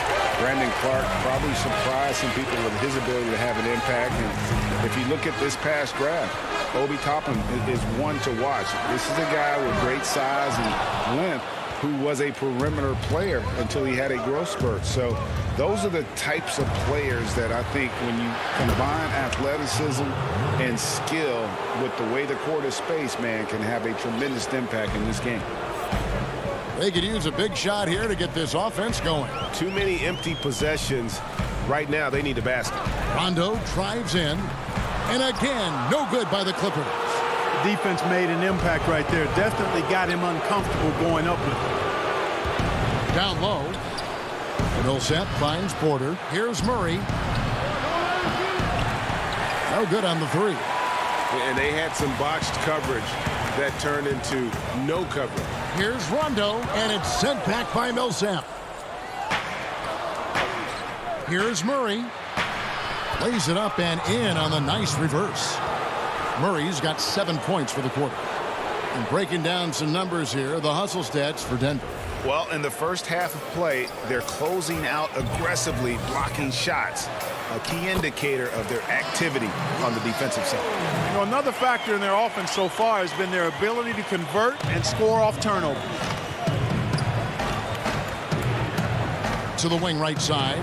Brandon Clark probably surprised some people with his ability to have an impact. And if you look at this past draft, Obi Toppin is one to watch. This is a guy with great size and length who was a perimeter player until he had a growth spurt. So those are the types of players that I think when you combine athleticism and skill with the way the court is spaced, man, can have a tremendous impact in this game. They could use a big shot here to get this offense going. Too many empty possessions. Right now, they need a basket. Rondo drives in. And again, no good by the Clippers. Defense made an impact right there. Definitely got him uncomfortable going up with it. Down low. Millsap finds Porter. Here's Murray. No good on the three. And they had some botched coverage that turned into no coverage. Here's Rondo, and it's sent back by Millsap. Here's Murray. Lays it up and in on the nice reverse. Murray's got 7 points for the quarter. And breaking down some numbers here, the hustle stats for Denver. Well, in the first half of play, they're closing out aggressively, blocking shots. A key indicator of their activity on the defensive side. You know, another factor in their offense so far has been their ability to convert and score off turnovers. To the wing right side.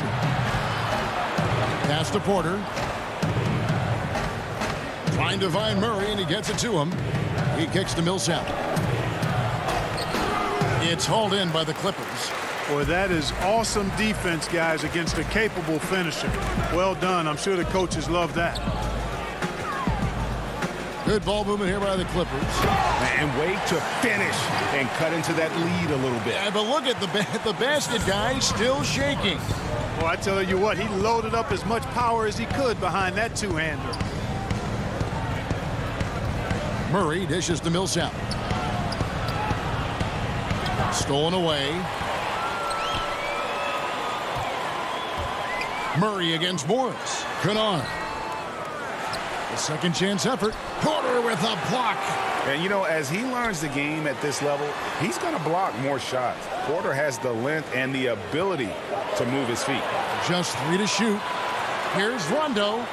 Pass to Porter. Trying to find Murray, and he gets it to him. He kicks to Millsap. It's hauled in by the Clippers. Boy, that is awesome defense, guys, against a capable finisher. Well done. I'm sure the coaches love that. Good ball movement here by the Clippers. And way to finish and cut into that lead a little bit. Yeah, but look at the basket guy still shaking. Well, I tell you what, he loaded up as much power as he could behind that two-hander. Murray dishes to Millsap. Stolen away. Murray against Morris. Kennard. The second chance effort. Porter with a block. And, you know, as he learns the game at this level, he's going to block more shots. Porter has the length and the ability to move his feet. Just 3 to shoot. Here's Rondo.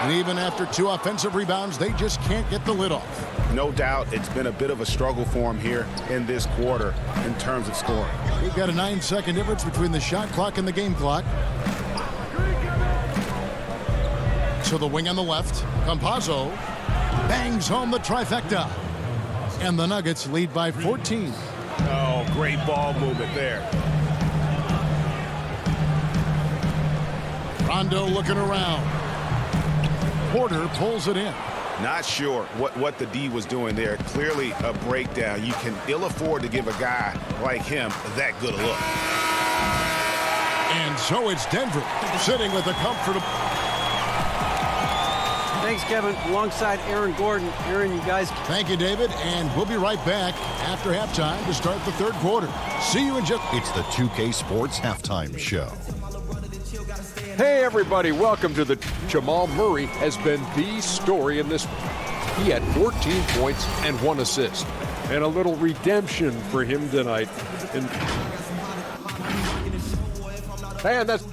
And even after 2 offensive rebounds, they just can't get the lid off. No doubt it's been a bit of a struggle for him here in this quarter in terms of scoring. We've got a 9-second difference between the shot clock and the game clock. To the wing on the left, Campazzo bangs home the trifecta. And the Nuggets lead by 14. Oh, great ball movement there. Rondo looking around. Porter pulls it in. Not sure what the D was doing there. Clearly a breakdown. You can ill afford to give a guy like him that good a look. And so it's Denver sitting with a comfortable. Thanks, Kevin. Alongside Aaron Gordon. Aaron, you guys. Thank you, David. And we'll be right back after halftime to start the third quarter. See you in just. It's the 2K Sports Halftime Show. Hey, everybody. Welcome to the Jamal Murray has been the story in this one. He had 14 points and 1 assist. And a little redemption for him tonight. And that's.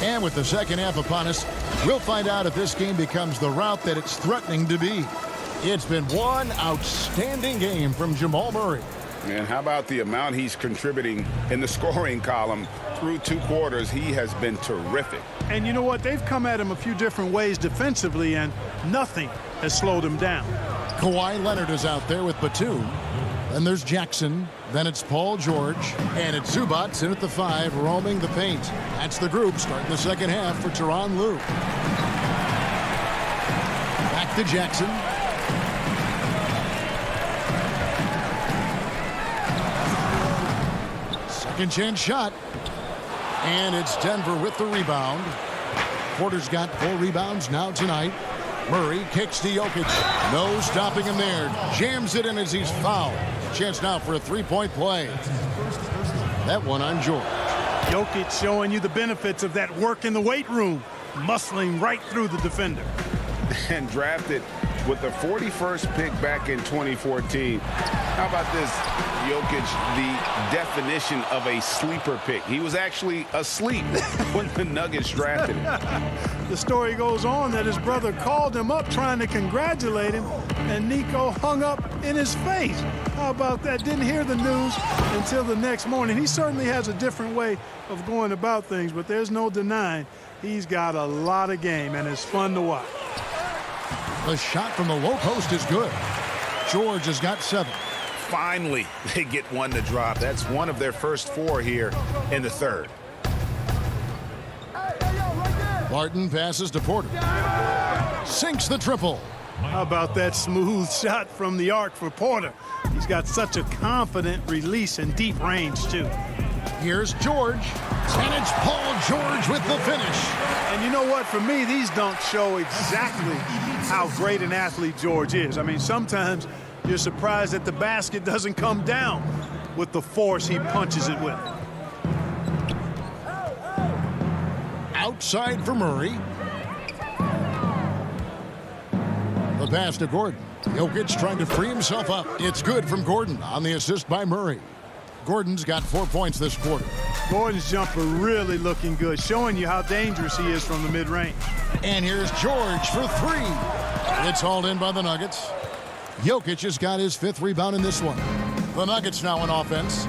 And with the second half upon us, we'll find out if this game becomes the route that it's threatening to be. It's been one outstanding game from Jamal Murray. And how about the amount he's contributing in the scoring column through 2 quarters? He has been terrific. And you know what? They've come at him a few different ways defensively, and nothing has slowed him down. Kawhi Leonard is out there with Batum. Then there's Jackson. Then it's Paul George. And it's Zubats in at the 5, roaming the paint. That's the group starting the second half for Tyronn Lue. Back to Jackson. Second chance shot. And it's Denver with the rebound. Porter's got 4 rebounds now tonight. Murray kicks to Jokic. No stopping him there. Jams it in as he's fouled. Chance now for a 3-point play. That one on George. Jokic showing you the benefits of that work in the weight room. Muscling right through the defender. And drafted with the 41st pick back in 2014. How about this? Jokic, the definition of a sleeper pick. He was actually asleep when the Nuggets drafted him. The story goes on that his brother called him up trying to congratulate him, and Nico hung up in his face. How about that? Didn't hear the news until the next morning. He certainly has a different way of going about things, but there's no denying he's got a lot of game, and it's fun to watch. The shot from the low post is good. George has got 7. Finally, they get one to drop. That's one of their first 4 here in the third. Barton passes to Porter. Sinks the triple. How about that smooth shot from the arc for Porter? He's got such a confident release and deep range, too. Here's George. And it's Paul George with the finish. And you know what? For me, these dunks show exactly how great an athlete George is. I mean, sometimes you're surprised that the basket doesn't come down with the force he punches it with. Outside for Murray. The pass to Gordon. Jokic trying to free himself up. It's good from Gordon on the assist by Murray. Gordon's got 4 points this quarter. Gordon's jumper really looking good, showing you how dangerous he is from the mid-range. And here's George for 3. It's hauled in by the Nuggets. Jokic has got his 5th rebound in this one. The Nuggets now in offense.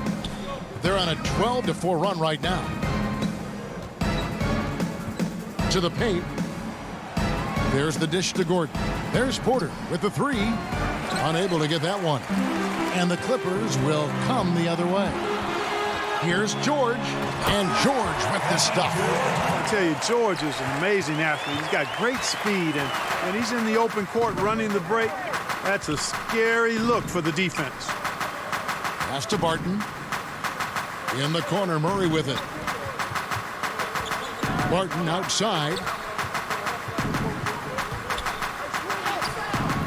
They're on a 12-4 run right now. To the paint. There's the dish to Gordon. There's Porter with the 3. Unable to get that one. And the Clippers will come the other way. Here's George. And George with the stuff. I tell you, George is an amazing athlete. He's got great speed, and when he's in the open court running the break, that's a scary look for the defense. Pass to Barton. In the corner, Murray with it. Barton outside.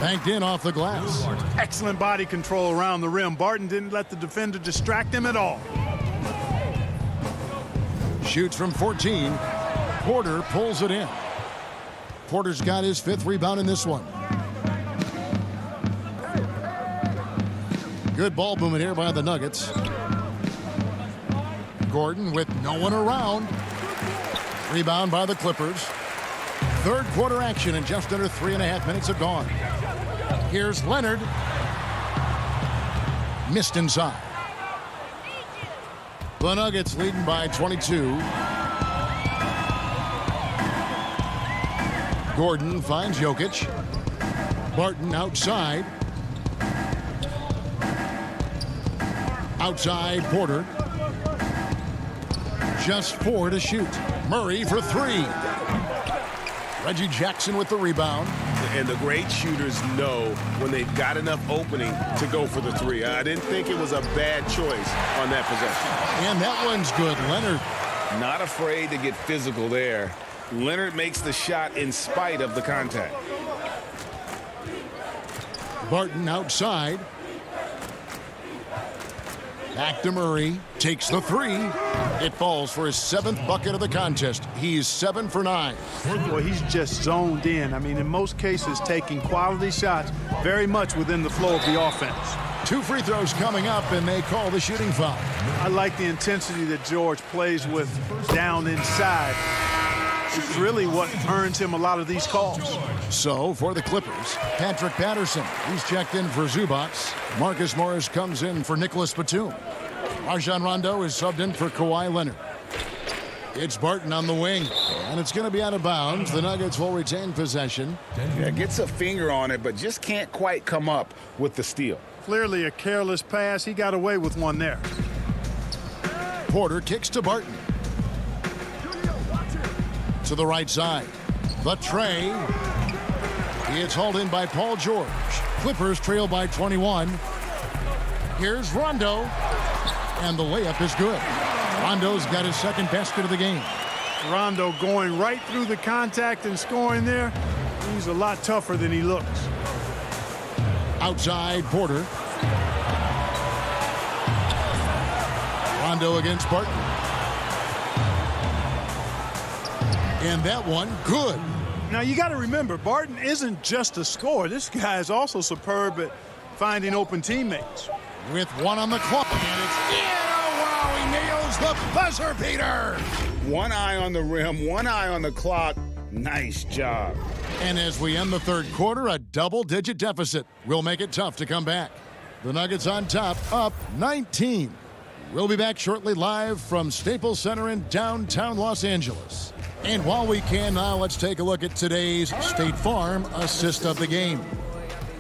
Banked in off the glass. Excellent body control around the rim. Barton didn't let the defender distract him at all. Shoots from 14. Porter pulls it in. Porter's got his 5th rebound in this one. Good ball movement here by the Nuggets. Gordon with no one around. Rebound by the Clippers. 3rd quarter action and just under 3.5 minutes have gone. Here's Leonard. Missed inside. The Nuggets leading by 22. Gordon finds Jokic. Barton outside. Outside Porter. Just 4 to shoot. Murray for 3. Reggie Jackson with the rebound. And the great shooters know when they've got enough opening to go for the 3. I didn't think it was a bad choice on that possession. And that one's good. Leonard. Not afraid to get physical there. Leonard makes the shot in spite of the contact. Barton outside. Back to Murray. Takes the 3. It falls for his 7th bucket of the contest. He's 7 for 9. Well, he's just zoned in. I mean, in most cases, taking quality shots very much within the flow of the offense. 2 free throws coming up, and they call the shooting foul. I like the intensity that George plays with down inside. It's really what earns him a lot of these calls. So, for the Clippers, Patrick Patterson. He's checked in for Zubac. Marcus Morris comes in for Nicholas Batum. Rajon Rondo is subbed in for Kawhi Leonard. It's Barton on the wing, and it's going to be out of bounds. The Nuggets will retain possession. Yeah, gets a finger on it, but just can't quite come up with the steal. Clearly a careless pass. He got away with one there. Porter kicks to Barton. To the right side. The tray. It's hauled in by Paul George. Clippers trail by 21. Here's Rondo. And the layup is good. Rondo's got his 2nd basket of the game. Rondo going right through the contact and scoring there. He's a lot tougher than he looks. Outside Porter. Rondo against Barton. And that one, good. Now, you got to remember, Barton isn't just a scorer. This guy is also superb at finding open teammates. With 1 on the clock. And it's in. Oh, wow, he nails the buzzer beater. 1 eye on the rim, 1 eye on the clock. Nice job. And as we end the 3rd quarter, a double-digit deficit will make it tough to come back. The Nuggets on top, up 19. We'll be back shortly live from Staples Center in downtown Los Angeles. And while we can now, let's take a look at today's State Farm assist of the game.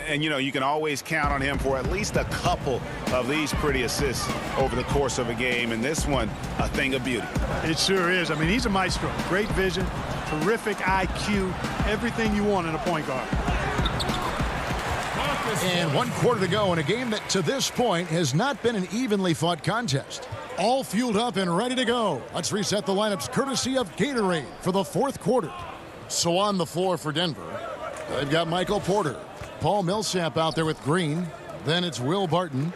And, you know, you can always count on him for at least a couple of these pretty assists over the course of a game. And this one, a thing of beauty. It sure is. I mean, he's a maestro. Great vision, terrific IQ, everything you want in a point guard. And 1 quarter to go in a game that to this point has not been an evenly fought contest. All fueled up and ready to go. Let's reset the lineups courtesy of Gatorade for the 4th quarter. So on the floor for Denver, they've got Michael Porter. Paul Millsap out there with Green. Then it's Will Barton.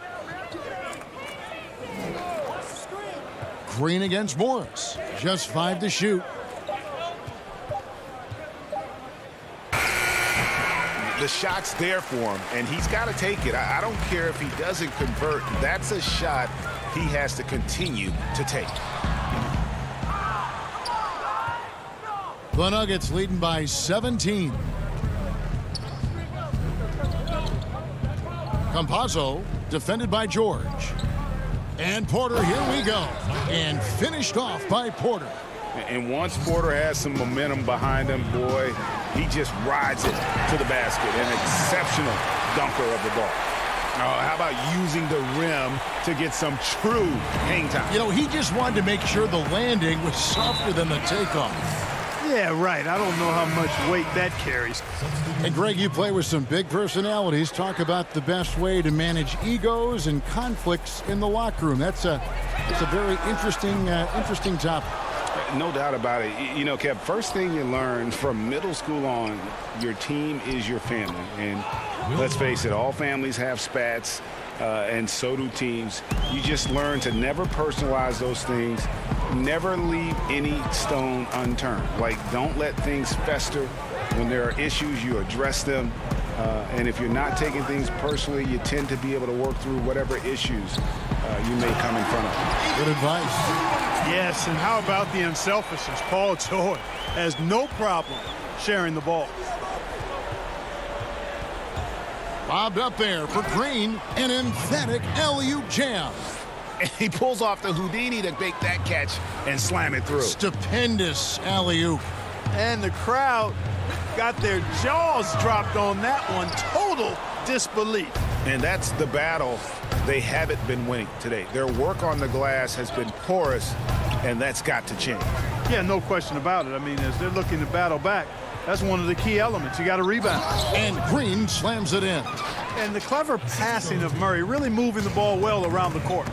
Green against Morris. Just 5 to shoot. The shot's there for him, and he's got to take it. I don't care if he doesn't convert. That's a shot he has to continue to take. The Nuggets leading by 17. Campazzo defended by George. And Porter, here we go. And finished off by Porter. And once Porter has some momentum behind him, boy, he just rides it to the basket. An exceptional dunker of the ball. How about using the rim to get some true hang time? You know, he just wanted to make sure the landing was softer than the takeoff. Yeah, right. I don't know how much weight that carries. And Greg, you play with some big personalities. Talk about the best way to manage egos and conflicts in the locker room. That's a It's a very interesting topic. No doubt about it. You know, Kev, first thing you learn from middle school on, your team is your family. And let's face it, all families have spats, and so do teams. You just learn to never personalize those things, never leave any stone unturned. Like, don't let things fester. When there are issues, you address them. And if you're not taking things personally, you tend to be able to work through whatever issues you may come in front of. Good advice. Yes, and how about the unselfishness? Paul George has no problem sharing the ball. Bobbed up there for Green, an emphatic alley-oop jam. And he pulls off the Houdini to make that catch and slam it through. Stupendous alley-oop. And the crowd got their jaws dropped on that one. Total disbelief. And that's the battle they haven't been winning today. Their work on the glass has been porous, and that's got to change. Yeah, no question about it. I mean, as they're looking to battle back, that's one of the key elements. You got to rebound. And Green slams it in. And the clever passing of Murray, really moving the ball well around the court.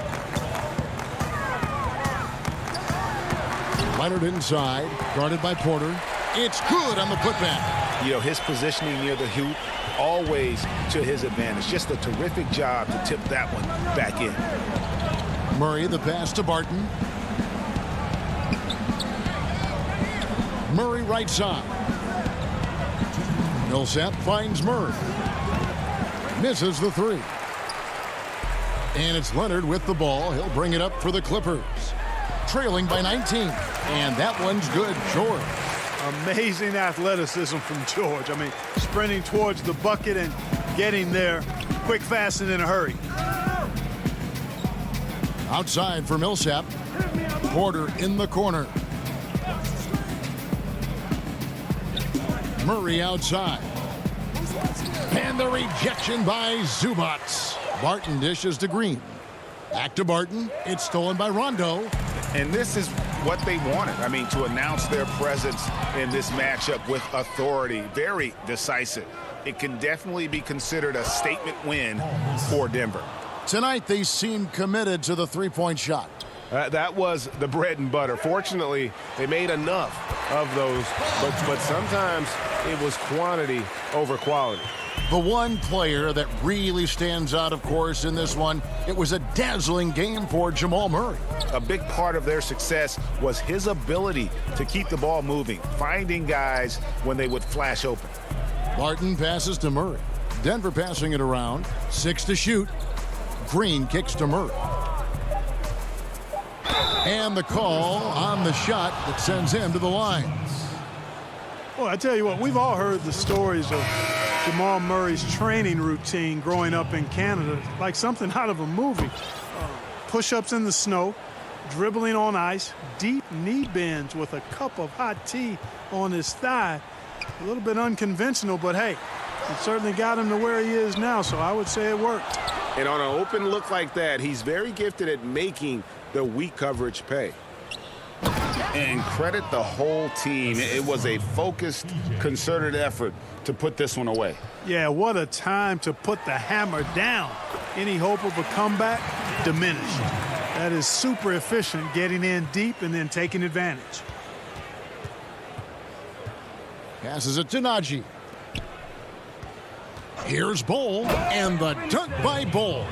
Leonard inside, guarded by Porter. It's good on the putback. You know, his positioning near the hoop, always to his advantage. Just a terrific job to tip that one back in. Murray, the pass to Barton. Murray right side. Millsap finds Murray. Misses the three. And it's Leonard with the ball. He'll bring it up for the Clippers. Trailing by 19. And that one's good. George. Amazing athleticism from George. I mean, sprinting towards the bucket and getting there quick, fast, and in a hurry. Outside for Millsap. Porter in the corner. Murray outside. And the rejection by Zubats. Barton dishes to Green. Back to Barton. It's stolen by Rondo. And this is what they wanted. I mean, to announce their presence in this matchup with authority. Very decisive. It can definitely be considered a statement win for Denver. Tonight, they seem committed to the three-point shot. That was the bread and butter. Fortunately, they made enough of those, but sometimes it was quantity over quality. The one player that really stands out, of course, in this one, it was a dazzling game for Jamal Murray. A big part of their success was his ability to keep the ball moving, finding guys when they would flash open. Barton passes to Murray. Denver passing it around. 6 to shoot. Green kicks to Murray. And the call on the shot that sends him to the line. Well, I tell you what, we've all heard the stories of Jamal Murray's training routine growing up in Canada, like something out of a movie. Push-ups in the snow, dribbling on ice, deep knee bends with a cup of hot tea on his thigh. A little bit unconventional, but hey, it certainly got him to where he is now, so I would say it worked. And on an open look like that, he's very gifted at making the weak coverage pay. And credit the whole team. It was a focused, concerted effort to put this one away. Yeah, what a time to put the hammer down. Any hope of a comeback diminished. That is super efficient, getting in deep and then taking advantage. Passes it to Najee. Here's Bol, and the dunk by Bol.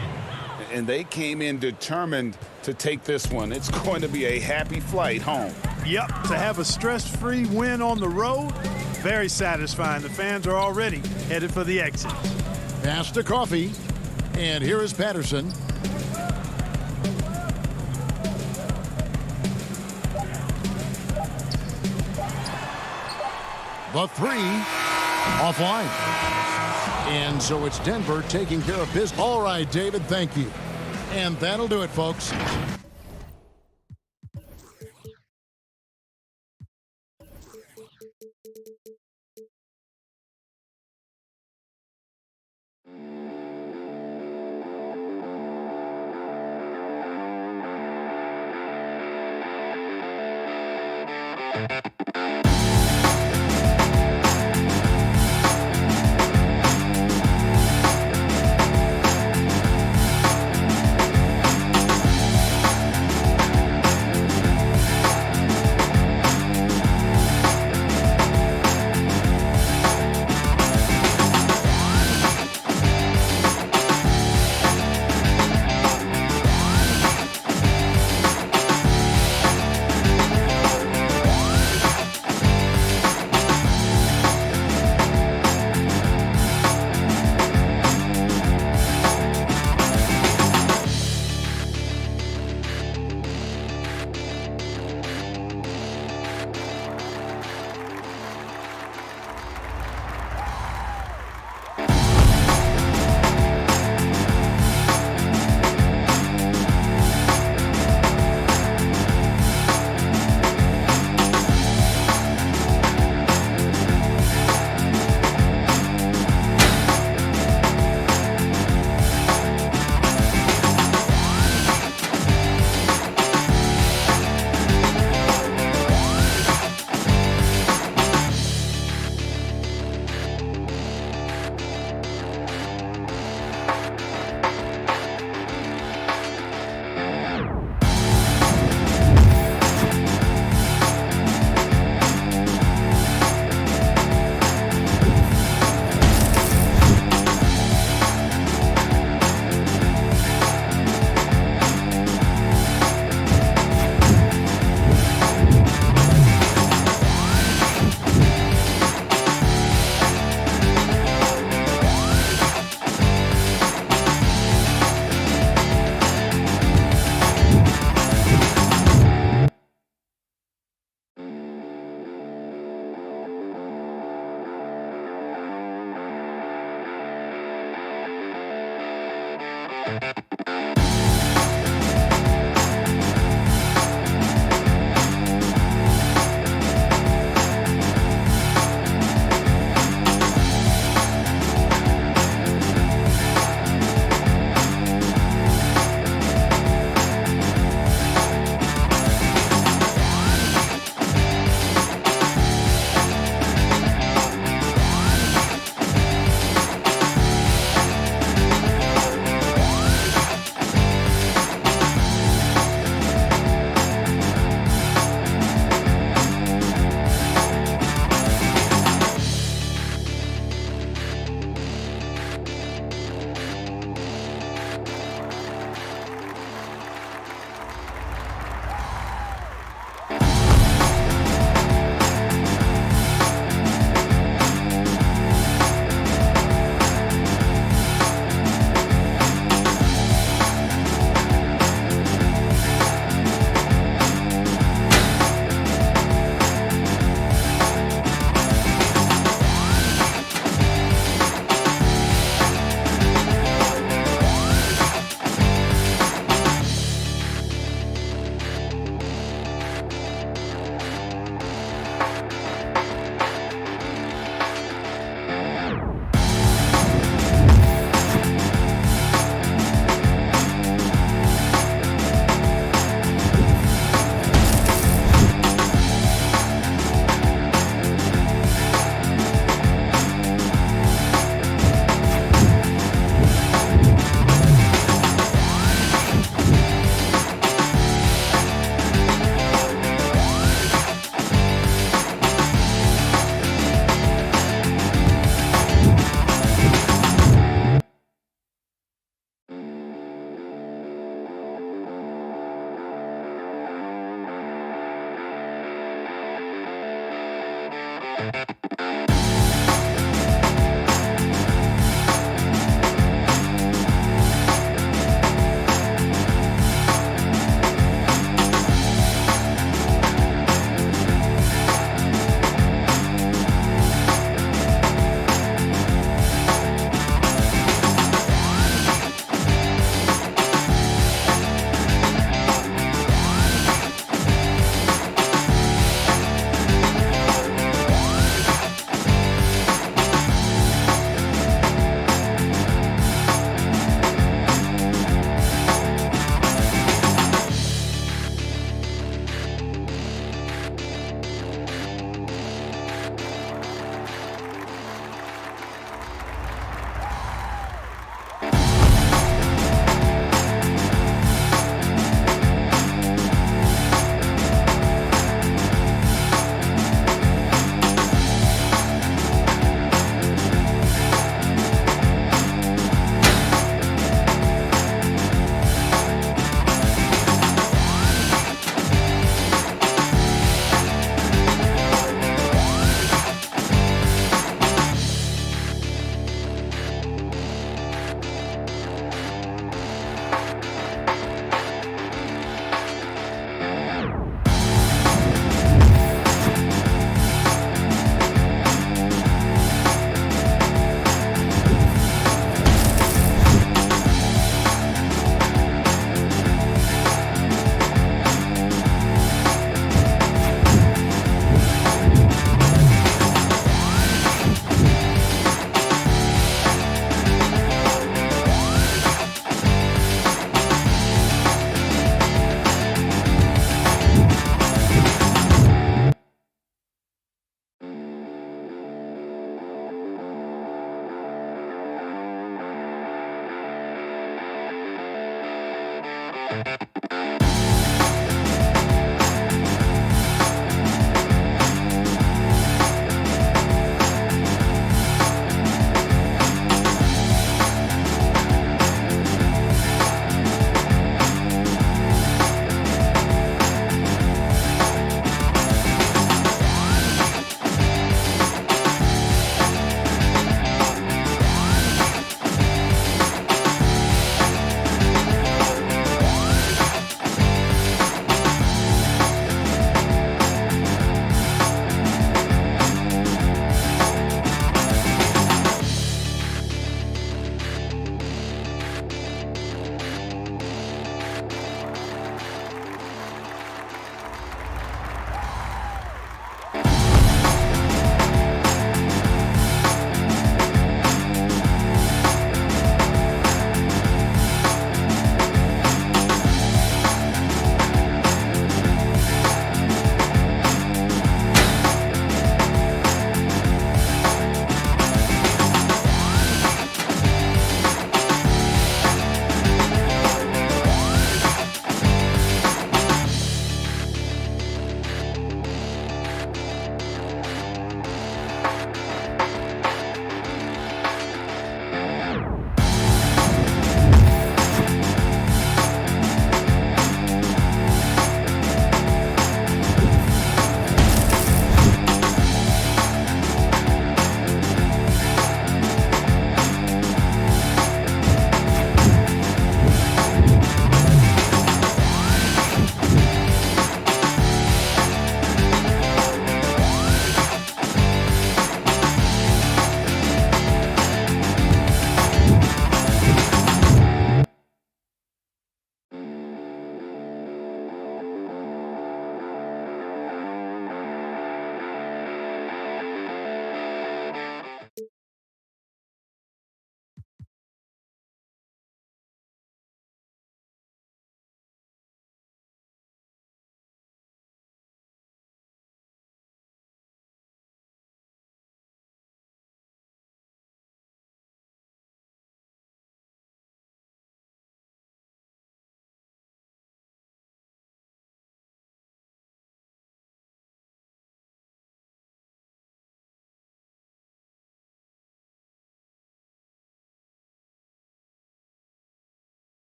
And they came in determined to take this one. It's going to be a happy flight home. Yep, to have a stress-free win on the road, very satisfying. The fans are already headed for the exit. Pass to Coffee, and here is Patterson. The three offline. And so it's Denver taking care of business. All right, David, thank you. And that'll do it, folks.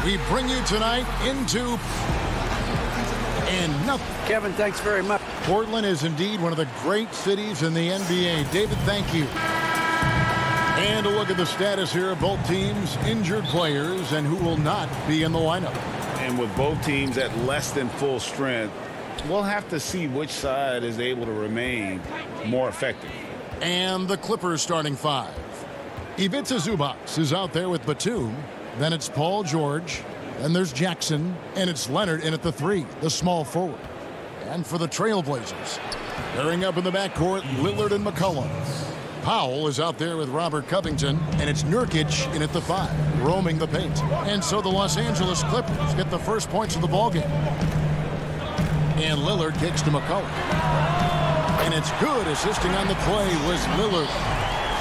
We bring you tonight into And nothing. Kevin, thanks very much. Portland is indeed one of the great cities in the NBA. David, thank you. And a look at the status here of both teams, injured players, and who will not be in the lineup. And with both teams at less than full strength, we'll have to see which side is able to remain more effective. And the Clippers starting five. Ivica Zubac is out there with Batum. Then it's Paul George. Then there's Jackson. And it's Leonard in at the three, the small forward. And for the Trailblazers, pairing up in the backcourt, Lillard and McCollum. Powell is out there with Robert Covington, and it's Nurkic in at the five, roaming the paint. And so the Los Angeles Clippers get the first points of the ballgame. And Lillard kicks to McCollum. And it's good. Assisting on the play was Lillard.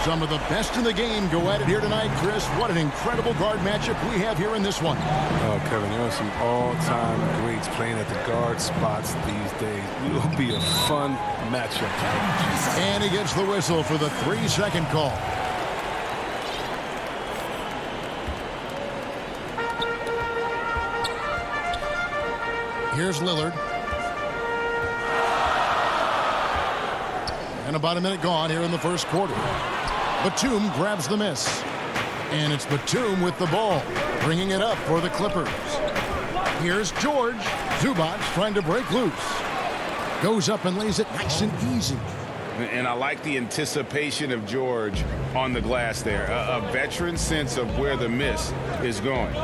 Some of the best in the game go at it here tonight, Chris. What an incredible guard matchup we have here in this one. Oh, Kevin, there are some all-time greats playing at the guard spots these days. It will be a fun matchup. And he gets the whistle for the 3-second call. Here's Lillard. And about a minute gone here in the first quarter. Batum grabs the miss. And it's Batum with the ball, bringing it up for the Clippers. Here's George. Zubac trying to break loose. Goes up and lays it nice and easy. And I like the anticipation of George on the glass there. A veteran sense of where the miss is going.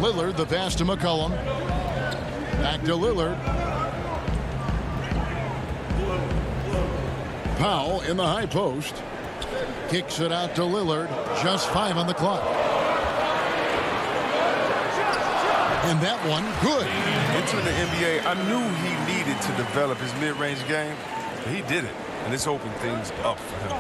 Lillard, the pass to McCollum. Back to Lillard. Powell in the high post. Kicks it out to Lillard. Just 5 on the clock. And that one, good. Into the NBA, I knew he needed to develop his mid-range game, but he did it, and it's opened things up for him.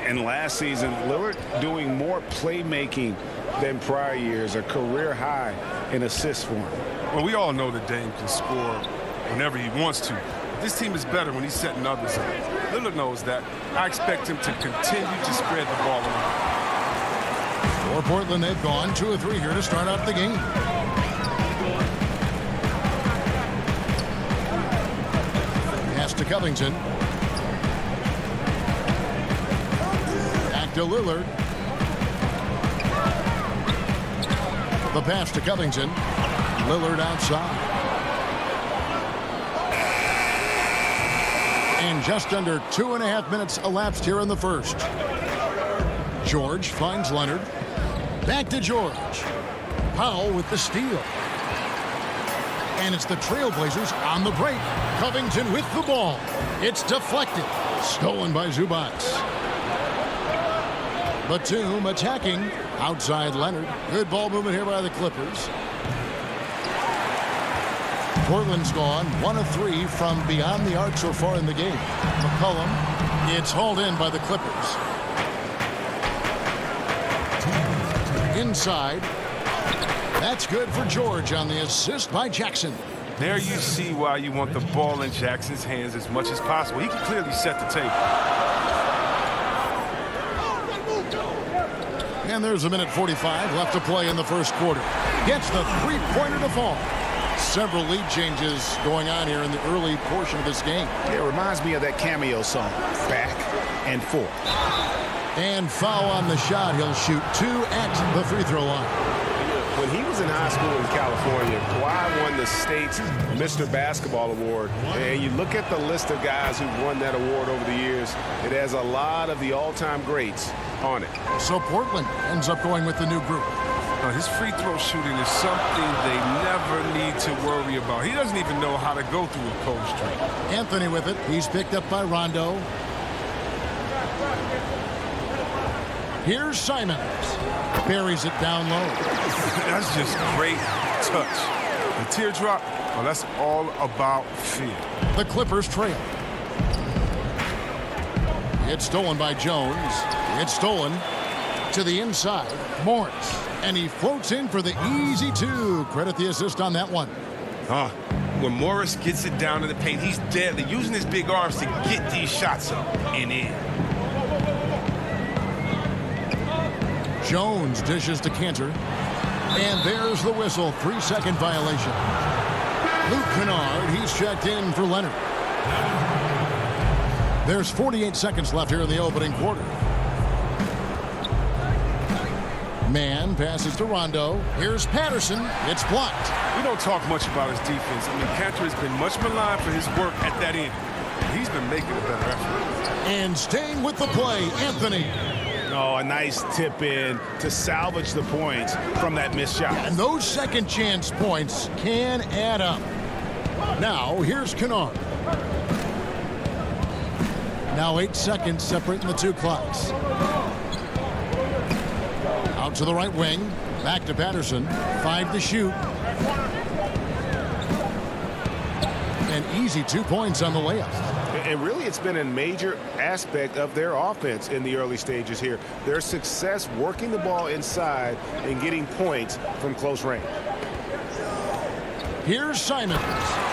And last season, Lillard doing more playmaking than prior years, a career high in assists for him. Well, we all know that Dame can score whenever he wants to. This team is better when he's setting others up. Lillard knows that. I expect him to continue to spread the ball around. For Portland, they've gone 2 of 3 here to start out the game. Pass to Covington. Back to Lillard. The pass to Covington. Lillard outside. And just under 2.5 minutes elapsed here in the first. George finds Leonard. Back to George. Powell with the steal. And it's the Trailblazers on the break. Covington with the ball. It's deflected. Stolen by Zubac. Batum attacking. Outside Leonard. Good ball movement here by the Clippers. Portland's gone 1 of 3 from beyond the arc so far in the game. McCollum. It's hauled in by the Clippers. Inside. That's good for George on the assist by Jackson. There you see why you want the ball in Jackson's hands as much as possible. He can clearly set the table. And there's 1:45 left to play in the first quarter. Gets the three-pointer to fall. Several lead changes going on here in the early portion of this game. It reminds me of that cameo song, Back and Forth. And foul on the shot. He'll shoot 2 at the free throw line. When he was in high school in California, Kawhi won the state's Mr. Basketball Award. And you look at the list of guys who've won that award over the years, it has a lot of the all-time greats on it. So Portland ends up going with the new group. His free throw shooting is something they never need to worry about. He doesn't even know how to go through a cold streak. Anthony with it. He's picked up by Rondo. Here's Simons. Buries it down low. That's just great touch. The teardrop, well, that's all about feel. The Clippers trail. It's stolen by Jones. It's stolen to the inside. Morris. And he floats in for the easy 2. Credit the assist on that one. When Morris gets it down to the paint, he's deadly, using his big arms to get these shots up and in. Jones dishes to Cantor. And there's the whistle. 3-second violation. Luke Kennard, he's checked in for Leonard. There's 48 seconds left here in the opening quarter. Man passes to Rondo. Here's Patterson. It's blocked. We don't talk much about his defense. I mean, Cantor has been much maligned for his work at that end. He's been making a better effort. And staying with the play, Anthony. Oh, a nice tip in to salvage the points from that missed shot. And those second chance points can add up. Now, here's Kennard. Now 8 seconds separating the two clocks. Out to the right wing. Back to Patterson. 5 to shoot. And easy 2 points on the layup. And really, it's been a major aspect of their offense in the early stages here. Their success working the ball inside and getting points from close range. Here's Simons.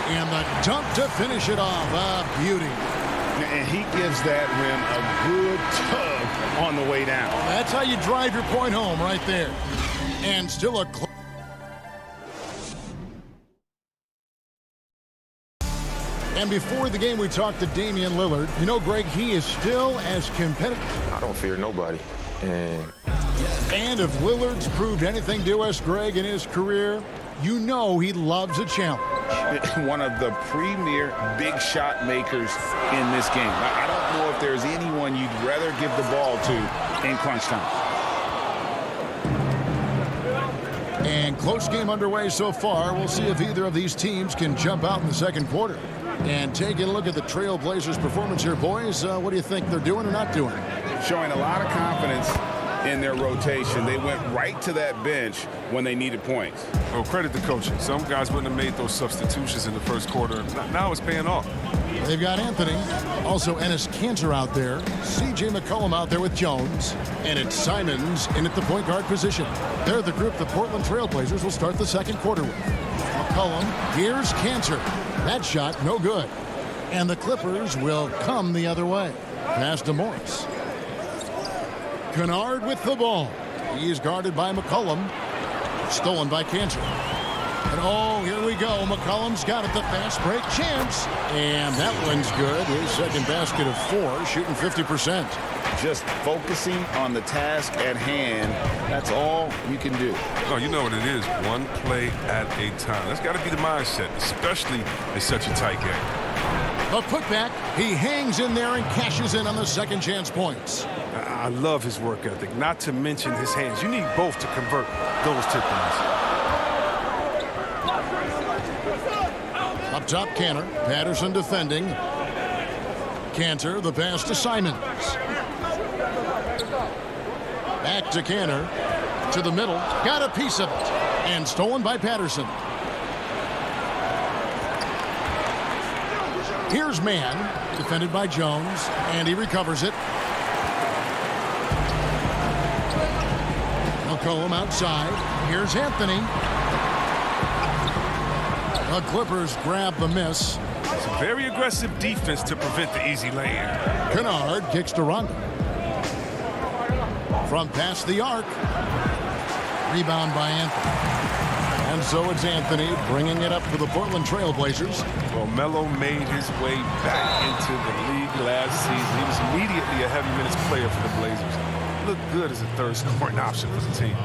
And the dunk to finish it off. A beauty. And he gives that rim a good tug on the way down. That's how you drive your point home right there. And still a close. And before the game, we talked to Damian Lillard. You know, Greg, he is still as competitive. I don't fear nobody. And if Lillard's proved anything to us, Greg, in his career, you know he loves a challenge. One of the premier big shot makers in this game. I don't know if there's anyone you'd rather give the ball to in crunch time. And close game underway so far. We'll see if either of these teams can jump out in the second quarter. And taking a look at the Trailblazers' performance here, boys, what do you think they're doing or not doing? Showing a lot of confidence in their rotation. They went right to that bench when they needed points. Well, credit the coaching. Some guys wouldn't have made those substitutions in the first quarter. Now it's paying off. They've got Anthony. Also Enes Kanter out there. C.J. McCollum out there with Jones. And it's Simons in at the point guard position. They're the group the Portland Trailblazers will start the second quarter with. McCollum. Here's Kanter. That shot, no good. And the Clippers will come the other way. Pass to Morris. Kennard with the ball. He is guarded by McCollum. Stolen by Kanter. And oh, here we go. McCollum's got it. The fast break chance. And that one's good. His second basket of 4, shooting 50%. Just focusing on the task at hand. That's all you can do. Oh, you know what it is. One play at a time. That's got to be the mindset, especially in such a tight game. A putback. He hangs in there and cashes in on the second chance points. I love his work ethic, not to mention his hands. You need both to convert those tip-ins. Up top, Kanter. Patterson defending. Kanter, the pass to Simons. Back to Kanter. To the middle. Got a piece of it. And stolen by Patterson. Here's Man. Defended by Jones. And he recovers it. McCollum outside. Here's Anthony. The Clippers grab the miss. It's a very aggressive defense to prevent the easy lay-in. Kennard kicks to Rondo. From past the arc. Rebound by Anthony. And so it's Anthony bringing it up for the Portland Trailblazers. Well, Melo made his way back into the league last season. He was immediately a heavy minutes player for the Blazers. Looked good as a third scoring option for the team.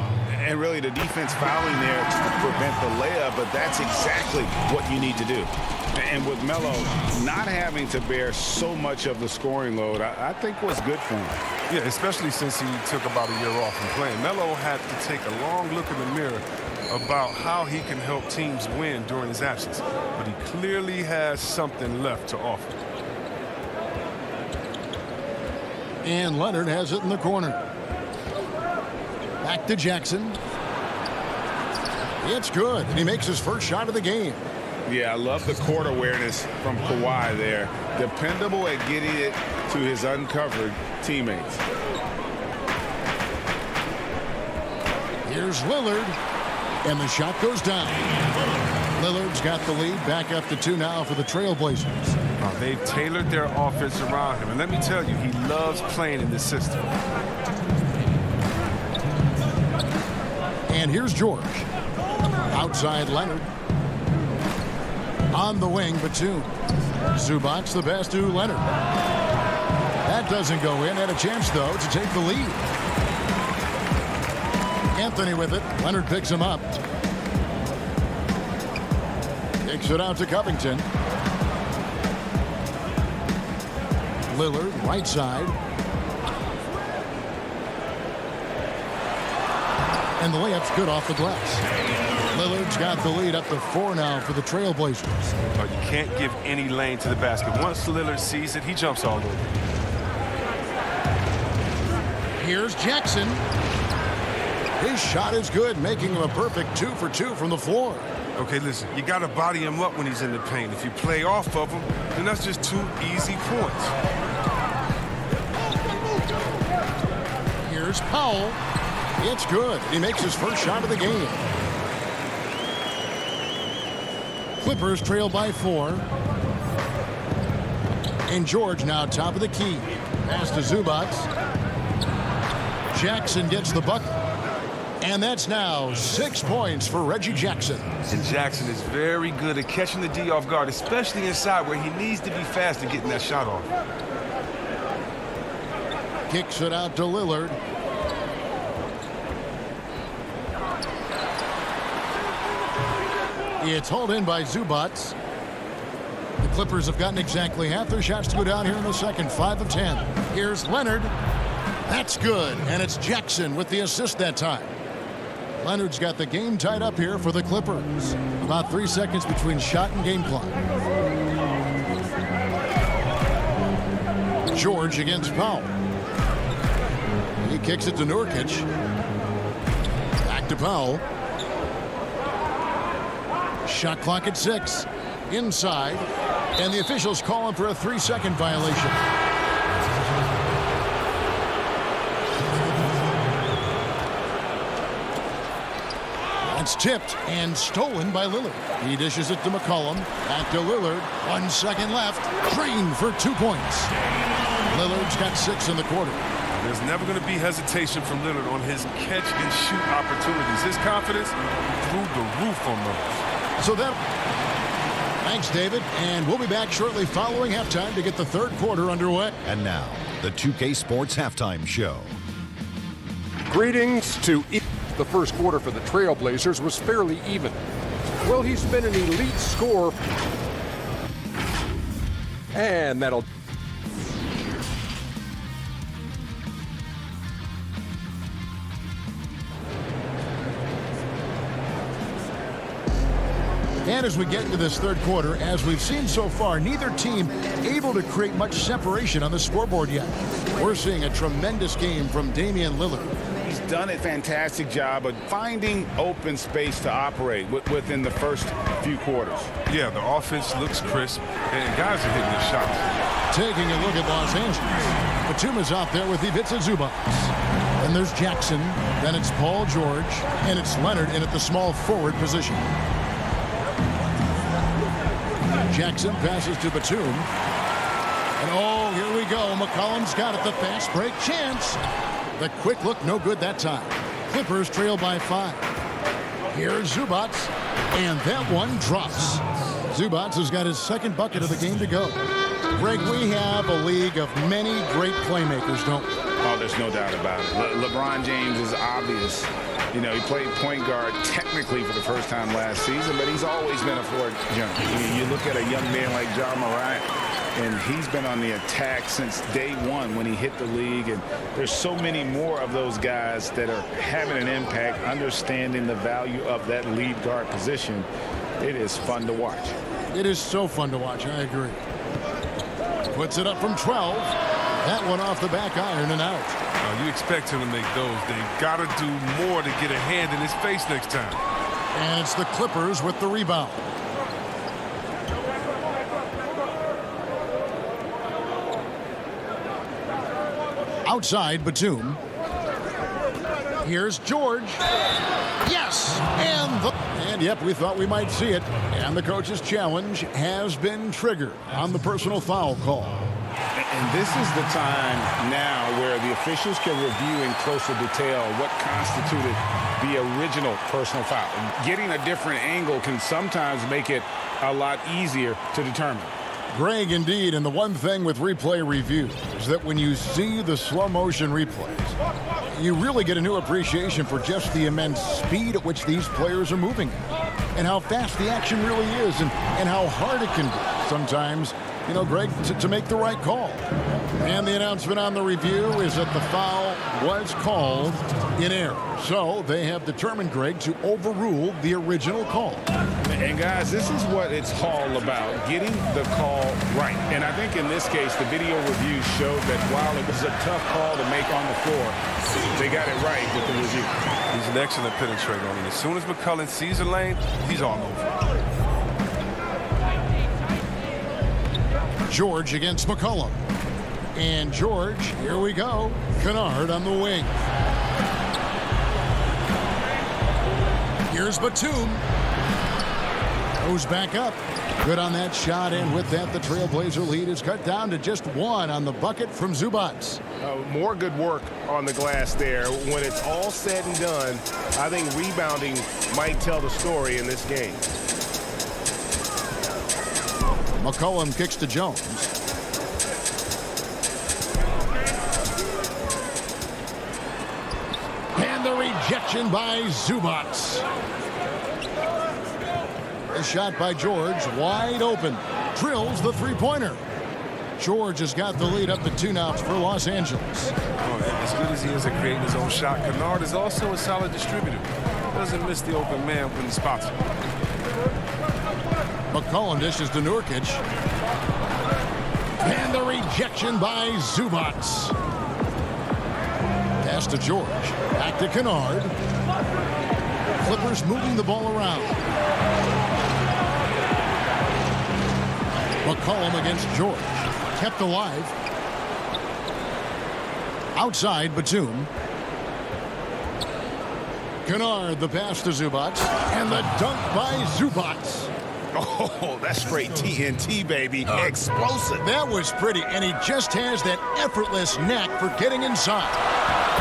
And really the defense fouling there to prevent the layup, but that's exactly what you need to do. And with Melo not having to bear so much of the scoring load, I think was good for him. Yeah, especially since he took about a year off from playing. Melo had to take a long look in the mirror about how he can help teams win during his absence. But he clearly has something left to offer. And Leonard has it in the corner. Back to Jackson. It's good. And he makes his first shot of the game. Yeah, I love the court awareness from Kawhi there. Dependable at getting it to his uncovered teammates. Here's Lillard. And the shot goes down. Lillard's got the lead. Back up to 2 now for the Trailblazers. They've tailored their offense around him. And let me tell you, he loves playing in this system. And And here's George. Outside Leonard. On the wing, Batum. Zubac the pass to Leonard. That doesn't go in. Had a chance, though, to take the lead. Anthony with it. Leonard picks him up. Kicks it out to Covington. Lillard, right side. And the layup's good off the glass. Lillard's got the lead up to 4 now for the Trailblazers. But you can't give any lane to the basket. Once Lillard sees it, he jumps all over. Here's Jackson. His shot is good, making him a perfect 2 for 2 from the floor. Okay, listen, you got to body him up when he's in the paint. If you play off of him, then that's just 2 easy points. Here's Powell. It's good. He makes his first shot of the game. Clippers trail by 4. And George now top of the key. Pass to Zubac. Jackson gets the bucket. And that's now 6 points for Reggie Jackson. And Jackson is very good at catching the D off guard, especially inside where he needs to be fast and getting that shot off. Kicks it out to Lillard. It's hauled in by Zubac. The Clippers have gotten exactly half their shots to go down here in the second. 5 of 10. Here's Leonard. That's good. And it's Jackson with the assist that time. Leonard's got the game tied up here for the Clippers. About 3 seconds between shot and game clock. George against Powell. He kicks it to Nurkic. Back to Powell. Shot clock at 6. Inside. And the officials calling for a 3-second violation. It's tipped and stolen by Lillard. He dishes it to McCollum. Back to Lillard. 1 second left. Drained for 2 points. Lillard's got 6 in the quarter. There's never going to be hesitation from Lillard on his catch-and-shoot opportunities. His confidence through the roof on those. So thanks, David. And we'll be back shortly following halftime to get the third quarter underway. And now, the 2K Sports Halftime Show. Greetings to the first quarter for the Trailblazers was fairly even. Well, he's been an elite scorer. And that'll... And as we get into this third quarter, as we've seen so far, neither team able to create much separation on the scoreboard yet. We're seeing a tremendous game from Damian Lillard. He's done a fantastic job of finding open space to operate within the first few quarters. Yeah, the offense looks crisp, and guys are hitting their shots. Taking a look at Los Angeles. Batum is out there with Ivica Zubac. Then there's Jackson. Then it's Paul George. And it's Leonard in at the small forward position. Jackson passes to Batum. And oh, here we go. McCollum's got it. The fast break chance. The quick look, no good that time. Clippers trail by 5. Here's Zubac. And that one drops. Zubac has got his second bucket of the game to go. Greg, we have a league of many great playmakers, don't we? Oh, there's no doubt about it. LeBron James is obvious. You know, he played point guard technically for the first time last season, but he's always been a floor junkie. You look at a young man like John Morant, and he's been on the attack since day one when he hit the league. And there's so many more of those guys that are having an impact, understanding the value of that lead guard position. It is fun to watch. It is so fun to watch. I agree. Puts it up from 12. That one off the back iron and out. You expect him to make those. They've got to do more to get a hand in his face next time. And it's the Clippers with the rebound. Outside, Batum. Here's George. Yes! And yep, we thought we might see it. And the coach's challenge has been triggered on the personal foul call. And this is the time now where the officials can review in closer detail what constituted the original personal foul. Getting a different angle can sometimes make it a lot easier to determine. Greg, indeed, and the one thing with replay review is that when you see the slow motion replays, you really get a new appreciation for just the immense speed at which these players are moving and how fast the action really is and how hard it can be sometimes, you know, Greg, to make the right call. And the announcement on the review is that the foul was called in error. So they have determined, Greg, to overrule the original call. And guys, this is what it's all about, getting the call right. And I think in this case, the video review showed that while it was a tough call to make on the floor, they got it right with the review. He's an excellent penetrator. I mean, as soon as McCullough sees a lane, he's all over. George against McCullough. And George, here we go. Kennard on the wing. Here's Batum. Goes back up. Good on that shot, and with that, the Trailblazer lead is cut down to just one on the bucket from Zubac. More good work on the glass there. When it's all said and done, I think rebounding might tell the story in this game. McCollum kicks to Jones. And the rejection by Zubac. A shot by George, wide open. Drills the three-pointer. George has got the lead up to 2 now for Los Angeles. As good as he is at creating his own shot, Kennard is also a solid distributor. Doesn't miss the open man when he spots him. McCollum dishes to Nurkic. And the rejection by Zubac. Pass to George. Back to Kennard. Clippers moving the ball around. McCollum against George. Kept alive. Outside, Batum. Kennard, the pass to Zubac. And the dunk by Zubac. Oh, that's straight TNT, baby. Explosive. That was pretty, and he just has that effortless knack for getting inside.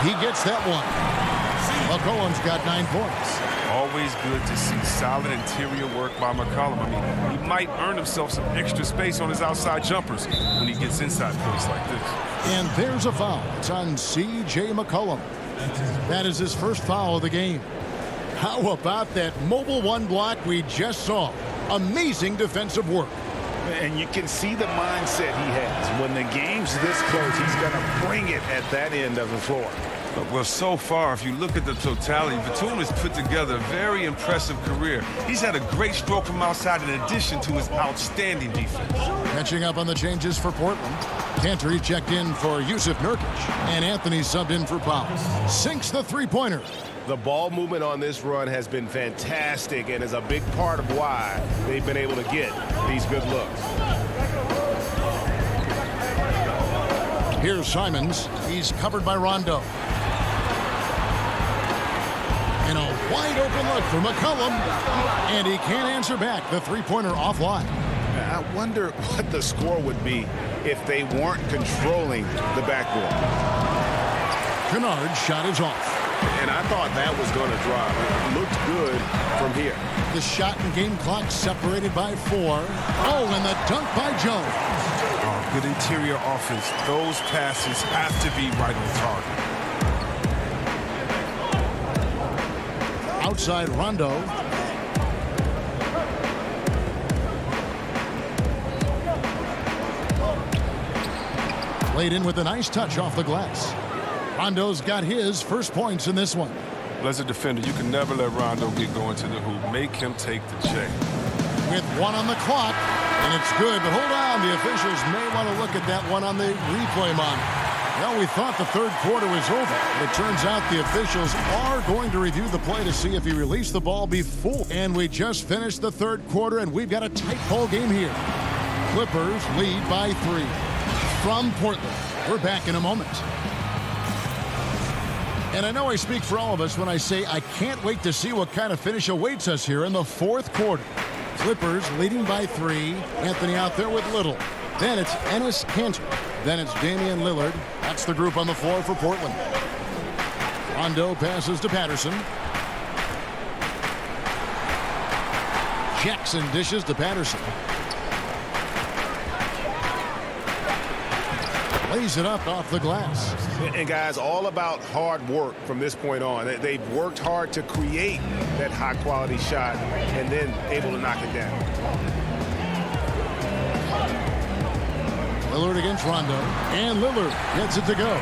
He gets that one. McCollum's got 9 points. Always good to see solid interior work by McCollum. I mean, he might earn himself some extra space on his outside jumpers when he gets inside plays like this. And there's a foul. It's on C.J. McCollum. That is his first foul of the game. How about that mobile one block we just saw? Amazing defensive work. And you can see the mindset he has. When the game's this close, he's going to bring it at that end of the floor. Well, so far, if you look at the totality, Batum has put together a very impressive career. He's had a great stroke from outside in addition to his outstanding defense. Catching up on the changes for Portland. Cantor checked in for Yusuf Nurkic. And Anthony subbed in for Powell. Sinks the three-pointer. The ball movement on this run has been fantastic and is a big part of why they've been able to get these good looks. Here's Simons. He's covered by Rondo. And a wide open look for McCollum. And he can't answer back. The three-pointer offline. I wonder what the score would be if they weren't controlling the backboard. Kennard's shot is off. And I thought that was going to drop. It looked good from here. The shot and game clock separated by 4. Oh, and the dunk by Jones. Oh, good interior offense. Those passes have to be right on target. Outside Rondo. Played in with a nice touch off the glass. Rondo's got his first points in this one. Well, as a defender, you can never let Rondo get going to the hoop. Make him take the check. With 1 on the clock, and it's good. But hold on, the officials may want to look at that one on the replay monitor. Well, we thought the third quarter was over. But it turns out the officials are going to review the play to see if he released the ball before. And we just finished the third quarter, and we've got a tight ball game here. Clippers lead by 3 from Portland. We're back in a moment. And I know I speak for all of us when I say I can't wait to see what kind of finish awaits us here in the fourth quarter. Clippers leading by 3. Anthony out there with Little. Then it's Enes Kanter. Then it's Damian Lillard. That's the group on the floor for Portland. Rondo passes to Patterson. Jackson dishes to Patterson. Lays it up off the glass. And guys, all about hard work from this point on. They've worked hard to create that high-quality shot and then able to knock it down. Lillard against Rondo, and Lillard gets it to go.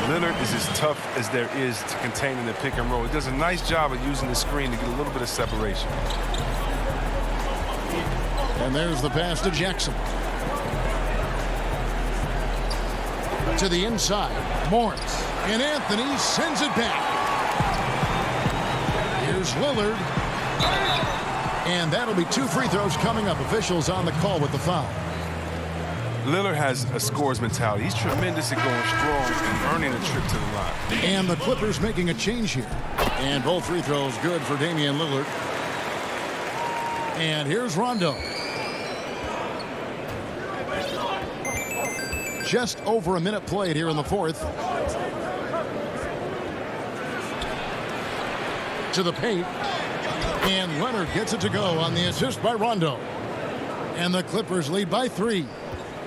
Lillard is as tough as there is to contain in the pick and roll. He does a nice job of using the screen to get a little bit of separation. And there's the pass to Jackson. To the inside, Morris, and Anthony sends it back. Here's Lillard. And that'll be 2 free throws coming up. Officials on the call with the foul. Lillard has a scorer's mentality. He's tremendous at going strong and earning a trip to the line. And the Clippers making a change here. And both free throws good for Damian Lillard. And here's Rondo. Just over a minute played here in the fourth. To the paint. And Leonard gets it to go on the assist by Rondo. And the Clippers lead by 3.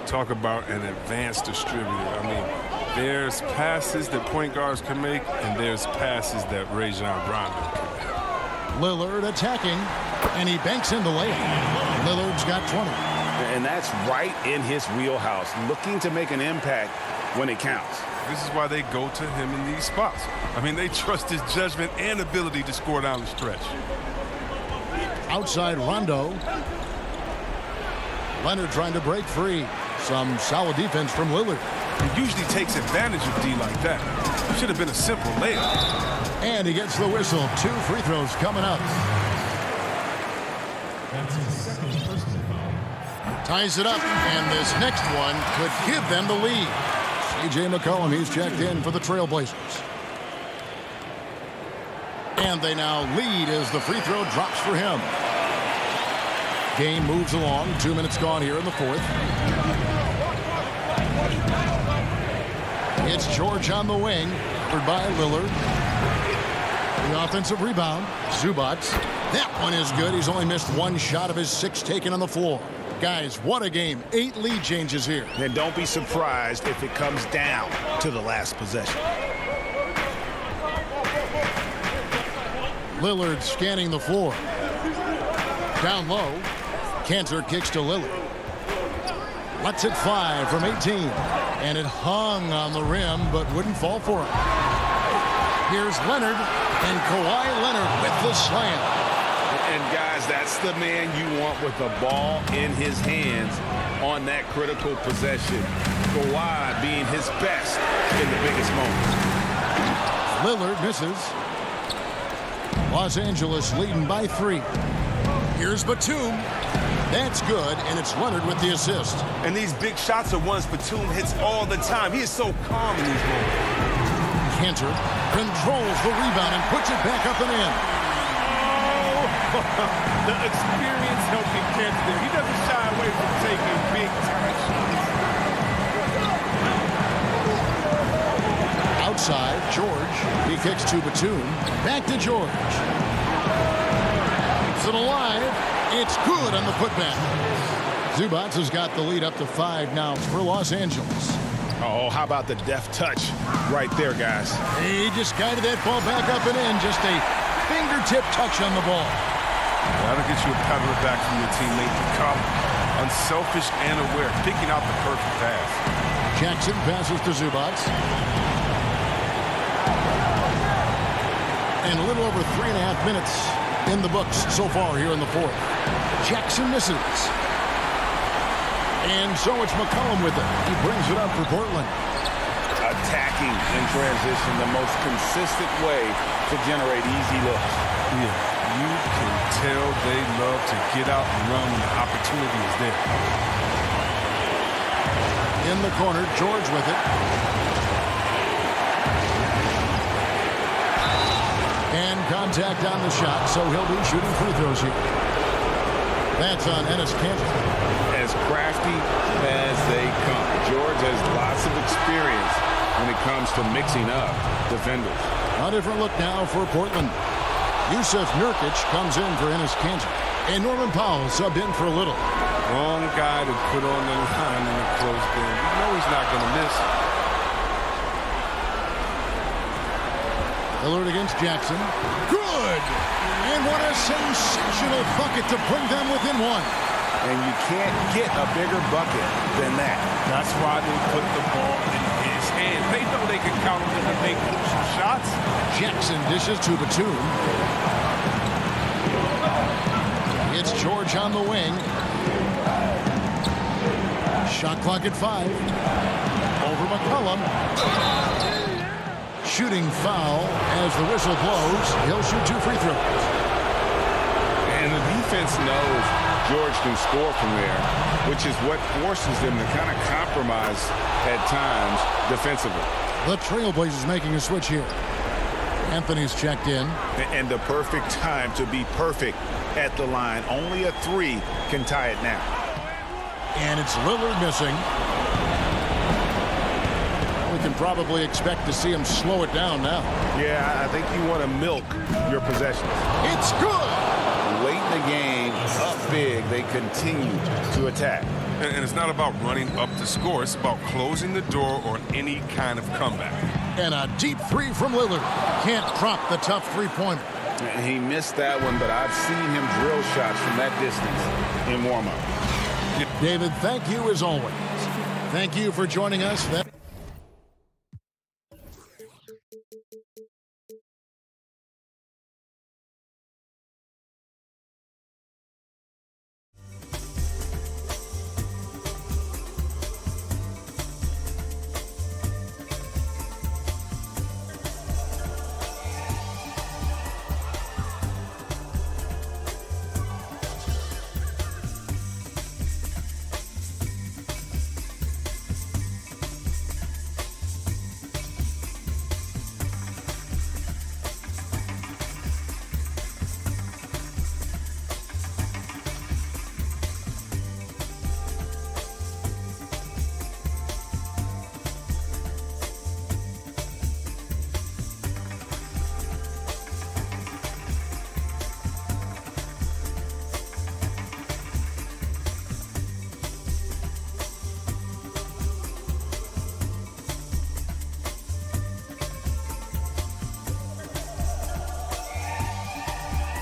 Talk about an advanced distributor. I mean, there's passes that point guards can make, and there's passes that Rajon Rondo can make. Lillard attacking, and he banks in the layup. Lillard's got 20. And that's right in his wheelhouse, looking to make an impact when it counts. This is why they go to him in these spots. I mean, they trust his judgment and ability to score down the stretch. Outside Rondo. Leonard trying to break free. Some solid defense from Lillard. He usually takes advantage of D like that. Should have been a simple layup. And he gets the whistle. 2 free throws coming up. Ties it up, and this next one could give them the lead. C.J. McCollum, he's checked in for the Trailblazers. And they now lead as the free throw drops for him. Game moves along. 2 minutes gone here in the fourth. It's George on the wing, covered by Lillard. The offensive rebound, Zubac. That one is good. He's only missed 1 shot of his 6 taken on the floor. Guys, what a game. 8 lead changes here. And don't be surprised if it comes down to the last possession. Lillard scanning the floor. Down low. Cantor kicks to Lillard. Lets it fly from 18. And it hung on the rim, but wouldn't fall for him. Here's Leonard, and Kawhi Leonard with the slam. And guys, that's the man you want with the ball in his hands on that critical possession. Kawhi being his best in the biggest moments. Lillard misses. Los Angeles leading by 3. Here's Batum. That's good, and it's Leonard with the assist. And these big shots are ones Batum hits all the time. He is so calm in these moments. Cantor controls the rebound and puts it back up and in. The experience helping Kent there. He doesn't shy away from taking big-time shots. Outside, George. He kicks to Batum. Back to George. Keeps it alive. It's good on the putback. Zubac has got the lead up to 5 now for Los Angeles. Oh, how about the deft touch right there, guys? He just guided that ball back up and in. Just a fingertip touch on the ball. That'll get you a pat on the back from your teammate. Become unselfish and aware, picking out the perfect pass. Jackson passes to Zubac. And a little over 3.5 minutes in the books so far here in the fourth. Jackson misses. And so it's McCollum with it. He brings it up for Portland. Attacking in transition, the most consistent way to generate easy looks. Yeah, you can tell they love to get out and run when the opportunity is there. In the corner, George with it. And contact on the shot, so he'll be shooting free throws here. That's on Enes Kanter. As crafty as they come. George has lots of experience when it comes to mixing up defenders. A different look now for Portland. Yusuf Nurkic comes in for Enes Kanter. And Norman Powell subbed in for Little. Wrong guy to put on the line in a close game. You know he's not going to miss. Lillard against Jackson. Good! And what a sensational bucket to bring them within one. And you can't get a bigger bucket than that. That's why they put the ball in his hands. They know they can count on him to make crucial shots. Jackson dishes to Batum. It's George on the wing. Shot clock at 5. Over McCollum. Shooting foul as the whistle blows. He'll shoot 2 free throws. And the defense knows George can score from there, which is what forces them to kind of compromise at times defensively. The Trailblazers making a switch here. Anthony's checked in. And the perfect time to be perfect at the line. Only a 3 can tie it now. And it's Lillard missing. We can probably expect to see him slow it down now. Yeah, I think you want to milk your possessions. It's good! Late in the game, up big, they continue to attack. And it's not about running up the score. It's about closing the door on any kind of comeback. And a deep 3 from Lillard. Can't drop the tough three-pointer. He missed that one, but I've seen him drill shots from that distance in warm-up. David, thank you as always. Thank you for joining us.